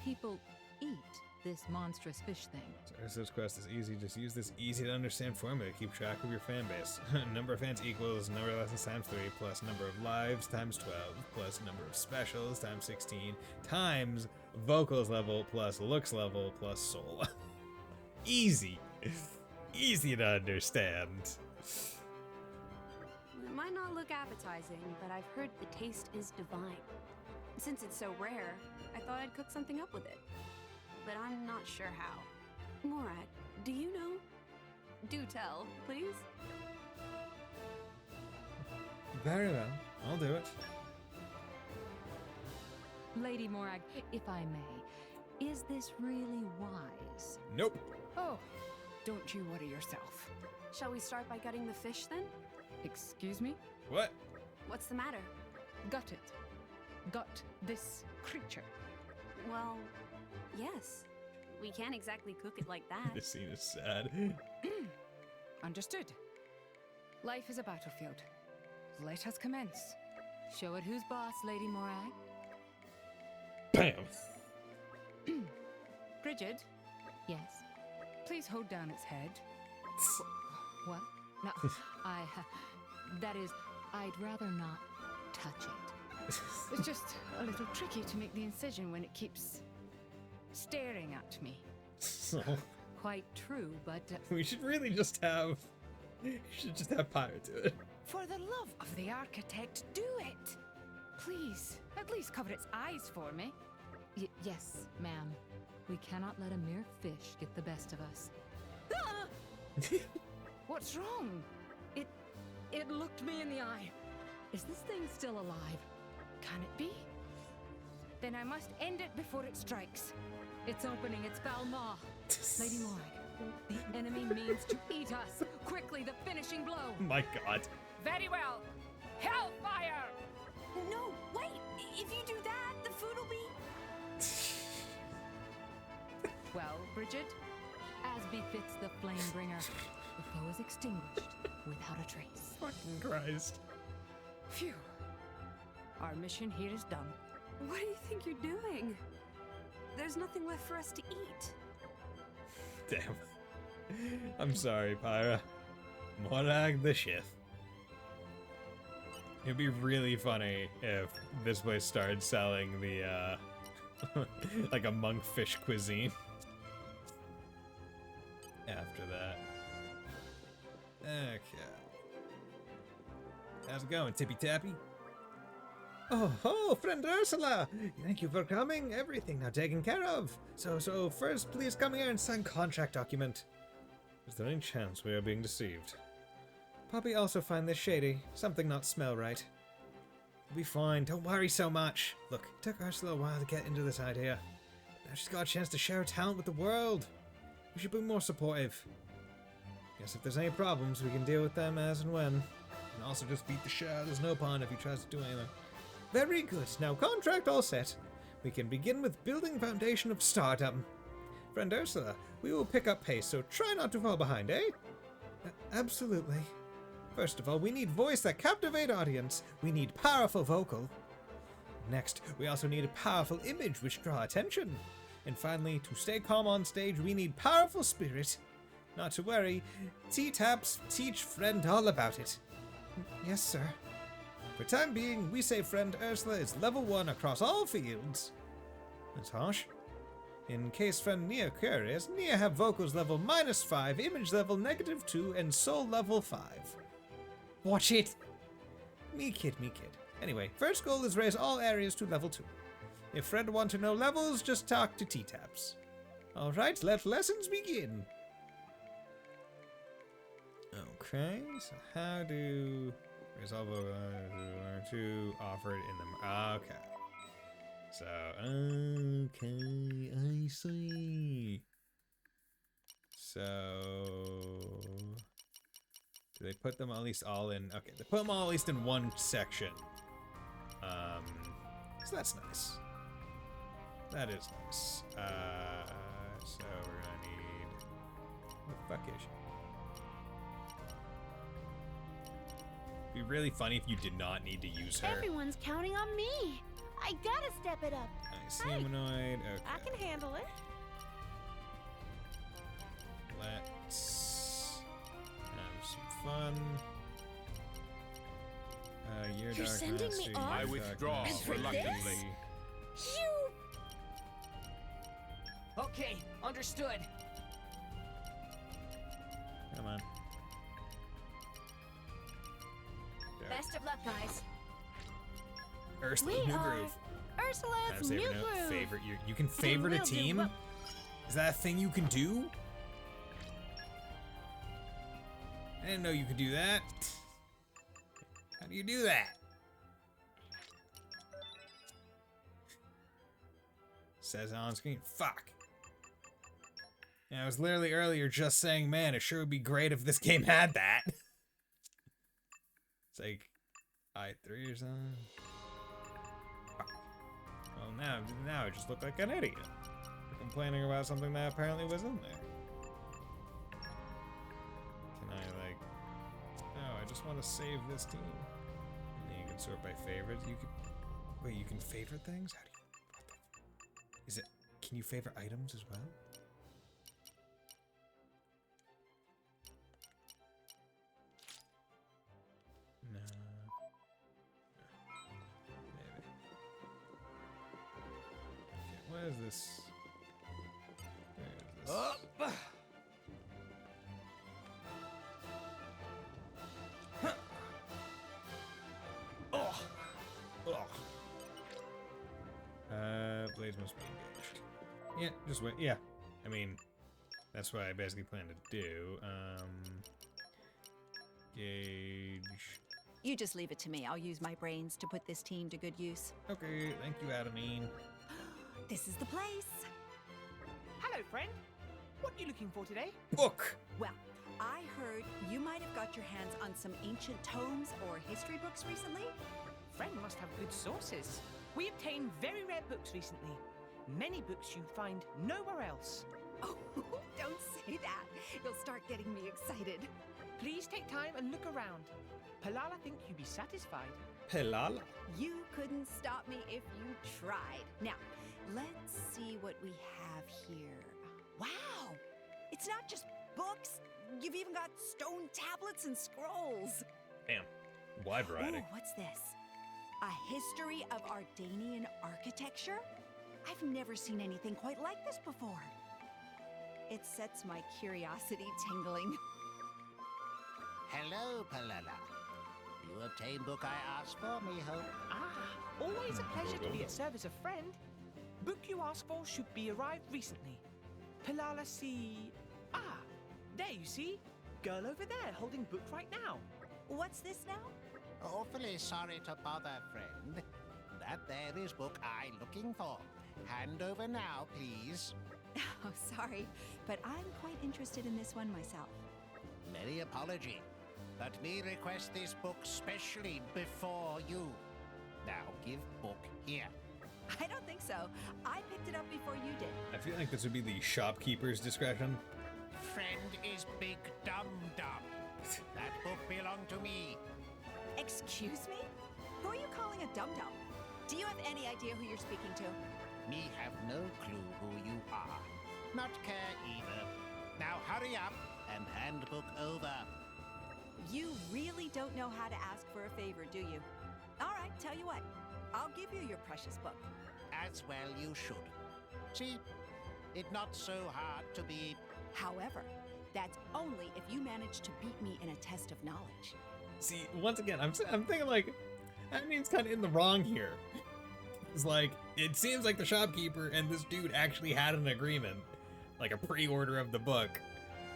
People eat this monstrous fish thing. So this quest is easy. Just use this easy to understand formula to keep track of your fan base. Number of fans equals number of lessons times 3 plus number of lives times 12 plus number of specials times 16 times vocals level plus looks level plus soul. Easy. Easy to understand. It might not look appetizing, but I've heard the taste is divine. Since it's so rare, I thought I'd cook something up with it. But I'm not sure how. Morag, do you know? Do tell, please. Very well. I'll do it. Lady Morag, if I may, is this really wise? Nope. Oh, don't you worry yourself. Shall we start by gutting the fish then? Excuse me? What? What's the matter? Gut it. Gut this creature. Well, yes. We can't exactly cook it like that. This scene is sad. Understood. Life is a battlefield. Let us commence. Show it who's boss, Lady Morag. Bam! Bridget? Yes? Please hold down its head. What? No, that is, I'd rather not touch it. It's just a little tricky to make the incision when it keeps staring at me. So, Quite true, but... we should really just have... We should just have Pyre do it. For the love of the architect, do it! Please, at least cover its eyes for me. Yes, ma'am. We cannot let a mere fish get the best of us. What's wrong? It looked me in the eye. Is this thing still alive? Can it be? Then I must end it before it strikes. It's opening its foul maw. Lady Morag, the enemy means to eat us. Quickly, the finishing blow. My god. Very well. Hellfire! No, wait! If you do that, the food will be... Well, Bridget, as befits the Flamebringer, the foe is extinguished without a trace. Fucking Christ. Phew. Our mission here is done. What do you think you're doing? There's nothing left for us to eat. Damn. I'm sorry, Pyra. Morag the Shith. It'd be really funny if this place started selling the, like a monkfish cuisine. After that. Okay. going, Tippy Tappy? Oh, friend Ursula! Thank you for coming. Everything now taken care of. So first, please come here and sign contract document. Is there any chance we are being deceived? Poppy also find this shady. Something not smell right. We'll be fine. Don't worry so much. Look, it took Ursula a while to get into this idea. Now she's got a chance to share her talent with the world. We should be more supportive. Guess if there's any problems, we can deal with them as and when. And also just beat the shit out of this Nopon if he tries to do anything. Very good. Now contract all set. We can begin with building foundation of stardom. Friend Ursula, we will pick up pace, so try not to fall behind, eh? Absolutely. First of all, we need voice that captivate audience. We need powerful vocal. Next, we also need a powerful image which draw attention. And finally, to stay calm on stage, we need powerful spirit. Not to worry, T-Taps teach friend all about it. Yes, sir. For time being, we say friend Ursula is level 1 across all fields. That's harsh. In case friend Nia curious, Nia have vocals level -5, image level -2, and soul level 5. Watch it! Me kid. Anyway, first goal is raise all areas to level 2. If friend want to know levels, just talk to T-Taps. Alright, let lessons begin. Okay, so how do... Resolve to offer it in the... Okay. So, okay, I see. So... Do they put them at least all in... Okay, they put them all at least in one section. So that's nice. That is nice. So we're gonna need... What the fuck is she? It'd be really funny if you did not need to use her. Everyone's counting on me. I gotta step it up. Nice. Humanoid. Okay. I can handle it. Let's have some fun. You're sending me off? I withdraw reluctantly. You... Okay, understood. Come on. Best of luck, guys. Ursula, We new are groove. Ursula's new groove. Favorite. You can favorite a we'll do team? what- Is that a thing you can do? I didn't know you could do that. How do you do that? Says on screen. Fuck. Yeah, I was literally earlier just saying, man, it sure would be great if this game had that. It's like I3 or something. Well, now I just look like an idiot. For complaining about something that apparently was in there. Can I, like... Oh, I just want to save this team. And then you can sort by favorites. You can... Wait, you can favorite things? How do you... What the... Is it... Can you favorite items as well? No. Maybe. Okay, what is this? Where is this? Up. Oh. Oh. Blades must be engaged. Yeah, just wait. Yeah, I mean, that's what I basically plan to do. Gauge. You just leave it to me. I'll use my brains to put this team to good use. Okay, thank you, Adamine. This is the place. Hello, friend. What are you looking for today? Book! Well, I heard you might have got your hands on some ancient tomes or history books recently. Friend must have good sources. We obtained very rare books recently. Many books you'd find nowhere else. Oh, don't say that. You'll start getting me excited. Please take time and look around. Palala think you'd be satisfied. Pelala? You couldn't stop me if you tried. Now, let's see what we have here. Wow! It's not just books. You've even got stone tablets and scrolls. Damn. Wide variety. Ooh, what's this? A history of Ardanian architecture? I've never seen anything quite like this before. It sets my curiosity tingling. Hello, Palala. You obtain book I asked for, me hope. Ah, always a pleasure to be at service of friend. Book you asked for should be arrived recently. Palala see... Ah, there you see. Girl over there holding book right now. What's this now? Awfully sorry to bother, friend. That there is book I looking for. Hand over now, please. Oh, sorry, but I'm quite interested in this one myself. Many apology, but me request this book specially before you. Now give book here. I don't think so. I picked it up before you did. I feel like this would be the shopkeeper's discretion. Friend is big dum-dum. That book belonged to me. Excuse me? Who are you calling a dum-dum? Do you have any idea who you're speaking to? Me have no clue who you are. Not care either. Now hurry up and hand book over. You really don't know how to ask for a favor, do you? All right, tell you what. I'll give you your precious book. As well you should. See, it not so hard to be... However, that's only if you manage to beat me in a test of knowledge. See, once again, I'm thinking like, that means kind of in the wrong here. It's like, it seems like the shopkeeper and this dude actually had an agreement, like a pre-order of the book.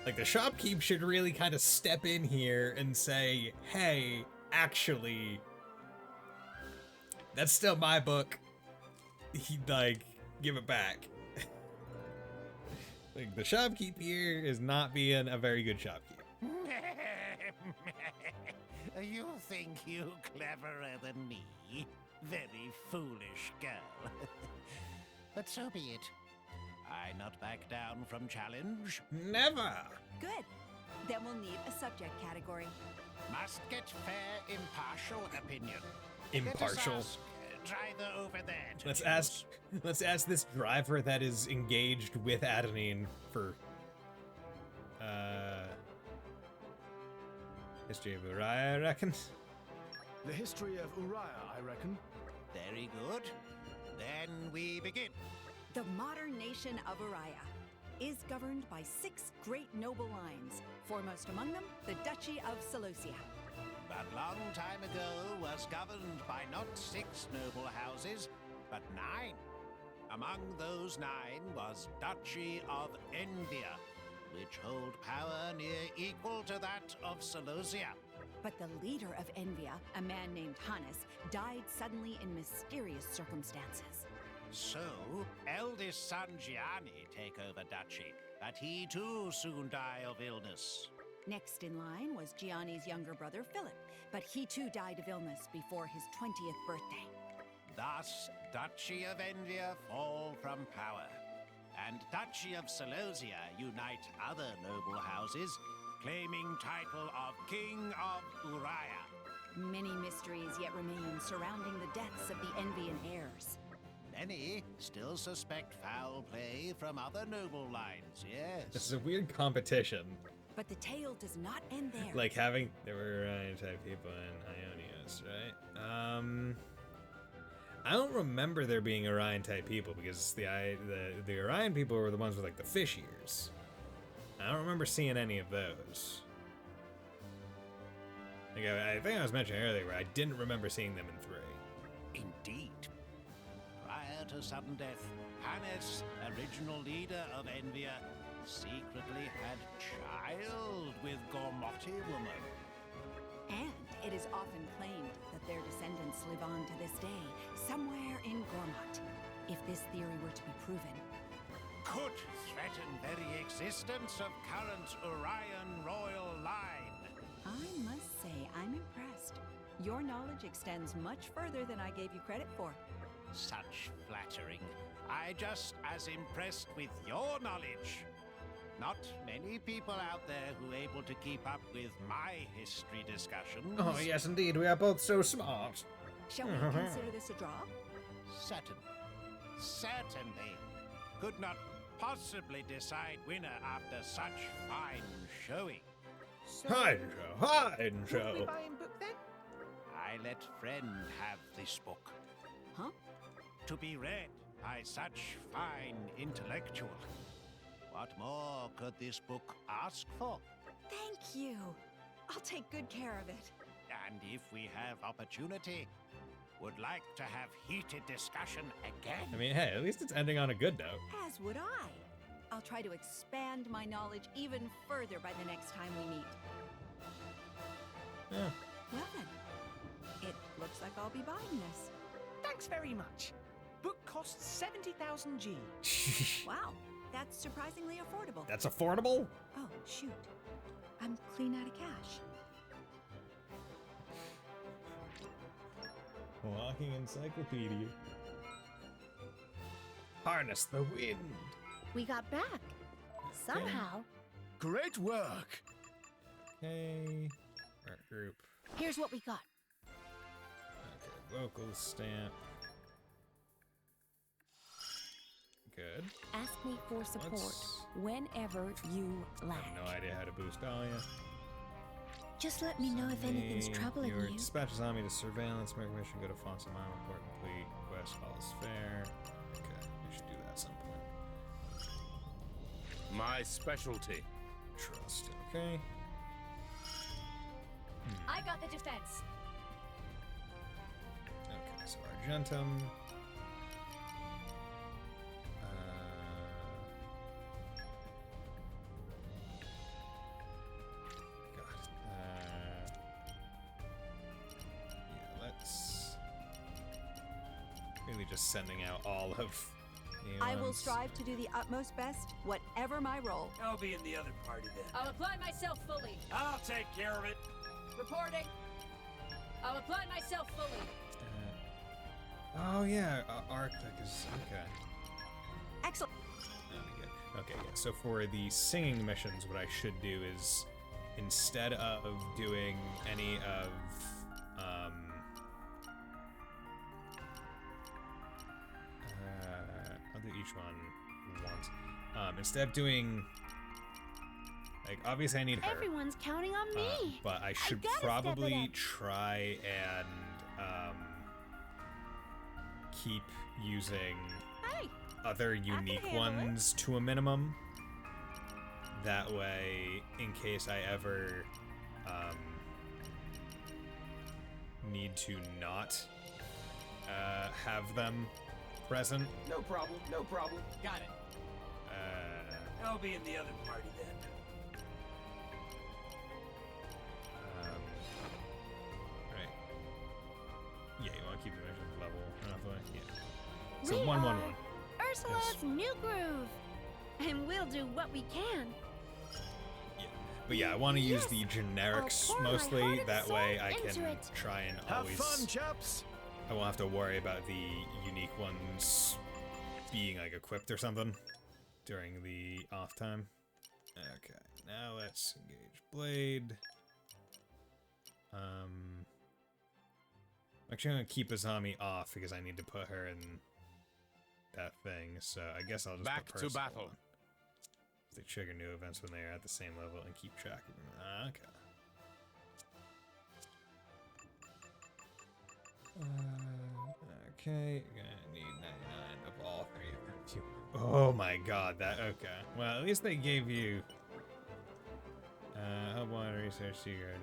Like the shopkeep should really kind of step in here and say, hey, actually, that's still my book. He'd like, give it back. Like the shopkeep here is not being a very good shopkeep. You think you cleverer than me? Very foolish girl. But so be it. I not back down from challenge. Never! Good. Then we'll need a subject category. Must get fair, impartial opinion. Impartial. Let us ask, driver over there. Let's ask this driver that is engaged with Adenine for history of Uriah, I reckon. The history of Uriah, I reckon. Very good. Then we begin. The modern nation of Uriah is governed by 6 great noble lines, foremost among them the Duchy of Salosia. But long time ago was governed by not 6 noble houses, but 9. Among those 9 was Duchy of Envia, which hold power near equal to that of Salosia. But the leader of Envia, a man named Hannes, died suddenly in mysterious circumstances. So, eldest son Gianni take over Duchy, but he too soon die of illness. Next in line was Gianni's younger brother Philip, but he too died of illness before his 20th birthday. Thus, Duchy of Envia fall from power, and Duchy of Salosia unite other noble houses, claiming title of King of Uriah. Many mysteries yet remain surrounding the deaths of the Envian heirs. Many still suspect foul play from other noble lines, yes. This is a weird competition. But the tale does not end there. Like having, there were Orion type people in Ionios, right? I don't remember there being Orion type people because the Orion people were the ones with like the fish ears. I don't remember seeing any of those. Like I think I was mentioning earlier where I didn't remember seeing them in 3. Indeed. Prior to sudden death, Hannes, original leader of Envia, secretly had child with Gormotti woman. And it is often claimed that their descendants live on to this day, somewhere in Gormott. If this theory were to be proven, could threaten very existence of current Orion royal line. I must say I'm impressed. Your knowledge extends much further than I gave you credit for. Such flattering. I just as impressed with your knowledge. Not many people out there who are able to keep up with my history discussions. Oh yes, indeed, we are both so smart. Shall we consider this a draw? Certainly. Could not possibly decide winner after such fine showing. Fine show. Will we buy in book then? I let friend have this book. Huh? To be read by such fine intellectual. What more could this book ask for? Thank you. I'll take good care of it. and if we have opportunity, would like to have heated discussion again. I mean, hey, at least it's ending on a good note. As would I. I'll try to expand my knowledge even further by the next time we meet. Yeah. Well then, it looks like I'll be buying this. Thanks very much. Book costs 70,000 G. Wow, that's surprisingly affordable. That's affordable? Oh, shoot. I'm clean out of cash. Walking encyclopedia. Harness the wind. We got back. Somehow. Great work. Okay. Art group. Here's what we got. Okay, vocal stamp. Good. Ask me for support Let's- whenever you I lack. have no idea how to boost Dahlia. Just let me know if anything's troubling Your you. dispatches on me to surveillance, make mission, go to Fonsa Mile, report complete, quest, all is fair. Okay, we should do that at some point. My specialty. Trust, okay. I got the defense. Okay, so Argentum. Really just sending out all of the I will ones. strive to do the utmost best, whatever my role. I'll be in the other party then. I'll apply myself fully. I'll take care of it. Reporting. I'll apply myself fully. Oh yeah, Arctic is okay. Excellent. Okay, yeah. So for the singing missions, what I should do is, instead of doing any of I'll do each one once. Instead of doing, like, obviously I need her. Everyone's counting on me. But I should gotta step it probably up. try and keep using Hey, other unique handle it. ones to a minimum. That way, in case I ever need to not have them present. No problem, no problem. Got it. I'll be in the other party then. Right. Yeah, you want to keep the mission level roughly? Yeah. we So are 111. Ursula's new groove. And we'll do what we can. But yeah, I want to use the generics pour my heart mostly. and That soul way I into can it. try and Have always. fun, chaps. I won't have to worry about the unique ones being like equipped or something during the off time. Okay, now let's engage Blade. Actually, I'm gonna keep Azami off because I need to put her in that thing. So I guess I'll just Back put to personal battle. on. They trigger new events when they are at the same level and keep track of them. Okay. Okay, you're gonna need 99 of all three of them. Oh my god, that, okay. Well, at least they gave you, help one research secret,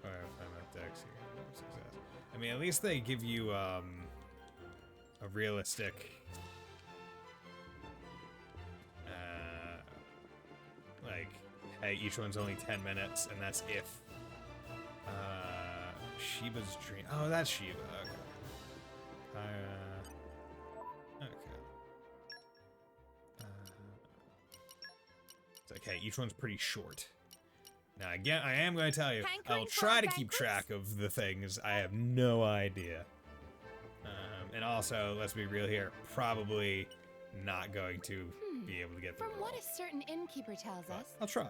fire, time up deck, secret, success. I mean, at least they give you, a realistic, like, hey, each one's only 10 minutes, and that's if, Shiba's dream, oh, that's Shiba, okay. Okay. It's okay, each one's pretty short. Now, again, I am going to tell you, I'll try to keep track of the things. I have no idea. And also, let's be real here, probably not going to be able to get them From what a certain innkeeper tells us, I'll try.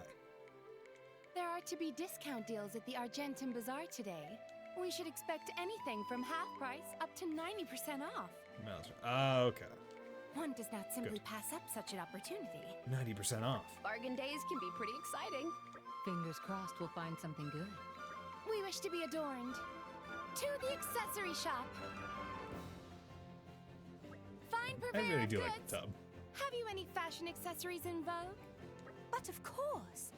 there are to be discount deals at the Argentum Bazaar today. We should expect anything from half price up to 90% off. Oh, okay. One does not simply pass up such an opportunity. 90% off. Bargain days can be pretty exciting. Fingers crossed we'll find something good. We wish to be adorned. To the accessory shop. Fine I purveyor really of do goods. like the tub. Have you any fashion accessories in vogue? But of course.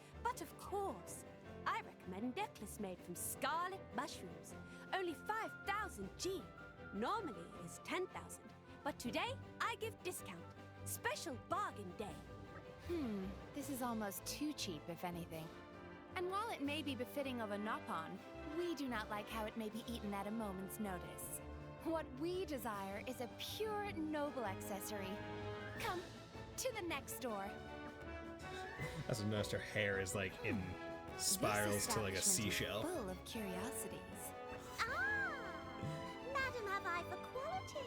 I recommend a necklace made from scarlet mushrooms. Only 5,000 G. Normally it is 10,000, but today I give discount. Special bargain day. This is almost too cheap, if anything. And while it may be befitting of a Nopon, we do not like how it may be eaten at a moment's notice. What we desire is a pure, noble accessory. Come to the next door. That's when her hair is like in spirals to like a seashell. Full of curiosities. Madam, have I for quality?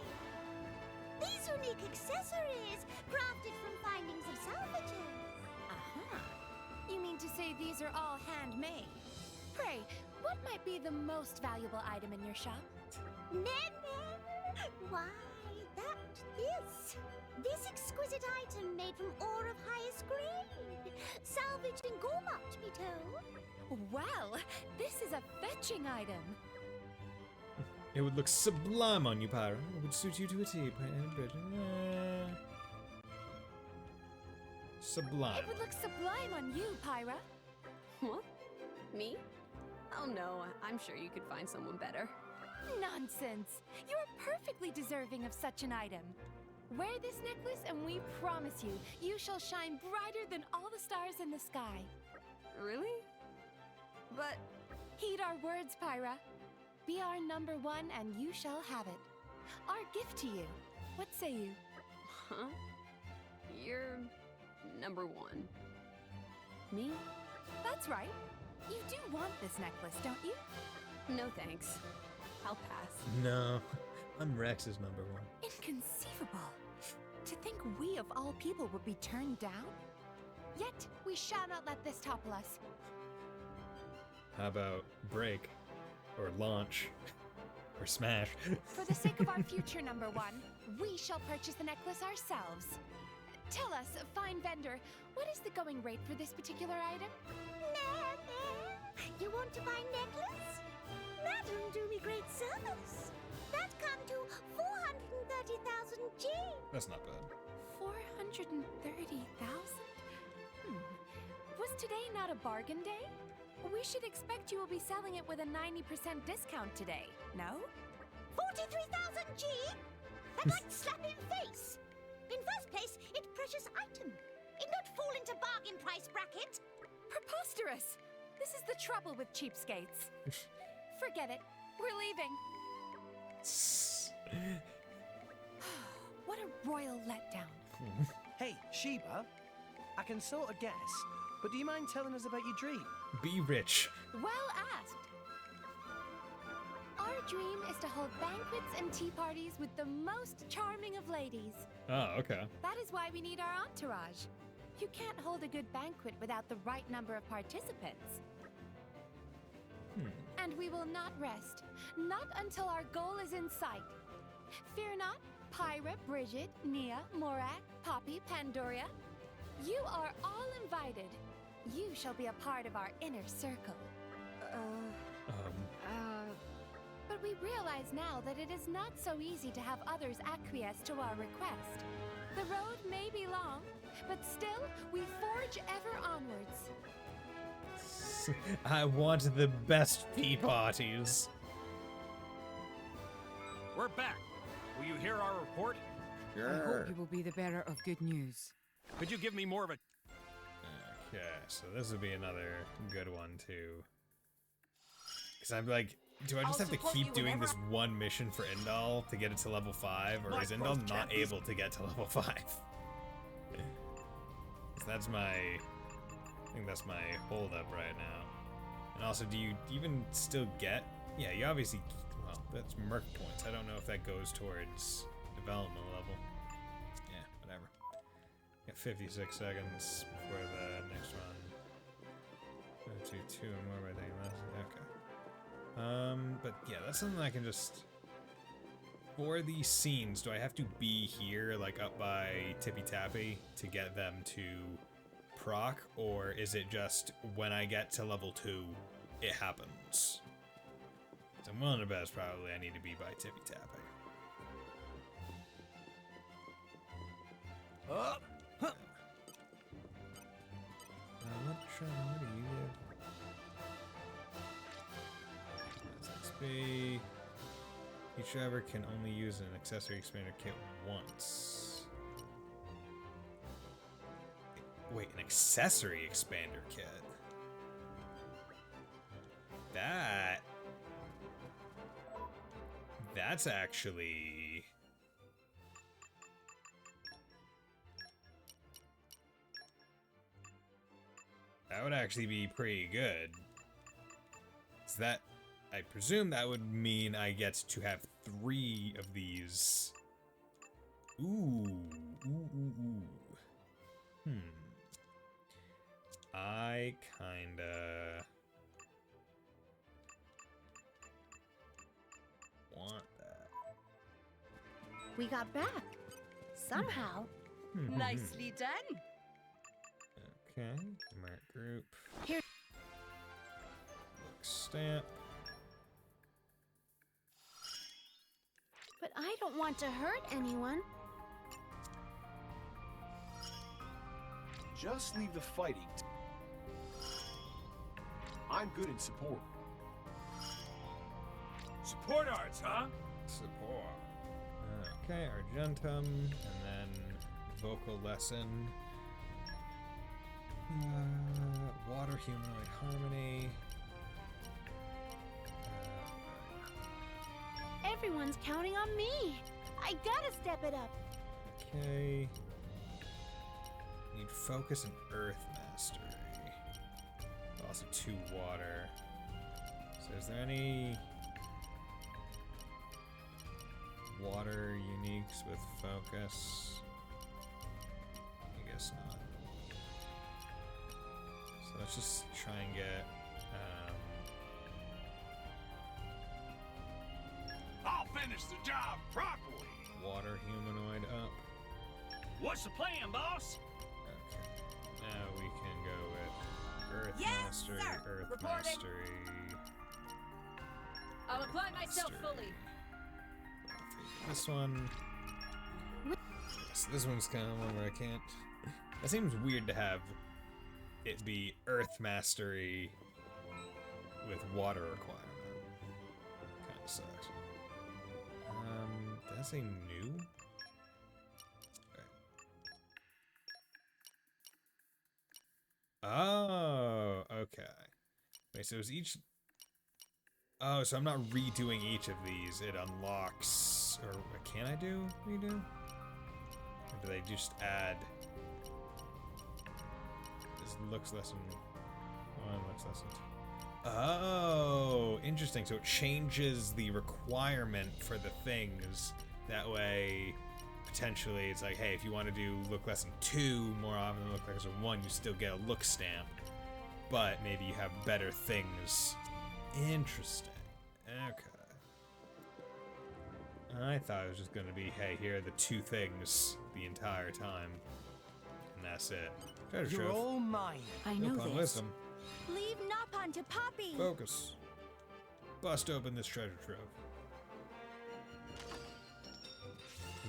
These unique accessories, crafted from findings of salvages. You mean to say these are all handmade? Pray, what might be the most valuable item in your shop? Why, this exquisite item made from ore of highest grade. Salvaged in Gormott, to be told. Well, this is a fetching item. It would look sublime on you, Pyra. It would suit you to a T. Sublime. It would look sublime on you, Pyra. What? Me? Oh no, I'm sure you could find someone better. Nonsense! You're perfectly deserving of such an item. Wear this necklace and we promise you shall shine brighter than all the stars in the sky. Really? But... Heed our words, Pyra. Be our number one and you shall have it. Our gift to you. What say you? Huh? You're... number one. Me? That's right. You do want this necklace, don't you? No thanks. I'll pass. No, I'm Rex's number one. Inconceivable. To think we of all people would be turned down? Yet we shall not let this topple us. How about break? Or launch? Or smash? For the sake of our future number one, we shall purchase the necklace ourselves. Tell us, fine vendor, what is the going rate for this particular item? You want to buy necklace? Madam, do me great service. That come to 430,000 G. That's not bad. 430,000? Was today not a bargain day? We should expect you will be selling it with a 90% discount today, no? 43,000 G? I'd like to slap him face. In first place, it's precious item. It not fall into bargain price bracket. Preposterous! This is the trouble with cheapskates. Forget it. We're leaving. What a royal letdown. Hey, Sheba, I can sort of guess, but do you mind telling us about your dream? Be rich. Well asked. Our dream is to hold banquets and tea parties with the most charming of ladies. Oh, okay. That is why we need our entourage. You can't hold a good banquet without the right number of participants. And we will not rest, not until our goal is in sight. Fear not, Pyra, Bridget, Nia, Morak, Poppy, Pandoria. You are all invited. You shall be a part of our inner circle. But we realize now that it is not so easy to have others acquiesce to our request. The road may be long, but still we forge ever onwards. I want the best tea parties. We're back. Will you hear our report? I hope you will be the bearer of good news. Could you give me more of a... Okay, so this would be another good one too. Because I'm like, do I just have to keep doing this one mission for Indal to get it to level 5? Or is Indal not able to get to level 5? That's my... I think that's my holdup right now. And also, do you even still get... Yeah, you obviously... Well, that's Merc points. I don't know if that goes towards development level. Yeah, whatever. Got 56 seconds before the next one. 2 and more, I think. Okay. But yeah, that's something I can just... For these scenes, do I have to be here, like up by Tippy Tappy, to get them to proc, or is it just when I get to level 2, it happens? So I'm willing to bet probably I need to be by Tippy Tappy. Oh! Huh. What do you do? driver can only use an accessory expander kit once. Wait, an accessory expander kit? That's actually... That would actually be pretty good. So that, I presume that would mean I get to have 3 of these. Ooh. I kinda want that. We got back. Somehow. Nicely done. Okay, mark group. Here. Look stamp. But I don't want to hurt anyone. Just leave the fighting. I'm good in support. Support arts, huh? Support. Okay, Argentum, and then vocal lesson. Water humanoid harmony. Everyone's counting on me. I gotta step it up. Okay. Need focus and earth mastery. Also 2 water. So is there any water uniques with focus? I guess not. So let's just try and get I'll finish the job properly. Water humanoid up. What's the plan, boss? Okay. Now we can go with Earth Mastery, sir. Earth Reporting. Mastery. I'll apply myself Mastery. fully. This one. Yes, this one's kind of one where I can't. That seems weird to have it be Earth Mastery with water requirement. Kind of sucks. Did I say new? Oh, okay. Wait, so is each... Oh, so I'm not redoing each of these. It unlocks... Or can I do redo? Or do they just add... This looks lesson 1, looks lesson 2. Oh, interesting. So it changes the requirement for the things. That way... Potentially, it's like, hey, if you want to do look lesson 2 more often than look lesson 1, you still get a look stamp, but maybe you have better things. Interesting. Okay. I thought it was just going to be, hey, here are the 2 things the entire time, and that's it. Treasure You're trove. all mine. I know Upon this. wisdom. Leave Napon to Poppy. Focus. Bust open this treasure trove.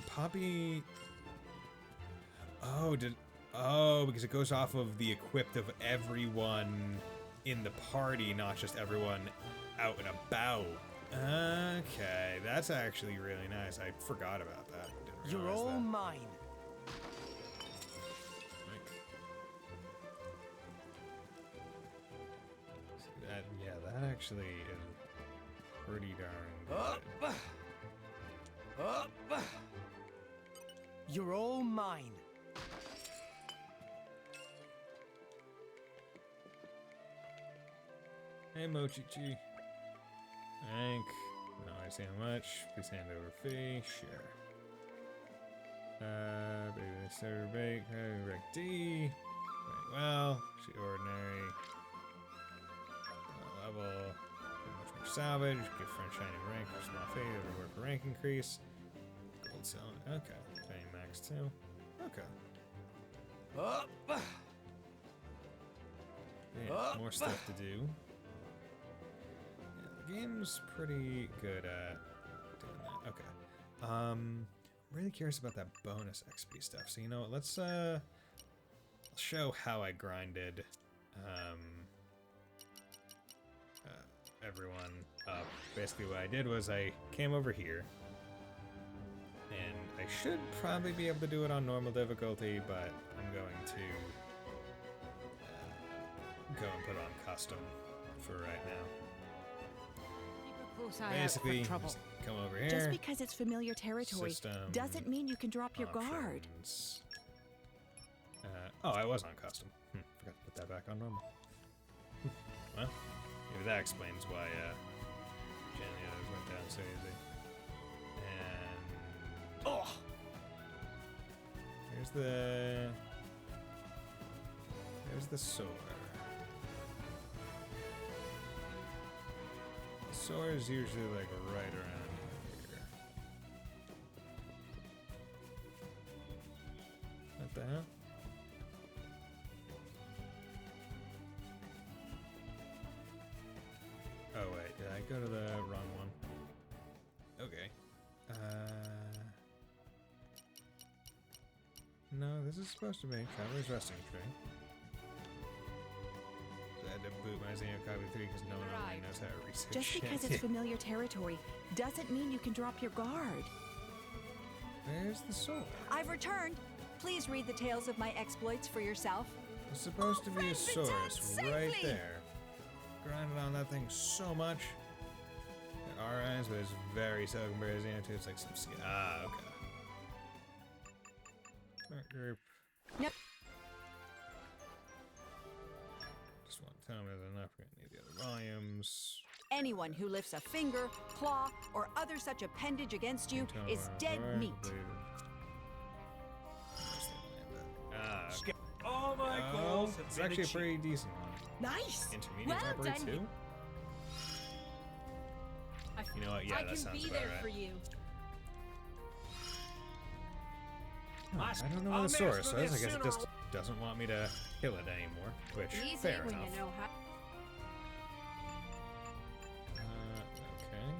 Poppy... Oh, because it goes off of the equipped of everyone in the party, not just everyone out and about. Okay, that's actually really nice. I forgot about that. Didn't You're realize all that. mine. See that? Yeah, that actually is pretty darn good. Up. You're all mine. Hey, Mochichi. Thank. No, I see how much. Please hand over fee. Sure. Baby server bake. Rec D. Very well. She ordinary. Level. Much more salvage. Give friend shining rank for small fee. Reward for rank increase. Gold selling. Okay. Paying max 2. Okay. Up. Yeah, more stuff to do. The game's pretty good at doing that. Okay. I'm really curious about that bonus XP stuff. So you know what? Let's I'll show how I grinded everyone up, basically what I did was I came over here, and I should probably be able to do it on normal difficulty, but I'm going to go and put on custom for right now. Close eye out for Basically, trouble. just come over here. Just because it's familiar territory System doesn't mean you can drop your guard. options. Oh, I was on custom. Forgot to put that back on normal. Well, maybe that explains why Janietta's went down so easy. And oh, there's the sword. The sword is usually like right around here. What the hell? Oh wait, did I go to the wrong one? Okay. No, this is supposed to be Traveler's Resting Tree. So I had to boot my Xenoblade 3 because no one really knows how to research Just because shit. it's familiar territory doesn't mean you can drop your guard. Where's the sword? I've returned. Please read the tales of my exploits for yourself. It's supposed to be a returned source right safely! there. Grinded on that thing so much. Our eyes was very so compared to Xeno 2. It's like some skill. Ah, okay. Smart group. Yep. Just want to tell me there's enough. We're gonna need the other volumes. Anyone who lifts a finger, claw, or other such appendage against you is dead meat. Ah, okay. All my Oh, goals have it's been actually a achieved. pretty decent one. Nice. Intermediate Well type rate done. too? You know what? Yeah, I that can sounds be about there right. for you. I don't know I'll where the manage source for is. this I guess it sooner just doesn't want me to kill it anymore. Which, Easy fair when enough. you know how. Okay.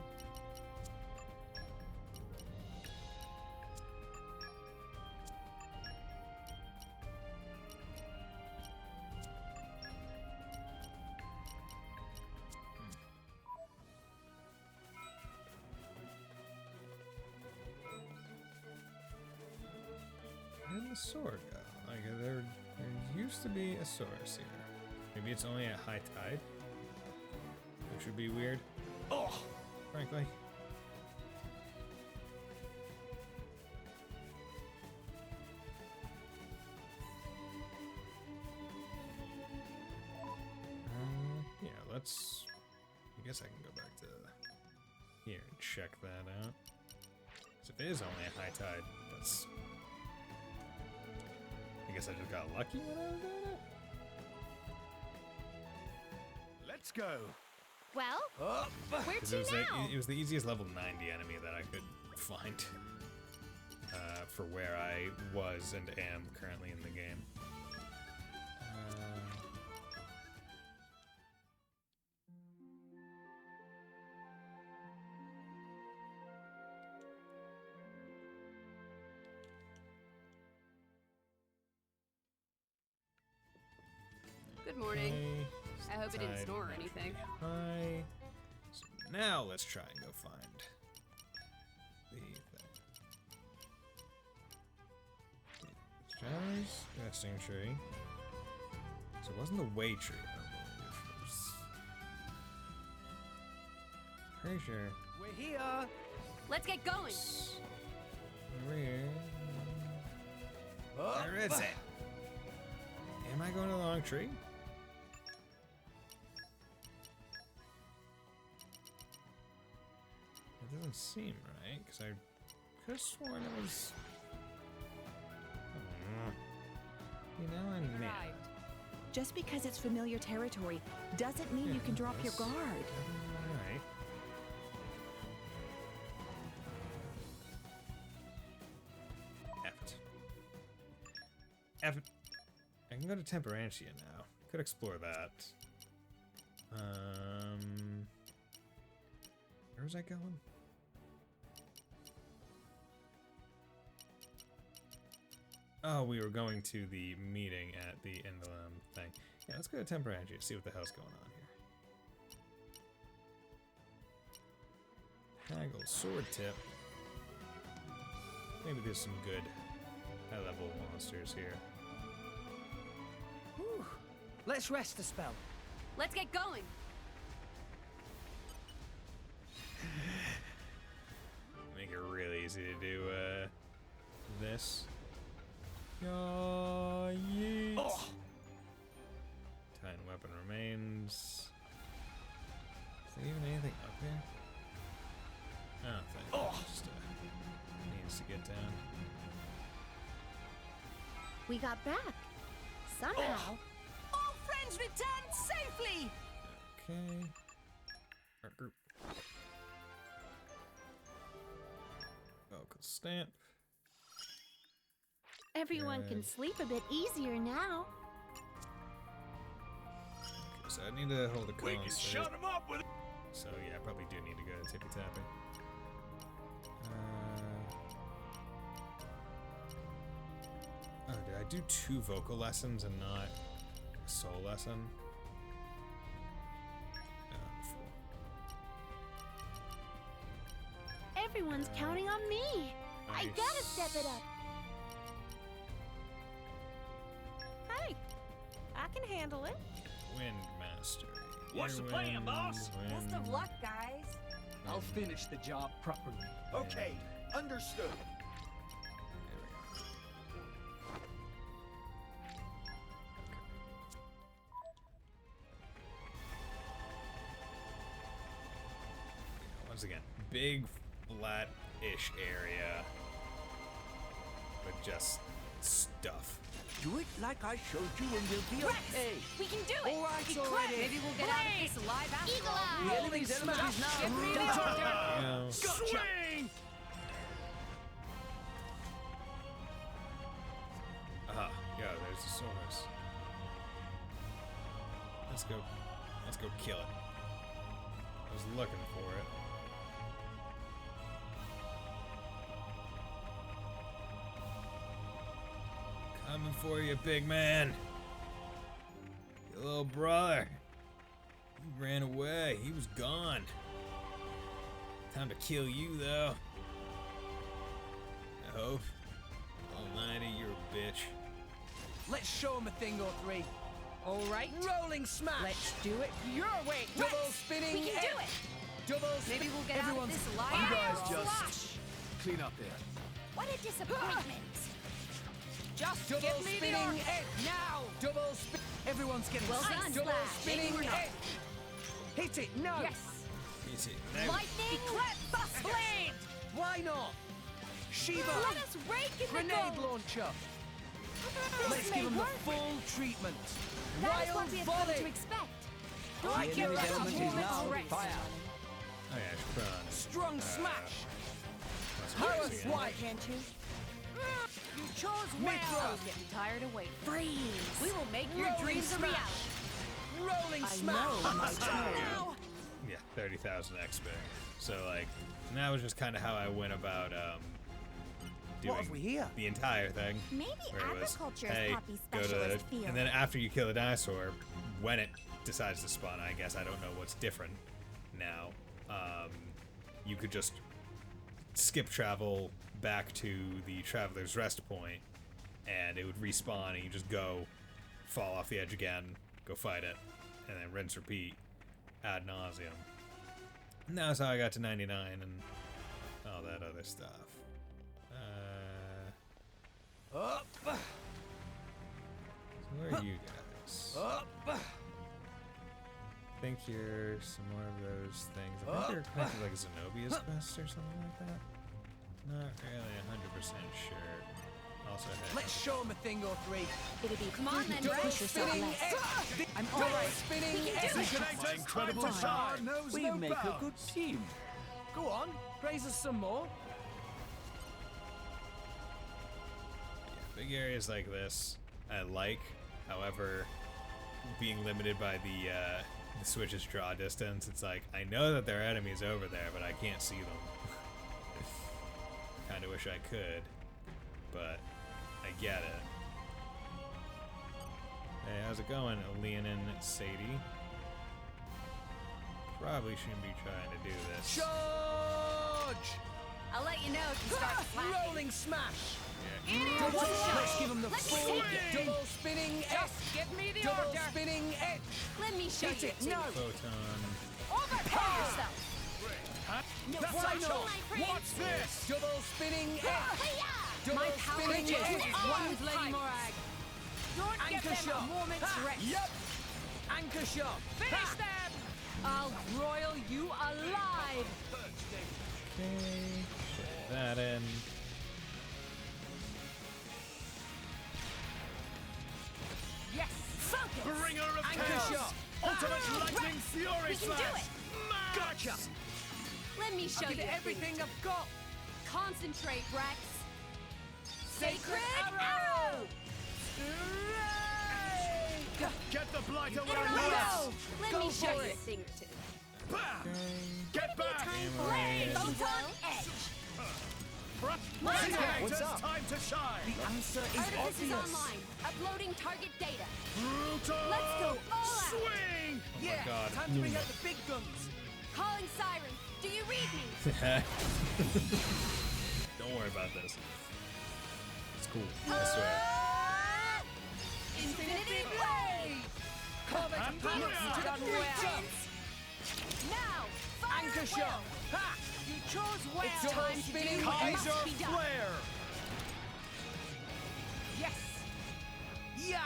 Where did the sword go? Like, there used to be a source here. Maybe it's only at high tide? Which would be weird. Oh! Frankly. Yeah, let's... I guess I can go back to here and check that out. 'Cause if it is only a high tide, that's... I guess I just got lucky when I was doing it? Let's go. Well, where 'Cause to it was, now? it was the easiest level 90 enemy that I could find for where I was and am currently in the game. Good morning. Okay, I hope it didn't tide snore or might anything. be high. So now let's try and go find the thing. Stars, resting tree. So it wasn't the way tree, I believe. It was... Pretty sure. We're here. Let's get going. Over here. Where is it? Am I going to the wrong tree? It doesn't seem right, because I could have sworn it was... You know, I'm mad. Just because it's familiar territory doesn't mean you can drop your guard. Alright. F it. I can go to Temperantia now. Could explore that. Where was I going? Oh, we were going to the meeting at the end of the thing. Yeah, let's go to Temperantia, see what the hell's going on here. Haggle, sword tip. Maybe there's some good high-level monsters here. Whew. Let's rest a spell. Let's get going. Make it really easy to do this. Yeet. Oh. Titan weapon remains. Is there even anything up here? I don't think. Just needs to get down. We got back. Somehow. All friends returned safely! Okay. Our group. Vocal stamp. Everyone can sleep a bit easier now. Okay, so I need to hold a cone. We can shut him up with. So yeah, I probably do need to go to tippy tapping. Oh, did I do 2 vocal lessons and not a soul lesson? Everyone's counting on me. I gotta step it up. Hey, I can handle it. Wind Master. What's the plan, boss? Best of luck, guys. I'll finish the job properly. Okay, understood. Once again, big, flat-ish area, but just stuff. Do it like I showed you and you'll be Rex, okay. we can do it. All right, Be already. quick. Maybe we'll get out of this alive after Eagle all. eye. The enemy's enemies now. Get ready, Gotcha. Doctor. No. Swing! Aha, yeah, there's the source. Let's go kill it. I was looking for it. Coming for you, big man. Your little brother. He ran away. He was gone. Time to kill you, though. I hope. Almighty, you're a bitch. Let's show him a thing or three. All right. Rolling smash. Let's do it your way. Double Rex, spinning. we can do it. Double Maybe we'll get Everyone's out of this alive You after guys all. just clean up there. What a disappointment. Just Double give me the spinning arc. edge. Now. Double spin. Everyone's getting Well sick. done, Double Slash. spinning Maybe we're not. edge. Hit it. No. Yes. Easy. Now, Lightning. Eclipse bus blade. Why not? Shiva. Let us rake in the Grenade gold. launcher. This Let's may give him the work. full treatment. That is what Wild we have come volley. to expect. Like The enemy's your element is now fire. oh yeah, Chronicles. Strong smash. Let's Power do this again. swipe. Can't you? You chose Mid-throw. well. Getting tired of waiting. Freeze. We will make your Rolling dreams a smash. reality. Rolling I smash. know my turn. Yeah, 30,000 XP. So like, and that was just kind of how I went about doing What have we here? the entire thing. Maybe where it was, agriculture hey, is Poppy's go to specialist the, field. and then after you kill a dinosaur, when it decides to spawn, I guess I don't know what's different now. You could just skip travel back to the Traveler's Rest point, and it would respawn, and you just go, fall off the edge again, go fight it, and then rinse, repeat, ad nauseum. And that's how I got to 99 and all that other stuff. Up. So where are you guys? Up. I think you're some more of those things. I think they're kind of like Zenobia's quest or something like that. Not really 100% sure. Also, Let's show him a thing or three. It'll be Come on then, Double Rex. spinning edge. I'm Double all right. spinning We can edge. do it. My incredible Star knows We no make a bounds. good team. Go on, praise us some more. big areas like this I like. However, being limited by the Switch's draw distance, it's like I know that there are enemies over there, but I can't see them. Kind of wish I could, but I get it. Hey, how's it going, Leonin Sadie? Probably shouldn't be trying to do this. Show dodge. I'll let you know if you start slacking. Rolling smash. Double Let's give him the Let me full take it. double spinning edge. Just give me the double order. spinning edge. Let me show Hit you. it. No. Photon. Overpower yourself. No, That's why not. not? My friend. What's this? Double spinning edge. Double My power spinning is edge. one with Lady Morag. Don't give Anchor them shot. a moment's rest. Yep. Anchor shot. Finish them. I'll broil you alive. Okay. Put that in. Yes. Focus. Bringer of Anchor chaos. shot. Ultimate lightning fury We can do slash. it. Gotcha. Let me show I'll you give it everything I've got. Concentrate, Rex. Sacred arrow. Get the blighter Get where it it on lives. go. Let Go me show for you a it. thing or two. Bam! Get back. Play Photon Edge. My turn. What's It's up? time to shine. The answer is Artifice is obvious. online. Uploading target data. Brutal. Let's go all out. Swing. Yeah. God. Time to bring out the big guns. Calling Siren. Do you read me? Don't worry about this. It's cool. I swear. Infinity Blade. Comet And panics fire. to the Prince. Now, fire Anchor at shot. will. Ha! You chose well. It's time double to spinning do what Kaiser must be done. flare. Yes. Yeah.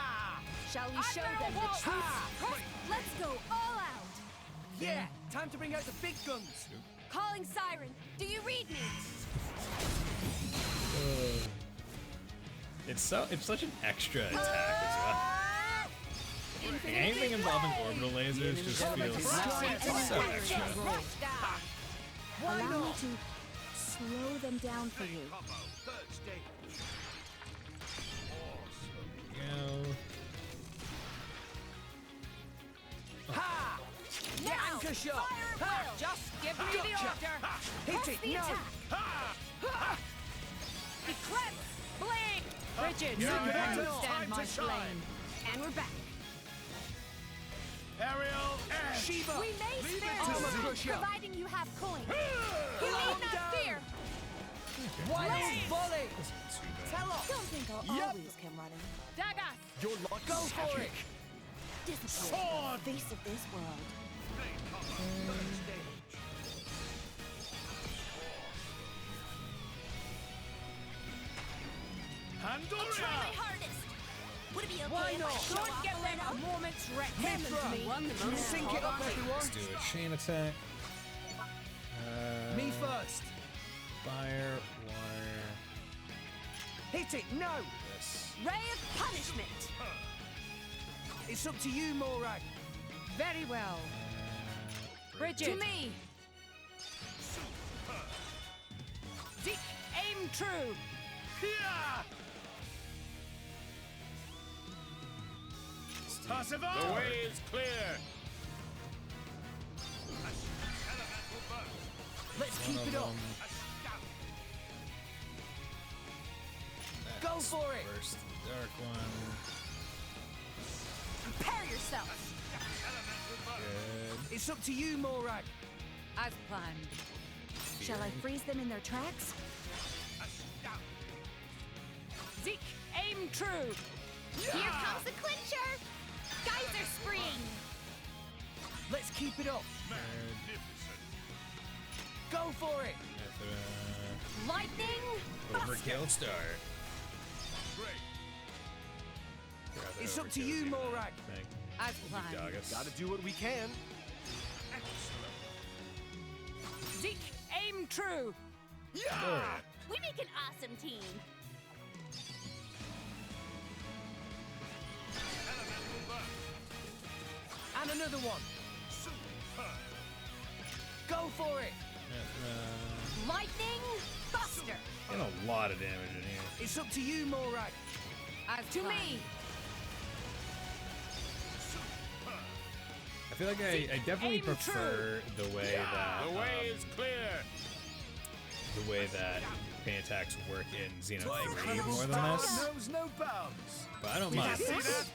Shall we I show know them the what- truth? Ha! Let's go all out. Yeah. Time to bring out the big guns. Calling Siren. Do you read me? It's such an extra attack as well. Infinity Anything involving Blade. orbital lasers just feels so extra. Why Allow me not? to slow them down for you. Third stage. Go. Ha! Now, Anchor shot. fire at Ha! will. Just give me the Gotcha. order. Hit Press it. the No. attack. Eclipse. Blade. Bridget, Yeah, you yeah, better it's stand time my to shine. flame. And we're back. Aerial edge. Shiva. We may Leave spare it to Armor me. you, crusher. providing you have coin. You Blow need not down. fear. Wild Blade. volley. Too bad. Tell off. Don't think I'll Yep. always come running. Dagas. You're like go for it. Disappear from the face of this world. Third stage. Try my Pandoria. hardest. Would it be okay Why if not? I show Don't off get a them little? a moment's rest. Mithra. Won the moment. Sync it up, everyone. Let's do a chain attack. Me first. Fire, water, Hit it. No. this. Ray of punishment. It's up to you, Morag. Very well. Bridget. To me. Zeke, aim true. Yeah. Persever. The way is clear. Let's One keep of it up. them. Go That's for it. First, the dark one. Prepare yourself. Good. It's up to you, Morag. As planned. Shall I freeze them in their tracks? Zeke, aim true. Here comes the clincher. Geyser spring. Let's keep it up. Go for it. Lightning. Overkill start. It's up to you, Morag. As planned. Dagas. Gotta do what we can. Zeke, aim true. Alright. We make an awesome team. And another one. Go for it. Lightning Buster. Getting a lot of damage in here. It's up to you, Morag. As To planned. me. I feel like I definitely aim prefer the way that The way is clear. the way that pain attacks work in Xenoblade 3 Incredible more than power this. knows no bounds. But I don't mind. See that?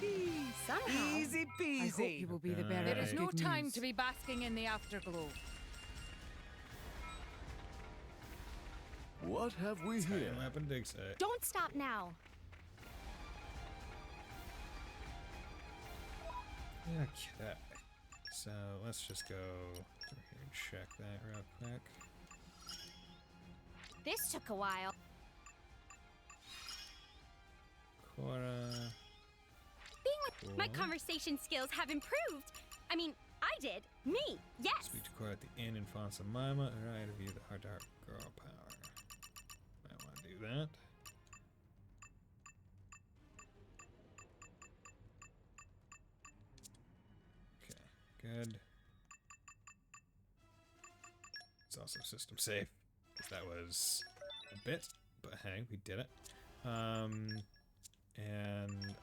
Somehow. Easy I hope peasy. you will be the bearer There is of no good time news. to be basking in the afterglow. What have we here? Weapon dig site. Don't stop now. Okay. So let's just go through here and check that real quick. This took a while. Cora. Being with my conversation skills have improved. I mean, I did. Me, yes. Speak to Cora at the inn in Fonsa Mima. Alright, review the heart-to-heart girl power. Might want to do that. Okay, good. It's also system safe, because that was a bit, but hey, we did it. And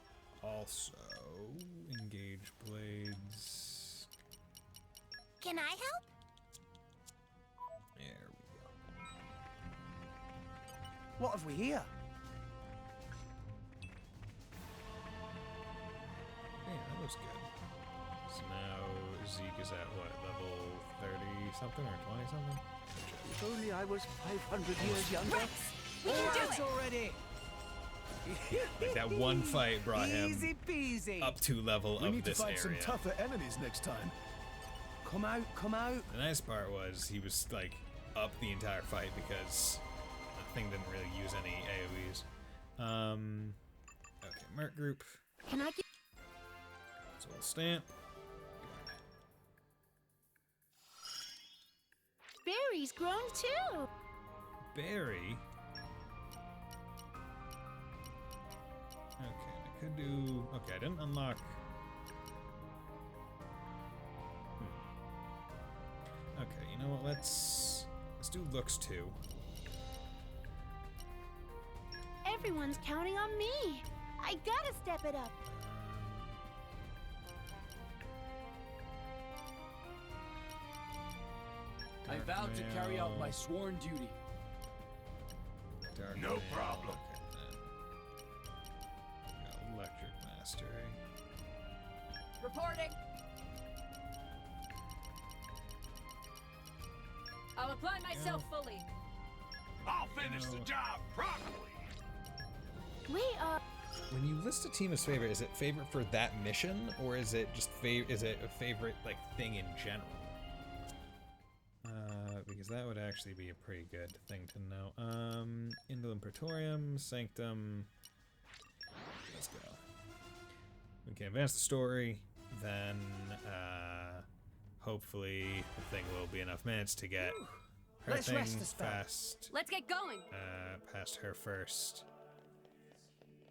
also engage blades. Can I help? There we go. What have we here? Yeah, that looks good. So now Zeke is at what, level 30 something or 20 something? If only I was 500 years younger. Rex, we can do it already. Like that one fight brought him Easy peasy. up to level We of need to this find area. some tougher enemies next time. Come out, come out. The nice part was he was like up the entire fight because the thing didn't really use any AoEs. Okay, Merc group. Can I get... Soul stamp. Barry's grown too. Berry. Okay, I could do. Okay, I didn't unlock. Okay, you know what? Let's do looks too. Everyone's counting on me. I gotta step it up. I vowed to carry out my sworn duty. Dark No mail, problem. okay, then. Got electric mastery. Reporting. I'll apply myself fully. I'll finish the job properly. Wait, When you list a team as favorite, is it favorite for that mission, or is it just is it a favorite like thing in general? Because that would actually be a pretty good thing to know. Indolent Praetorium, Sanctum. Let's go. We can advance the story, then hopefully the thing will be enough minutes to get her Let's thing rest a spell. fast. Let's get going. Past her first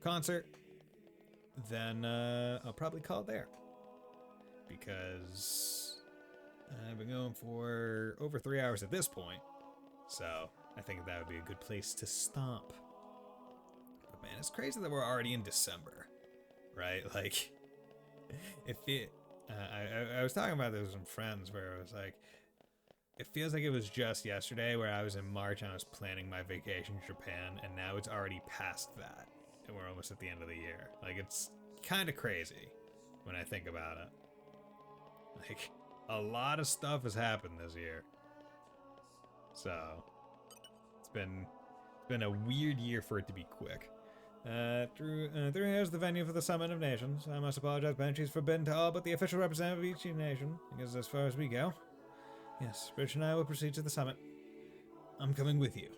concert, then I'll probably call it there, because I've been going for over 3 hours at this point, so I think that would be a good place to stop. But man, it's crazy that we're already in December, right? Like, I was talking about this with some friends where it was like, it feels like it was just yesterday where I was in March and I was planning my vacation to Japan, and now it's already past that. And we're almost at the end of the year. Like, it's kind of crazy when I think about it. Like, a lot of stuff has happened this year. So, it's been a weird year for it to be quick. Through here's the venue for the Summit of Nations. I must apologize, but entry is forbidden to all but the official representative of each nation, because as far as we go. Yes, Rich and I will proceed to the summit. I'm coming with you.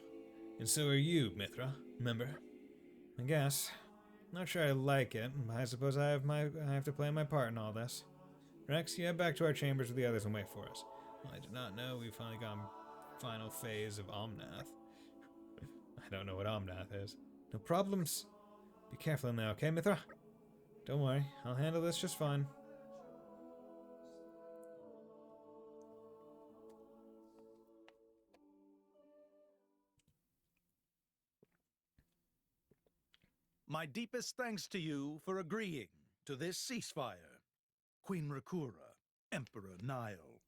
And so are you, Mithra. Remember? I guess. Not sure I like it, but I suppose I have to play my part in all this. Rex, you head back to our chambers with the others and wait for us. Well, I did not know we've finally gone final phase of Omnath. I don't know what Omnath is. No problems. Be careful in there, okay, Mithra? Don't worry, I'll handle this just fine. My deepest thanks to you for agreeing to this ceasefire. Queen Rakura, Emperor Nile.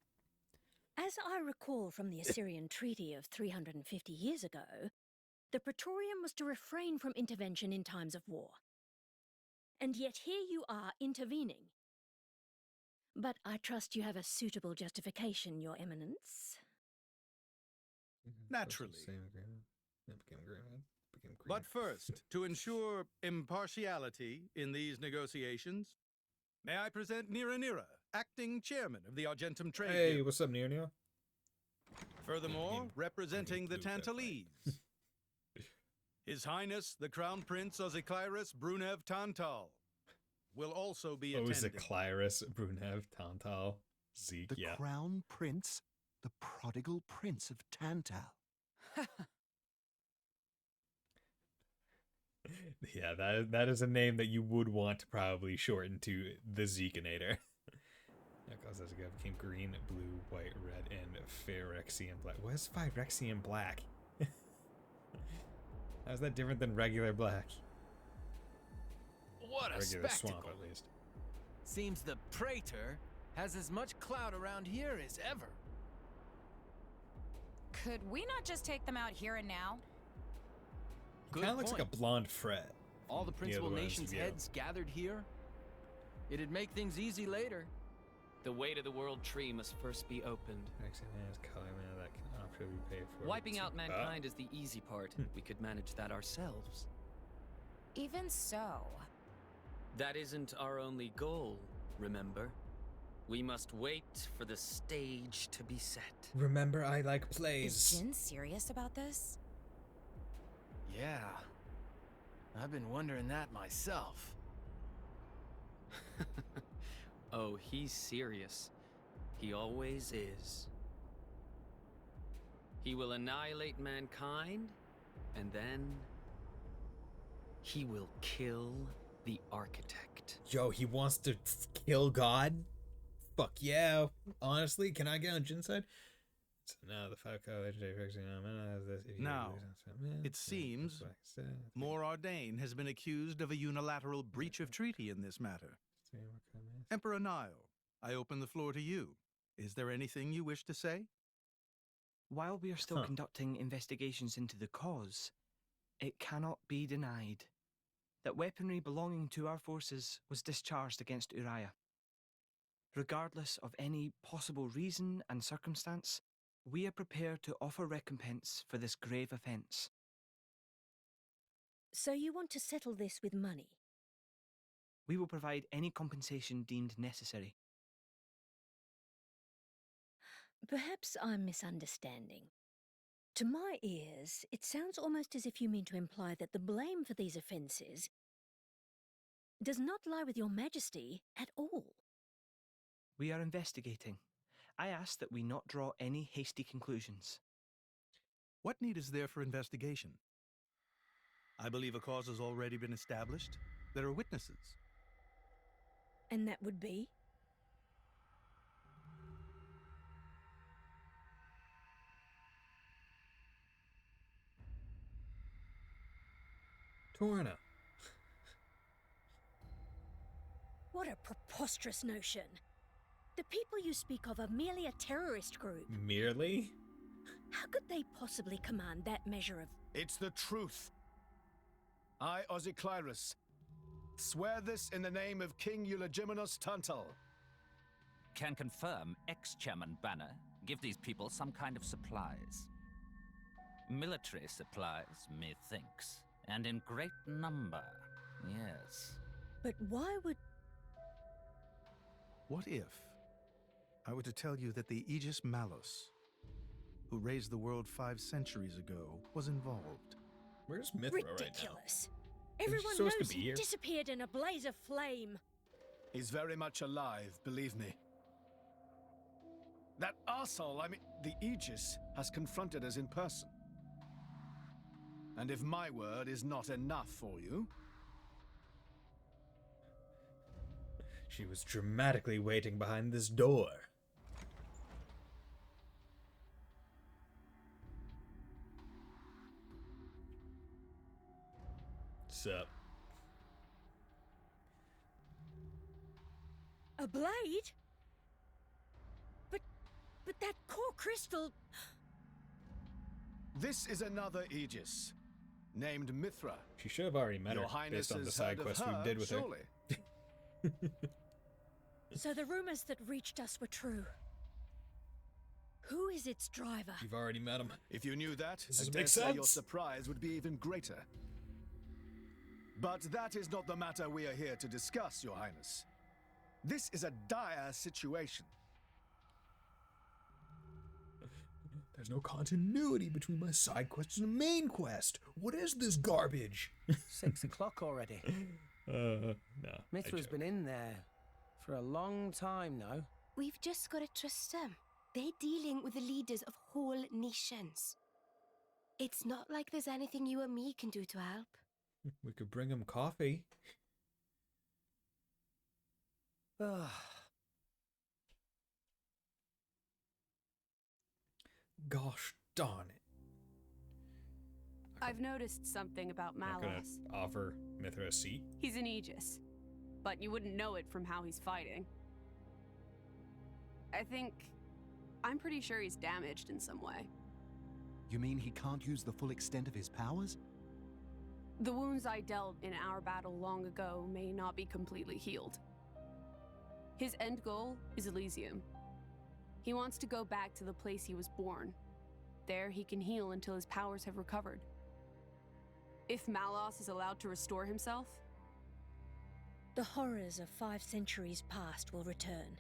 As I recall from the Assyrian treaty of 350 years ago, the Praetorium was to refrain from intervention in times of war. And yet here you are intervening. But I trust you have a suitable justification, Your Eminence. Naturally. It became green. Became green. But first, to ensure impartiality in these negotiations, may I present Nira, acting chairman of the Argentum Trade Hey, Guild. what's up, Neo? Furthermore, representing the Tantalese, His Highness the Crown Prince Ozikairis Brunev Tantal will also be attending. Ozikairis Brunev Tantal. Zeke, The Crown Prince, the prodigal prince of Tantal. Yeah, that is a name that you would want to probably shorten to the Zekinator. That causes it became green, blue, white, red, and Phyrexian black. What is Phyrexian black? How's that different than regular black? What a Regular spectacle. swamp, at least. Seems the Praetor has as much clout around here as ever. Could we not just take them out here and now? Kind of looks like a blonde Fred. All the principal other ones, nations' yeah. heads gathered here. It'd make things easy later. The way to the world tree must first be opened. That can optionally be paid for. Wiping out mankind is the easy part. We could manage that ourselves. Even so. That isn't our only goal, remember? We must wait for the stage to be set. Remember, I like plays. Is Jin serious about this? Yeah. I've been wondering that myself. Oh, he's serious. He always is. He will annihilate mankind, and then he will kill the architect. Yo, he wants to kill God? Fuck yeah. Honestly, can I get on Jin's side? So now the 5 legendary Now, it seems Morardain has been accused of a unilateral breach of treaty in this matter. Emperor Nile, I open the floor to you. Is there anything you wish to say? While we are still conducting investigations into the cause, it cannot be denied that weaponry belonging to our forces was discharged against Uriah. Regardless of any possible reason and circumstance, we are prepared to offer recompense for this grave offense. So you want to settle this with money? We will provide any compensation deemed necessary. Perhaps I'm misunderstanding. To my ears, it sounds almost as if you mean to imply that the blame for these offences does not lie with your majesty at all. We are investigating. I ask that we not draw any hasty conclusions. What need is there for investigation? I believe a cause has already been established. There are witnesses. And that would be? Torna. What a preposterous notion. The people you speak of are merely a terrorist group. Merely? How could they possibly command that measure of... It's the truth. I, Ozikairis, swear this in the name of King Eulogimenos Tantal. Can confirm ex-chairman Banner give these people some kind of supplies. Military supplies, methinks, and in great number, yes. But why would... What if I were to tell you that the Aegis Malus, who raised the world 5 centuries ago, was involved? Where's Mithra Ridiculous. right now? Everyone supposed to knows be he here. disappeared in a blaze of flame. He's very much alive, believe me. That arsehole, the Aegis, has confronted us in person. And if my word is not enough for you... She was dramatically waiting behind this door. Sup? A blade? But that core crystal... This is another Aegis, named Mithra. She should have already met Your her Highness based on the has side heard quest of we her, did with surely. So the rumors that reached us were true. Who is its driver? You've already met him. If you knew that, Does I this dare make say your sense? surprise would be even greater. But that is not the matter we are here to discuss, Your Highness. This is a dire situation. There's no continuity between my side quest and the main quest. What is this garbage? 6 o'clock already. No. Mithra's been in there for a long time now. We've just got to trust them. They're dealing with the leaders of whole nations. It's not like there's anything you or me can do to help. We could bring him coffee. Gosh darn it. I've noticed something about Not gonna Malos. offer Mithra a seat. He's an Aegis, but you wouldn't know it from how he's fighting. I'm pretty sure he's damaged in some way. You mean he can't use the full extent of his powers? The wounds I dealt in our battle long ago may not be completely healed. His end goal is Elysium. He wants to go back to the place he was born. There he can heal until his powers have recovered. If Malos is allowed to restore himself, The horrors of 5 centuries past will return.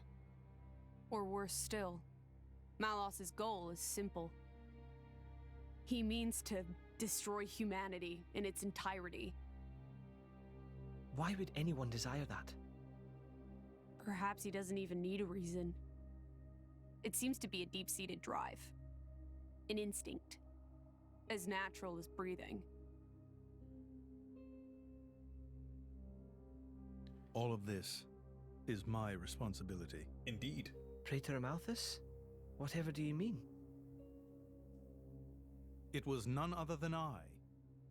or worse still, Malos's goal is simple. He means to destroy humanity in its entirety. Why would anyone desire that? Perhaps he doesn't even need a reason. It seems to be a deep-seated drive. An instinct. As natural as breathing. All of this is my responsibility. Indeed. Praetor Amalthus? Whatever do you mean? It was none other than I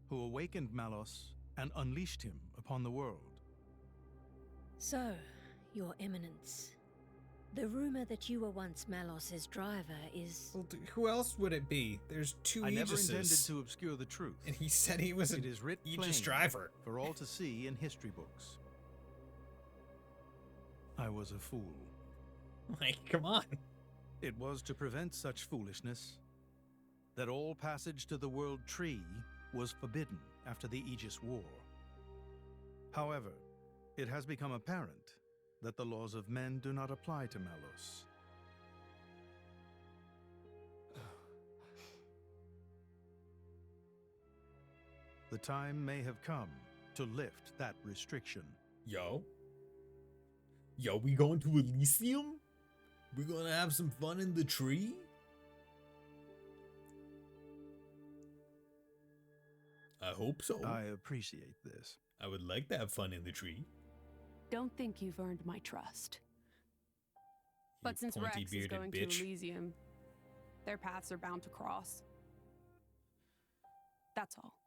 who awakened Malos and unleashed him upon the world. So, Your Eminence, the rumor that you were once Malos's driver is... Well, who else would it be? There's 2 I never Aegises. intended to obscure the truth. And he said he was an It is writ Aegis plain driver. for all to see in history books. I was a fool. Like, come on. It was to prevent such foolishness that all passage to the World Tree was forbidden after the Aegis War. However, it has become apparent that the laws of men do not apply to Malos. The time may have come to lift that restriction. Yo, we going to Elysium? We gonna have some fun in the tree? I hope so. I appreciate this. I would like to have fun in the tree. Don't think you've earned my trust. But since Rex is pointy-bearded going bitch. to Elysium, their paths are bound to cross. That's all.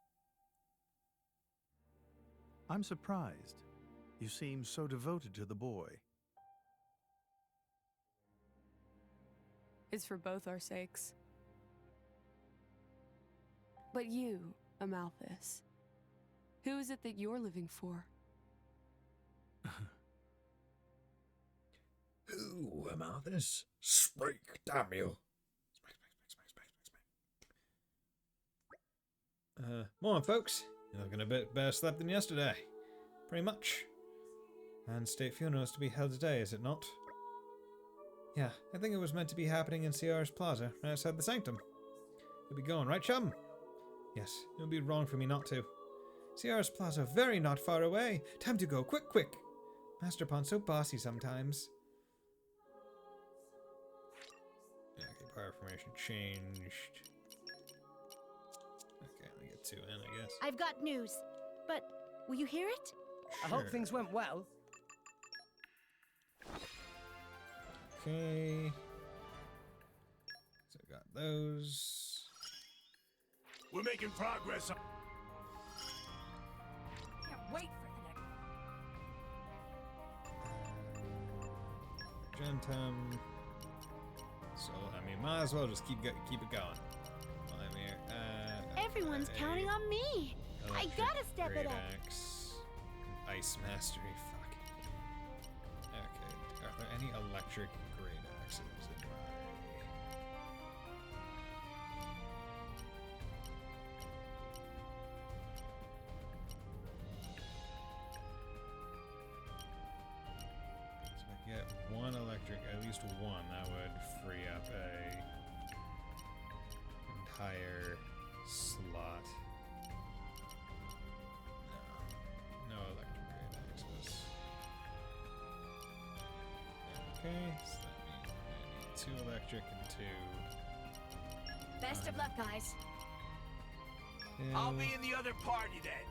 I'm surprised. You seem so devoted to the boy. It's for both our sakes. But you, Amalthus, who is it that you're living for? Who, Amalthus? Speak, damn you. Morning, folks. You're looking a bit better slept than yesterday. Pretty much. And state funeral is to be held today, is it not? Yeah, I think it was meant to be happening in Ciara's Plaza, right outside the Sanctum. You'll be going, right, chum? Yes, it would be wrong for me not to. Ciara's Plaza very not far away. Time to go, quick, quick. Master Pawn's so bossy sometimes. Okay, power formation changed. Okay, let me get 2 in, I guess. I've got news, but will you hear it? I hope things went well. Okay. So I got those. We're making progress. Can't wait for the next. Gentum. So, I mean, might as well just keep it going. While I'm here. Everyone's counting on me. I gotta step it up. Axe, Ice Mastery. Fuck. Okay. Are there any electric great axes in my least one, that would free up a entire slot. No electric grid access. Okay, so that means I need 2 electric and 2. Best of luck, guys. I'll be in the other party then.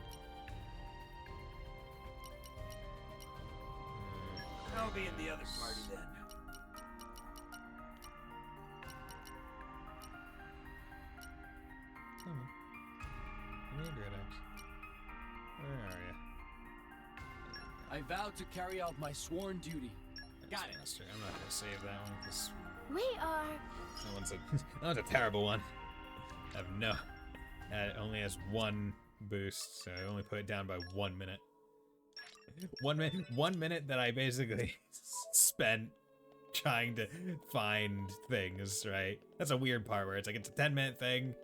I'll be in the other party then. Give me a grid axe. Where are you? I vow to carry out my sworn duty. Got it. Master. I'm not gonna save that one because We are. that one's a terrible one. I have no. It only has 1 boost, so I only put it down by 1 minute. 1 minute that I basically spent trying to find things, right? That's a weird part where it's like it's a 10-minute thing.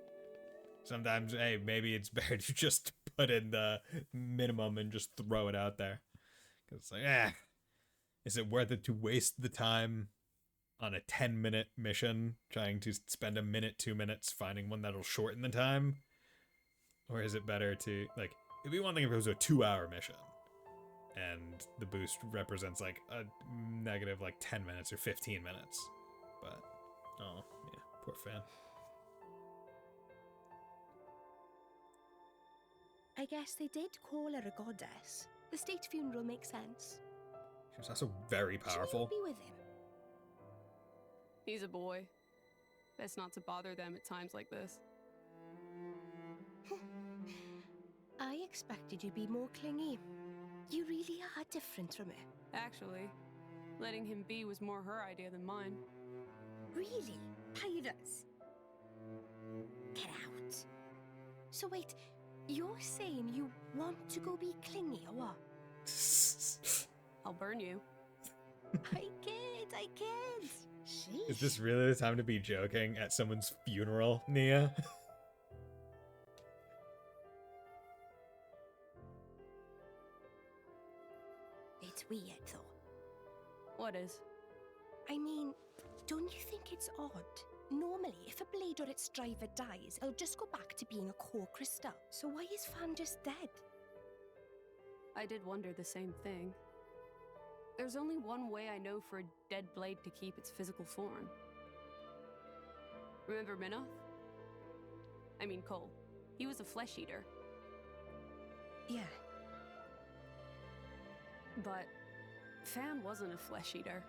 Sometimes, hey, maybe it's better to just put in the minimum and just throw it out there. Because it's like, is it worth it to waste the time on a 10-minute mission trying to spend a minute, 2 minutes finding one that'll shorten the time? Or is it better to, like, it'd be one thing if it was a 2-hour mission and the boost represents like a negative like 10 minutes or 15 minutes. But, oh, yeah, poor fan. I guess they did call her a goddess. The state funeral makes sense. She was also very powerful. Be with him. He's a boy. Best not to bother them at times like this. I expected you to be more clingy. You really are different from her. Actually, letting him be was more her idea than mine. Really? Pirates? Get out. So wait, you're saying you want to go be clingy or what? I'll burn you. I can't. Sheesh. Is this really the time to be joking at someone's funeral, Nia? It's weird, though. What is? I mean, don't you think it's odd? Normally, if a blade or its driver dies, it'll just go back to being a core crystal. So why is Fan just dead? I did wonder the same thing. There's only one way I know for a dead blade to keep its physical form. Remember Minoth? I mean Cole. He was a flesh eater. Yeah. But Fan wasn't a flesh eater.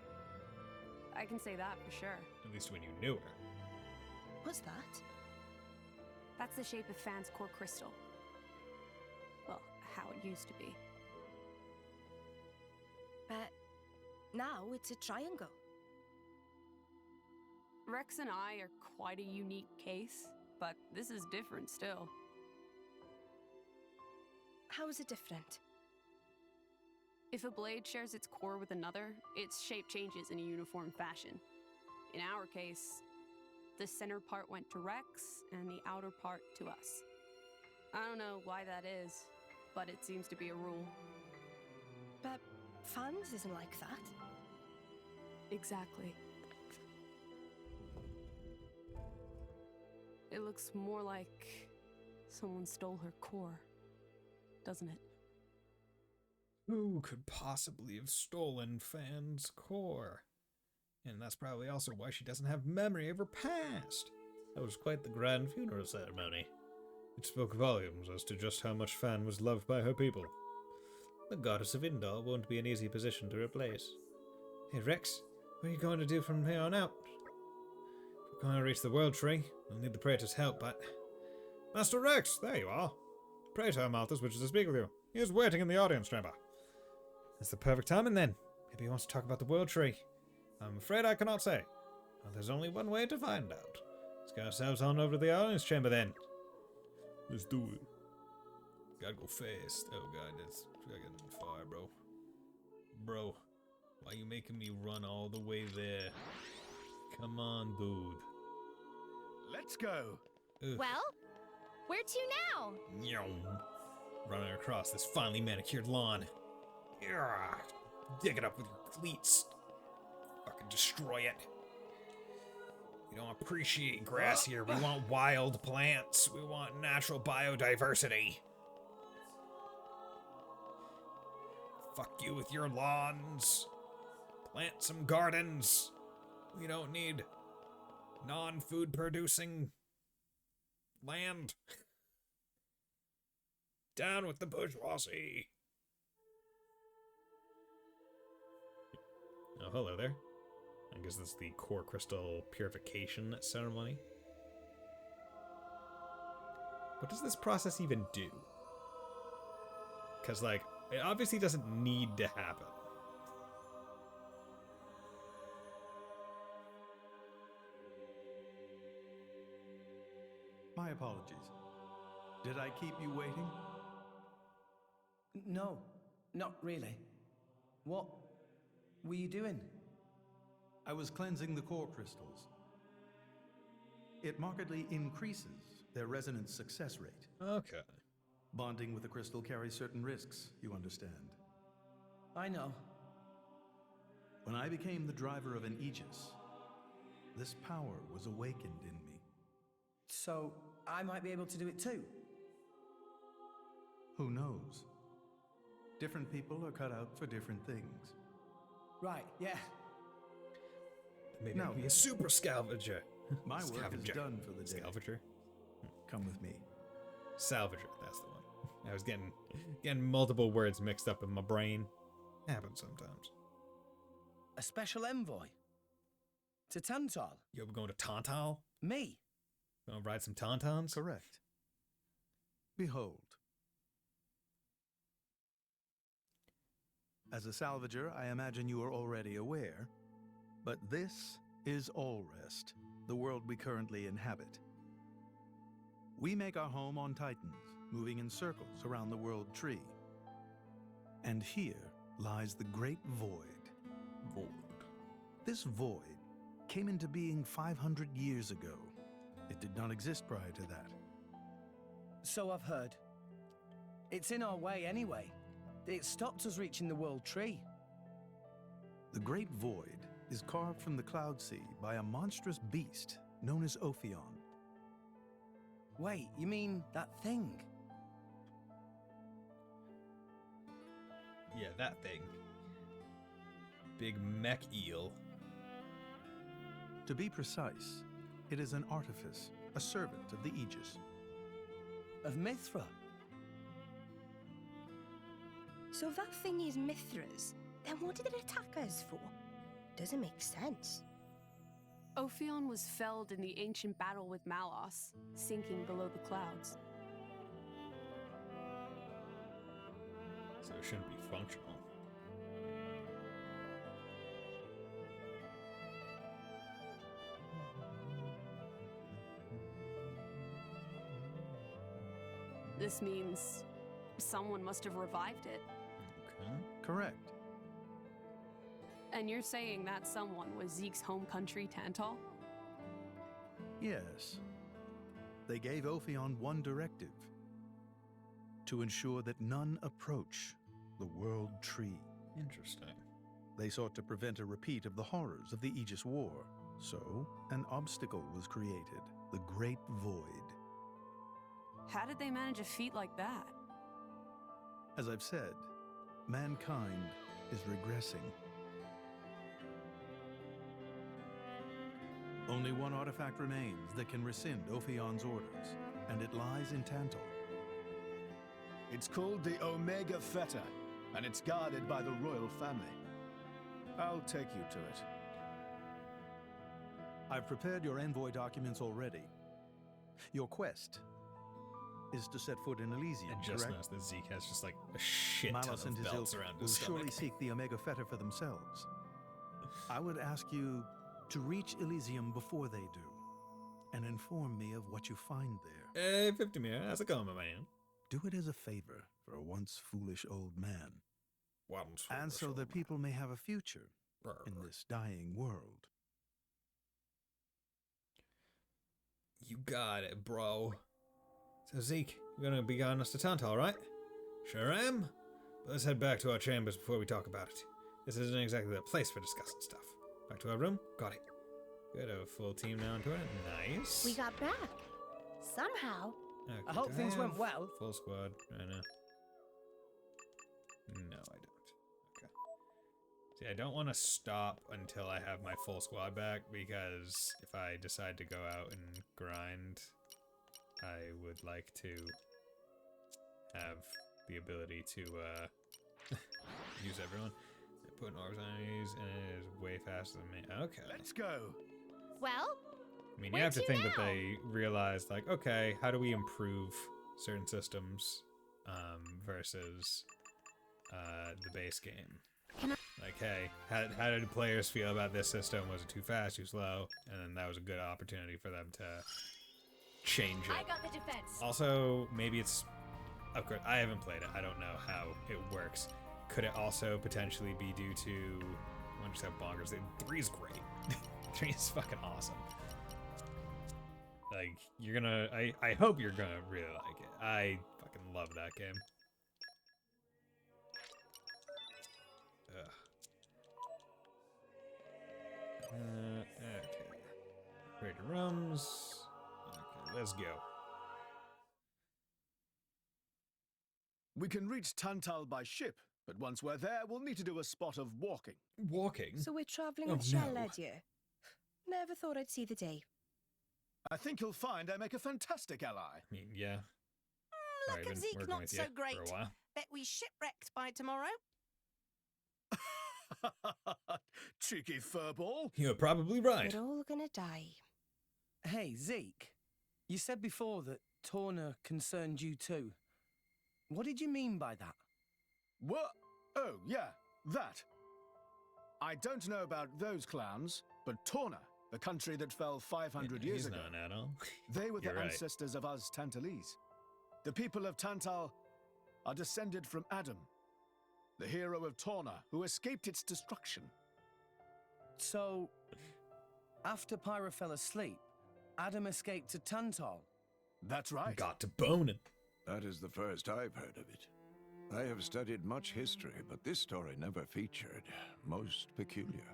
I can say that for sure. At least when you knew her. What's that? That's the shape of Fan's core crystal. Well, how it used to be. But now it's a triangle. Rex and I are quite a unique case, but this is different still. How is it different? If a blade shares its core with another, its shape changes in a uniform fashion. In our case, the center part went to Rex and the outer part to us. I don't know why that is, but it seems to be a rule. But Fan's isn't like that. Exactly. It looks more like someone stole her core, doesn't it? Who could possibly have stolen Fan's core? And that's probably also why she doesn't have memory of her past. That was quite the grand funeral ceremony. It spoke volumes as to just how much Fan was loved by her people. The goddess of Indal won't be an easy position to replace. Hey Rex, what are you going to do from here on out? If we're going to reach the World Tree, we'll need the Praetor's help, but... Master Rex, there you are. Praetor Malthus wishes to speak with you. He is waiting in the audience chamber. It's the perfect timing then. Maybe he wants to talk about the World Tree. I'm afraid I cannot say. Well, there's only one way to find out. Let's get ourselves on over to the audience chamber then. Let's do it. Gotta go fast. Oh god, that's fucking far, bro. Bro, why are you making me run all the way there? Come on, dude. Let's go. Ugh. Well, where to now? Nyom. Running across this finely manicured lawn. Yeah. Dig it up with your cleats. Fucking and destroy it. We don't appreciate grass here. We want wild plants. We want natural biodiversity. Fuck you with your lawns. Plant some gardens. We don't need non-food producing land. Down with the bourgeoisie. Oh, hello there. I guess this is the core crystal purification ceremony. What does this process even do? Because, like, it obviously doesn't need to happen. My apologies. Did I keep you waiting? No, not really. What were you doing? I was cleansing the core crystals. It markedly increases their resonance success rate. Okay. Bonding with a crystal carries certain risks, you understand. I know. When I became the driver of an Aegis, this power was awakened in me. So, I might be able to do it too? Who knows? Different people are cut out for different things. Right, yeah. Maybe I'll be a super scavenger. My work is done for the day. Salvager? Come with me. Salvager, that's the one. I was getting multiple words mixed up in my brain. Happens sometimes. A special envoy? To Tantal? Yo, we're going to Tantal? Me? Gonna ride some Tauntauns? Correct. Behold. As a salvager, I imagine you are already aware, but this is Allrest, the world we currently inhabit. We make our home on Titans, moving in circles around the world tree. And here lies the Great Void. Void. This void came into being 500 years ago. It did not exist prior to that. So I've heard. It's in our way anyway. It stopped us reaching the world tree. The Great Void is carved from the Cloud Sea by a monstrous beast known as Ophion. Wait, you mean that thing? Yeah, that thing. Big mech eel. To be precise, it is an artifice, a servant of the Aegis. Of Mithra? So if that thing is Mithra's, then what did it attack us for? Doesn't make sense. Ophion was felled in the ancient battle with Malos, sinking below the clouds. So it shouldn't be functional. This means someone must have revived it. Okay. Correct. And you're saying that someone was Zeke's home country, Tantal? Yes. They gave Ophion one directive: to ensure that none approach the World Tree. Interesting. They sought to prevent a repeat of the horrors of the Aegis War. So, an obstacle was created, the Great Void. How did they manage a feat like that? As I've said, mankind is regressing. Only one artifact remains that can rescind Ophion's orders, and it lies in Tantal. It's called the Omega Feta, and it's guarded by the royal family. I'll take you to it. I've prepared your envoy documents already. Your quest is to set foot in Elysium, And just correct? noticed that Zeke has just like a shit ton Malos and of his belts ilk around will his surely stomach. seek the Omega Feta for themselves. I would ask you to reach Elysium before they do, and inform me of what you find there. Hey, 50 Mir, how's it going, my man? Do it as a favor for a once foolish old man. Once And so that people may have a future in this dying world. You got it, bro. So Zeke, you're gonna be guiding us to Tantal, right? Sure am. But let's head back to our chambers before we talk about it. This isn't exactly the place for discussing stuff. Back to our room. Got it. Good, a full team now into it. Nice. We got back. Somehow. Okay, I hope do things went have well. Full squad. I know. No, I don't. Okay. See, I don't want to stop until I have my full squad back, because if I decide to go out and grind, I would like to have the ability to use everyone. Putting orbs on these, and it is way faster than me. Okay. Let's go. Well, I mean, you have to think that they realized, like, okay, how do we improve certain systems versus the base game? Like, hey, how did players feel about this system? Was it too fast, too slow? And then that was a good opportunity for them to change it. I got the defense. Also, maybe it's... Of course, I haven't played it. I don't know how it works. Could it also potentially be due to... I just have bonkers. 3 is great. 3 is fucking awesome. Like, you're gonna... I hope you're gonna really like it. I fucking love that game. Ugh. Okay. Create rooms. Okay, let's go. We can reach Tantal by ship, but once we're there, we'll need to do a spot of walking. Walking? So we're traveling Oh, with Shell no. Ledyard. Never thought I'd see the day. I think you'll find I make a fantastic ally. I mean, yeah. Luck Alright, of been Zeke working not with so you great. for a while. Bet we shipwrecked by tomorrow. Cheeky furball. You're probably right. We're all gonna die. Hey, Zeke. You said before that Torna concerned you too. What did you mean by that? What? Oh, yeah, that. I don't know about those clowns, but Torna, the country that fell 500 years He's ago, not an adult. they were the You're right. ancestors of us Tantalese. The people of Tantal are descended from Adam, the hero of Torna, who escaped its destruction. So, after Pyra fell asleep, Adam escaped to Tantal. That's right. Got to boning. That is the first I've heard of it. I have studied much history, but this story never featured. Most peculiar.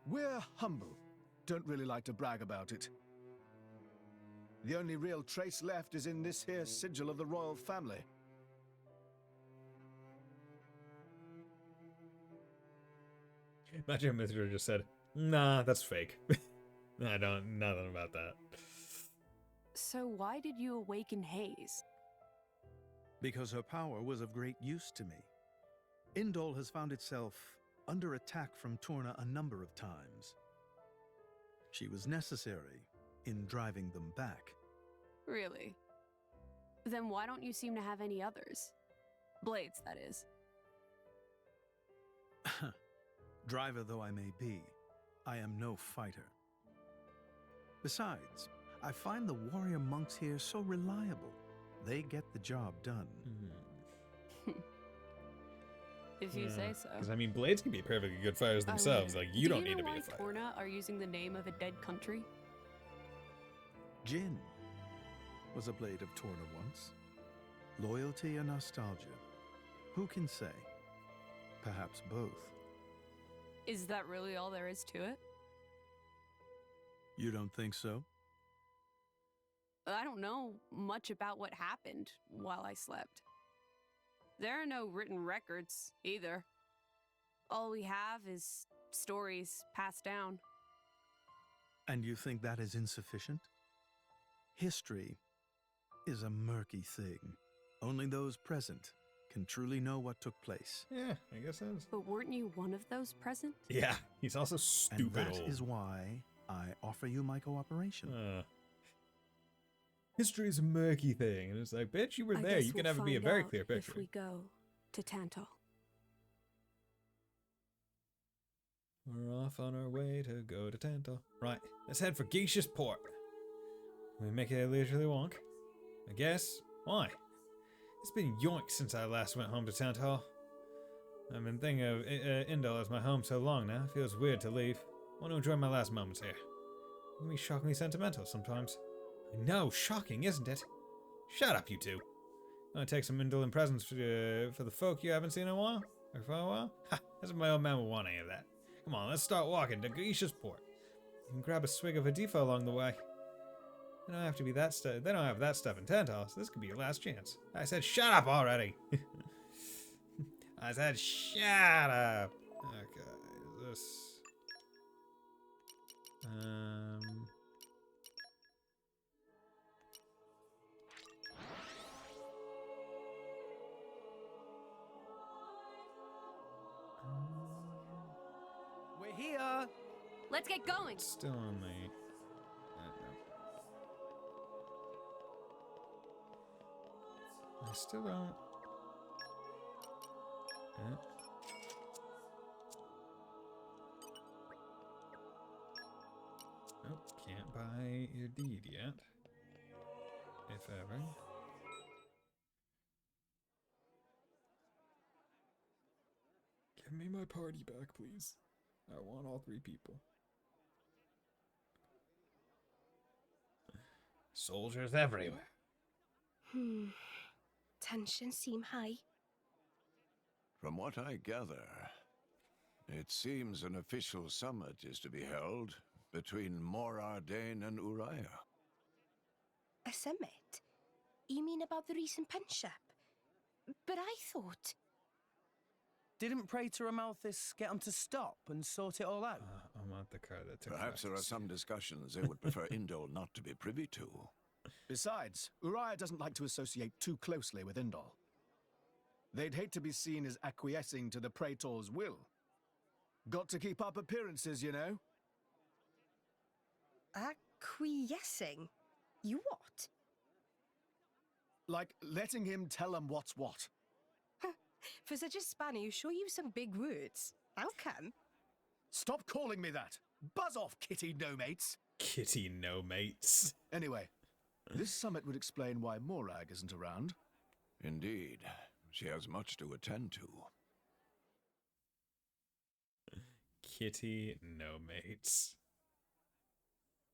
We're humble. Don't really like to brag about it. The only real trace left is in this here sigil of the royal family. Imagine if Mithra just said, nah, that's fake. I don't, nothing about that. So why did you awaken Hayes? Because her power was of great use to me. Indol has found itself under attack from Torna a number of times. She was necessary in driving them back. Really? Then why don't you seem to have any others? Blades, that is. Driver though I may be, I am no fighter. Besides, I find the warrior monks here so reliable. They get the job done. If you say so. Because, I mean, blades can be perfectly good fighters themselves. Like, you don't need to be a fighter. Do you know why Torna are using the name of a dead country? Jin was a blade of Torna once. Loyalty or nostalgia? Who can say? Perhaps both. Is that really all there is to it? You don't think so? I don't know much about what happened while I slept. There are no written records, either. All we have is stories passed down. And you think that is insufficient? History is a murky thing. Only those present can truly know what took place. Yeah, I guess that is. But weren't you one of those present? Yeah, he's also stupid And that old. is why I offer you my cooperation. History is a murky thing, and it's like, bitch, you were I there. guess You can we'll have it be a find very out clear picture. if we go to Tantal. We're off on our way to go to Tantal. Right, let's head for Geisha's Port. Can we make it a leisurely walk? I guess. Why? It's been yoinks since I last went home to Tantal. I've been thinking of Indol as my home so long now, it feels weird to leave. I want to enjoy my last moments here. It can be shockingly sentimental sometimes. I know, shocking, isn't it? Shut up, you two. Gonna take some Indolent presents for the folk you haven't seen in a while? Or for a while? Ha! As if my old man would want any of that. Come on, let's start walking to Geisha's port. You can grab a swig of Adifa along the way. They don't have to be that stuff. They don't have that stuff in Tantal, so this could be your last chance. I said, shut up already. I said, shut up. Okay, is this? We're here. Let's get going. Still on the. I still don't. Nope, can't buy your deed yet. If ever. Give me my party back, please. I want all 3 people. Soldiers everywhere. Tensions seem high. From what I gather, it seems an official summit is to be held between Mor Ardain and Uriah. A summit? You mean about the recent punch-up? But I thought... Didn't Praetor Amalthus get him to stop and sort it all out? I want the card that took. Perhaps there are some discussions they would prefer Indol not to be privy to. Besides, Uriah doesn't like to associate too closely with Indol. They'd hate to be seen as acquiescing to the Praetor's will. Got to keep up appearances, you know? Acquiescing? You what? Like letting him tell them what's what. For such a spanner, you sure use some big words. How come? Stop calling me that! Buzz off, kitty no-mates! Kitty no-mates. Anyway, this summit would explain why Morag isn't around. Indeed. She has much to attend to. Kitty no-mates.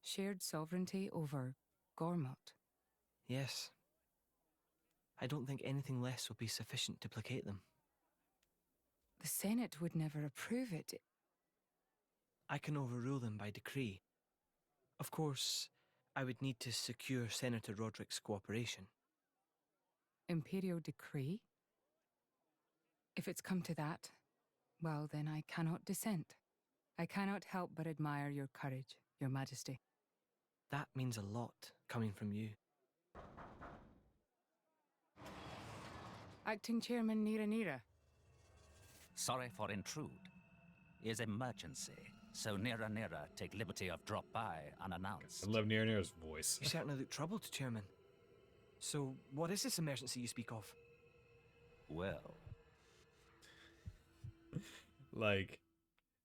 Shared sovereignty over Gormott. Yes. I don't think anything less will be sufficient to placate them. The Senate would never approve it. I can overrule them by decree. Of course, I would need to secure Senator Roderick's cooperation. Imperial decree? If it's come to that, well, then I cannot dissent. I cannot help but admire your courage, Your Majesty. That means a lot, coming from you. Acting Chairman Nira. Sorry for intrude. Is emergency, so Nira take liberty of drop by unannounced. I love Nira's voice. You certainly look troubled, Chairman. So, what is this emergency you speak of? Well... like,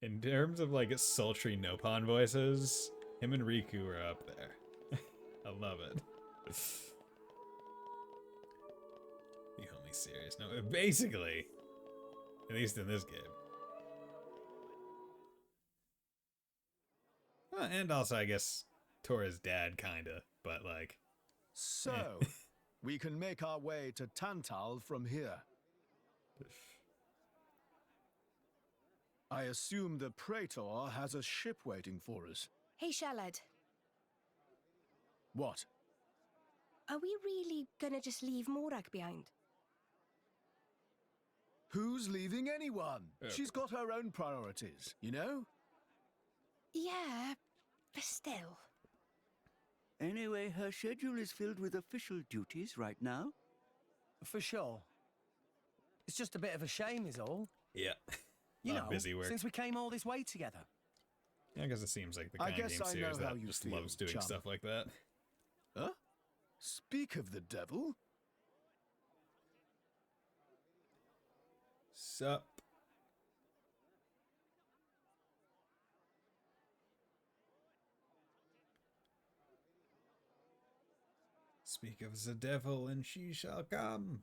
in terms of, like, sultry Nopon voices, him and Riku are up there. I love it. You hold me serious. No, basically, at least in this game. Well, and also, I guess, Tora's dad, kinda, but, like... So, we can make our way to Tantal from here. I assume the Praetor has a ship waiting for us. Hey, Shalad. What? Are we really gonna just leave Morag behind? Who's leaving anyone? She's got her own priorities, you know? Yeah, but still. Anyway, her schedule is filled with official duties right now. For sure. It's just a bit of a shame is all. Yeah. You know, busy work. since we came all this way together. Yeah, I guess it seems like the kind of game series that just loves doing stuff like that. Huh? Speak of the devil. Sup? Speak of the devil and she shall come.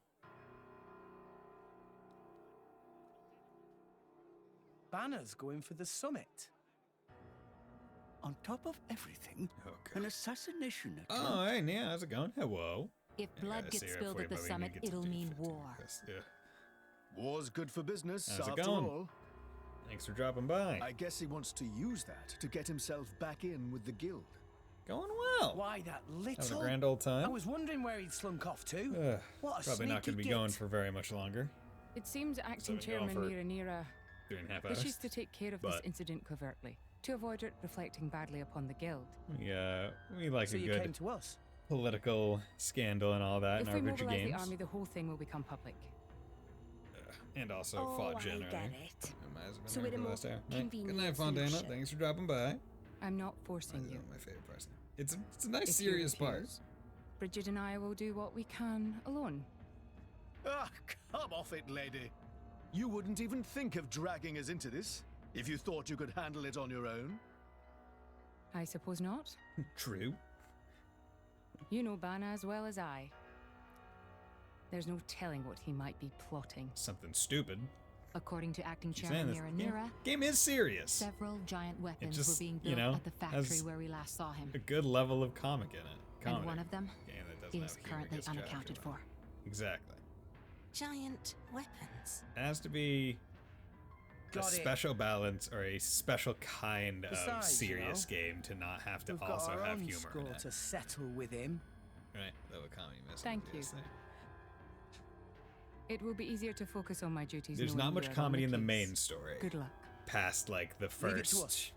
Banner's going for the summit. On top of everything, an assassination attempt. Oh, hey, Nia, how's it going? Hello. If blood gets spilled at the summit, it'll mean war. War's good for business, How's it after going? all. Thanks for dropping by. I guess he wants to use that to get himself back in with the guild. Going well. Why, that little... Having a grand old time. I was wondering where he'd slunk off to. What a Probably not going to be sneaky going git. for very much longer. It seems acting So we're going chairman for Nira 3.5 hours. wishes to take care of this but- incident covertly, to avoid it reflecting badly upon the guild. Yeah, we like So a you good came to us? political scandal and all that If in we our video mobilize games. the army, the whole thing will become public. And also Oh, fought I generally. get it. Might as well So been in a there for more last hour. Right. Good convenient night, Fontana. solution. Thanks for dropping by. I'm not forcing you. My favorite person. It's a nice, If you serious part. refuse, Bridget and I will do what we can alone. Ah, come off it, lady. You wouldn't even think of dragging us into this if you thought you could handle it on your own. I suppose not. True. You know Bana as well as I. There's no telling what he might be plotting. Something stupid. According to acting Keep chairman saying this. Nira, Game is serious. several giant weapons just, were being you built know, at the has factory where we last saw him. A good level of comic in it. And Comedy. one of them Game that doesn't is have humor currently gets jacked unaccounted or for. whatever. Exactly. Giant weapons. It has to be a Got it. special balance or a special kind of Besides, you serious know, game to not have to We've also got our have own humor score in it. to settle with him. Right, that would comedy miss. Thank you. It will be easier to focus on my duties. There's knowing not much we are on comedy in the case. main story. Good luck. Past like the Leave it to first, us.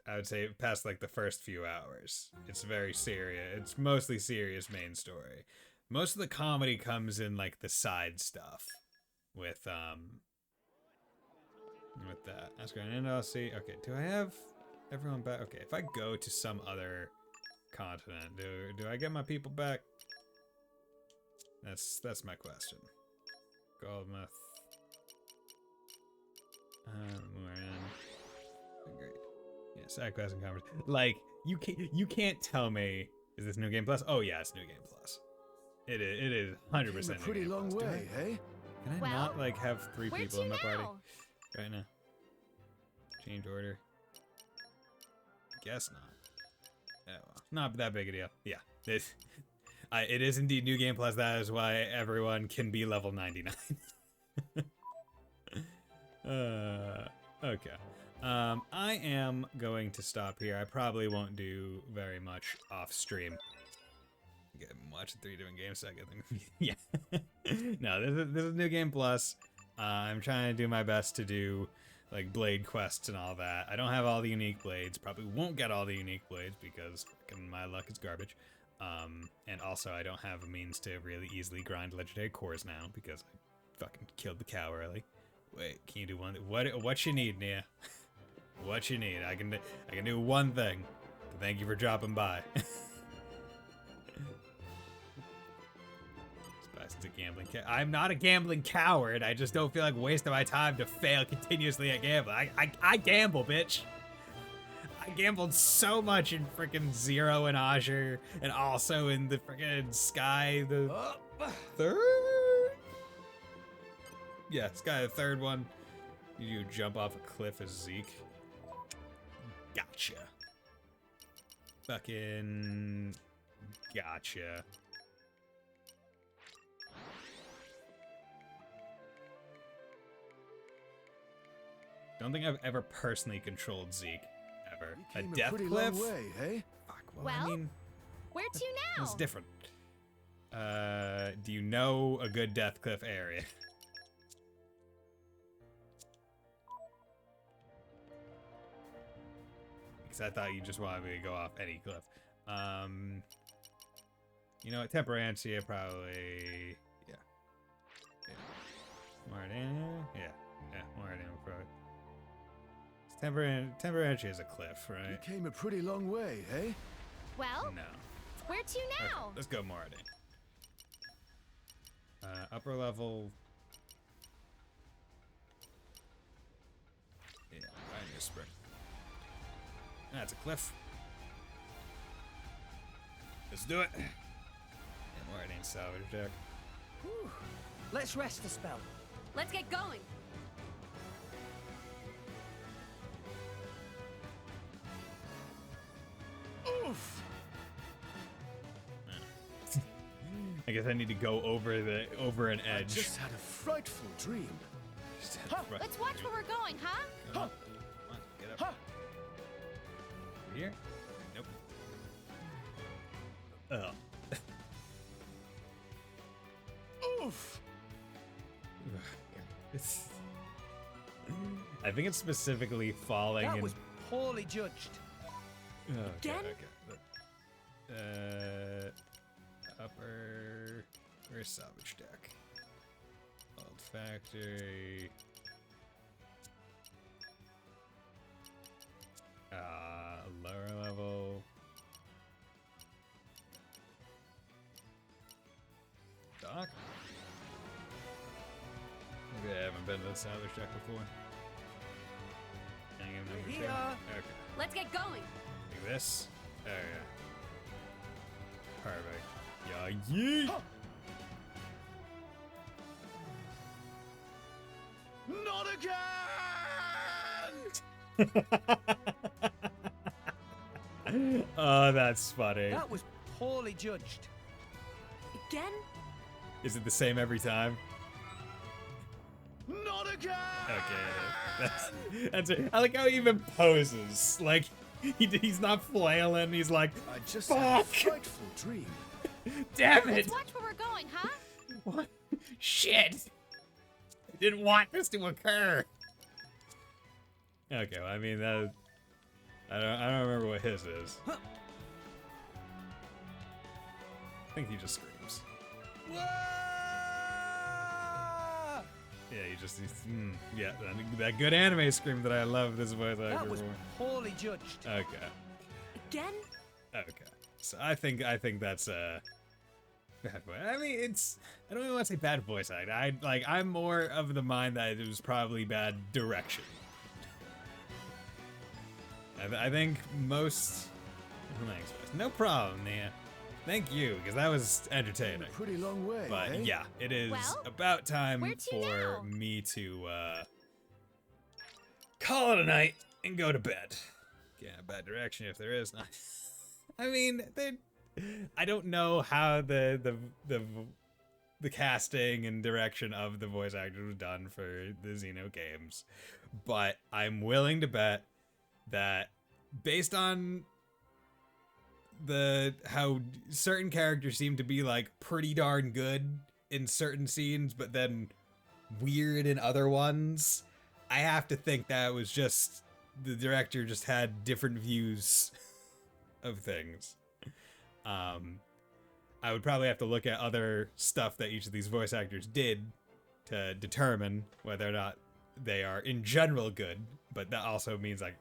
I would say past like the first few hours. It's very serious. It's mostly serious main story. Most of the comedy comes in like the side stuff with that. That's great. And I'll see. Okay, do I have everyone back? Okay, if I go to some other continent, do I get my people back? That's my question. Goldmouth. Great. Yeah, side quest and conference. Like you can't tell me, is this New Game Plus? Oh yeah, it's New Game Plus. It is 100% Came a pretty long way, hey? Can I not like have 3 people in my party right now? Change order. Guess not. Oh, well. Not that big a deal. Yeah, it is indeed New Game Plus. That is why everyone can be level 99. Okay. I am going to stop here. I probably won't do very much off stream. I'm watching 3 different games so I get them. Yeah. No, this is New Game Plus. I'm trying to do my best to do like blade quests and all that. I don't have all the unique blades. Probably won't get all the unique blades because fucking my luck is garbage. And also I don't have a means to really easily grind legendary cores now because I fucking killed the cow early. Wait, can you do one? What you need, Nia? What you need? I can do one thing. Thank you for dropping by. Bison's a gambling I'm not a gambling coward. I just don't feel like wasting my time to fail continuously at gambling. I gamble, bitch. I gambled so much in freaking Zero and Azure, and also in the freaking Sky, the third. Yeah, Sky, the third one. You jump off a cliff as Zeke. Gotcha. Fucking gotcha. Don't think I've ever personally controlled Zeke. Ever. A death pretty cliff? long way, hey? Fuck, well, I mean, where to now? it's different. Do you know a good death cliff area? Because I thought you just wanted me to go off any cliff. You know what? Temperantia probably. Yeah. Mardania? Yeah, Mardania probably. Temperantia is a cliff, right? You came a pretty long way, hey? Well, No. where to now? Okay, let's go Mardin. Upper level. Yeah, I need a sprint. That's a cliff. Let's do it. And Mardin salvage deck. Whew. Let's rest a spell. Let's get going. Oof. I guess I need to go over an I edge. just had a frightful dream. Let's watch where we're going, huh? Come on, get up. Here? Nope. Oof. I think it's specifically falling. That in... was poorly judged. Again? Okay. Upper. Where's salvage deck? Old factory. Lower level. Dock? Okay, I haven't been to the salvage deck before. Hang in number 2. Okay. Let's get going. Like this? There we go. Perfect. Yeah, yeet! Not again! Oh, that's funny. That was poorly judged. Again? Is it the same every time? Not again! Okay, that's it. I like how he even poses. Like, he's not flailing. He's like, I just fuck! had a frightful dream. Damn it! Let's watch where we're going, huh? What? Shit! I didn't want this to occur. Okay, well, I mean that. I don't remember what his is. I think he just screams. Yeah, yeah, that good anime scream that I love. This voice actor. That was poorly judged. Okay. Again? Okay. So I think that's bad voice. I mean, I don't even want to say bad voice acting. I'm more of the mind that it was probably bad direction. I think most. Thanks, no problem, Nia. Thank you, because that was entertaining. A pretty long way. But eh? yeah, it is about time for me to call it a night and go to bed. Yeah, bad direction if there is none. I mean, I don't know how the casting and direction of the voice actors was done for the Xeno games, but I'm willing to bet that based on how certain characters seem to be like pretty darn good in certain scenes, but then weird in other ones, I have to think that was just the director just had different views of things. I would probably have to look at other stuff that each of these voice actors did to determine whether or not they are in general good, but that also means like,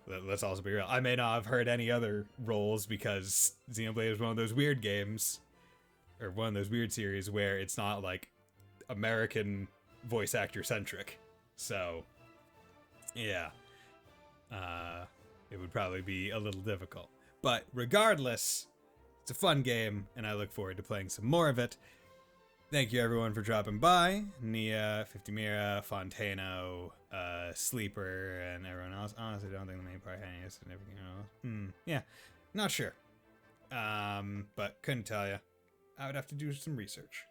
let's also be real, I may not have heard any other roles because Xenoblade is one of those weird games, or one of those weird series where it's not like American voice actor centric. So, yeah, it would probably be a little difficult. But regardless, it's a fun game, and I look forward to playing some more of it. Thank you everyone for dropping by. Nia, 50 Mira, Fontano, Sleeper, and everyone else. Honestly, I don't think the main part had any significant else. Yeah, not sure. But couldn't tell you. I would have to do some research.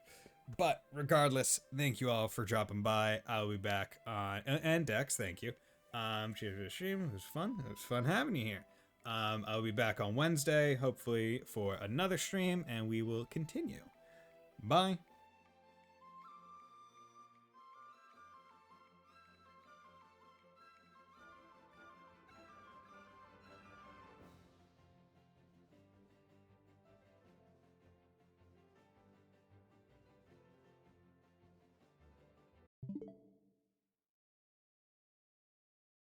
But regardless, thank you all for dropping by. I'll be back on, and Dex, thank you. Cheers for the stream. It was fun. It was fun having you here. I'll be back on Wednesday, hopefully for another stream, and we will continue. Bye.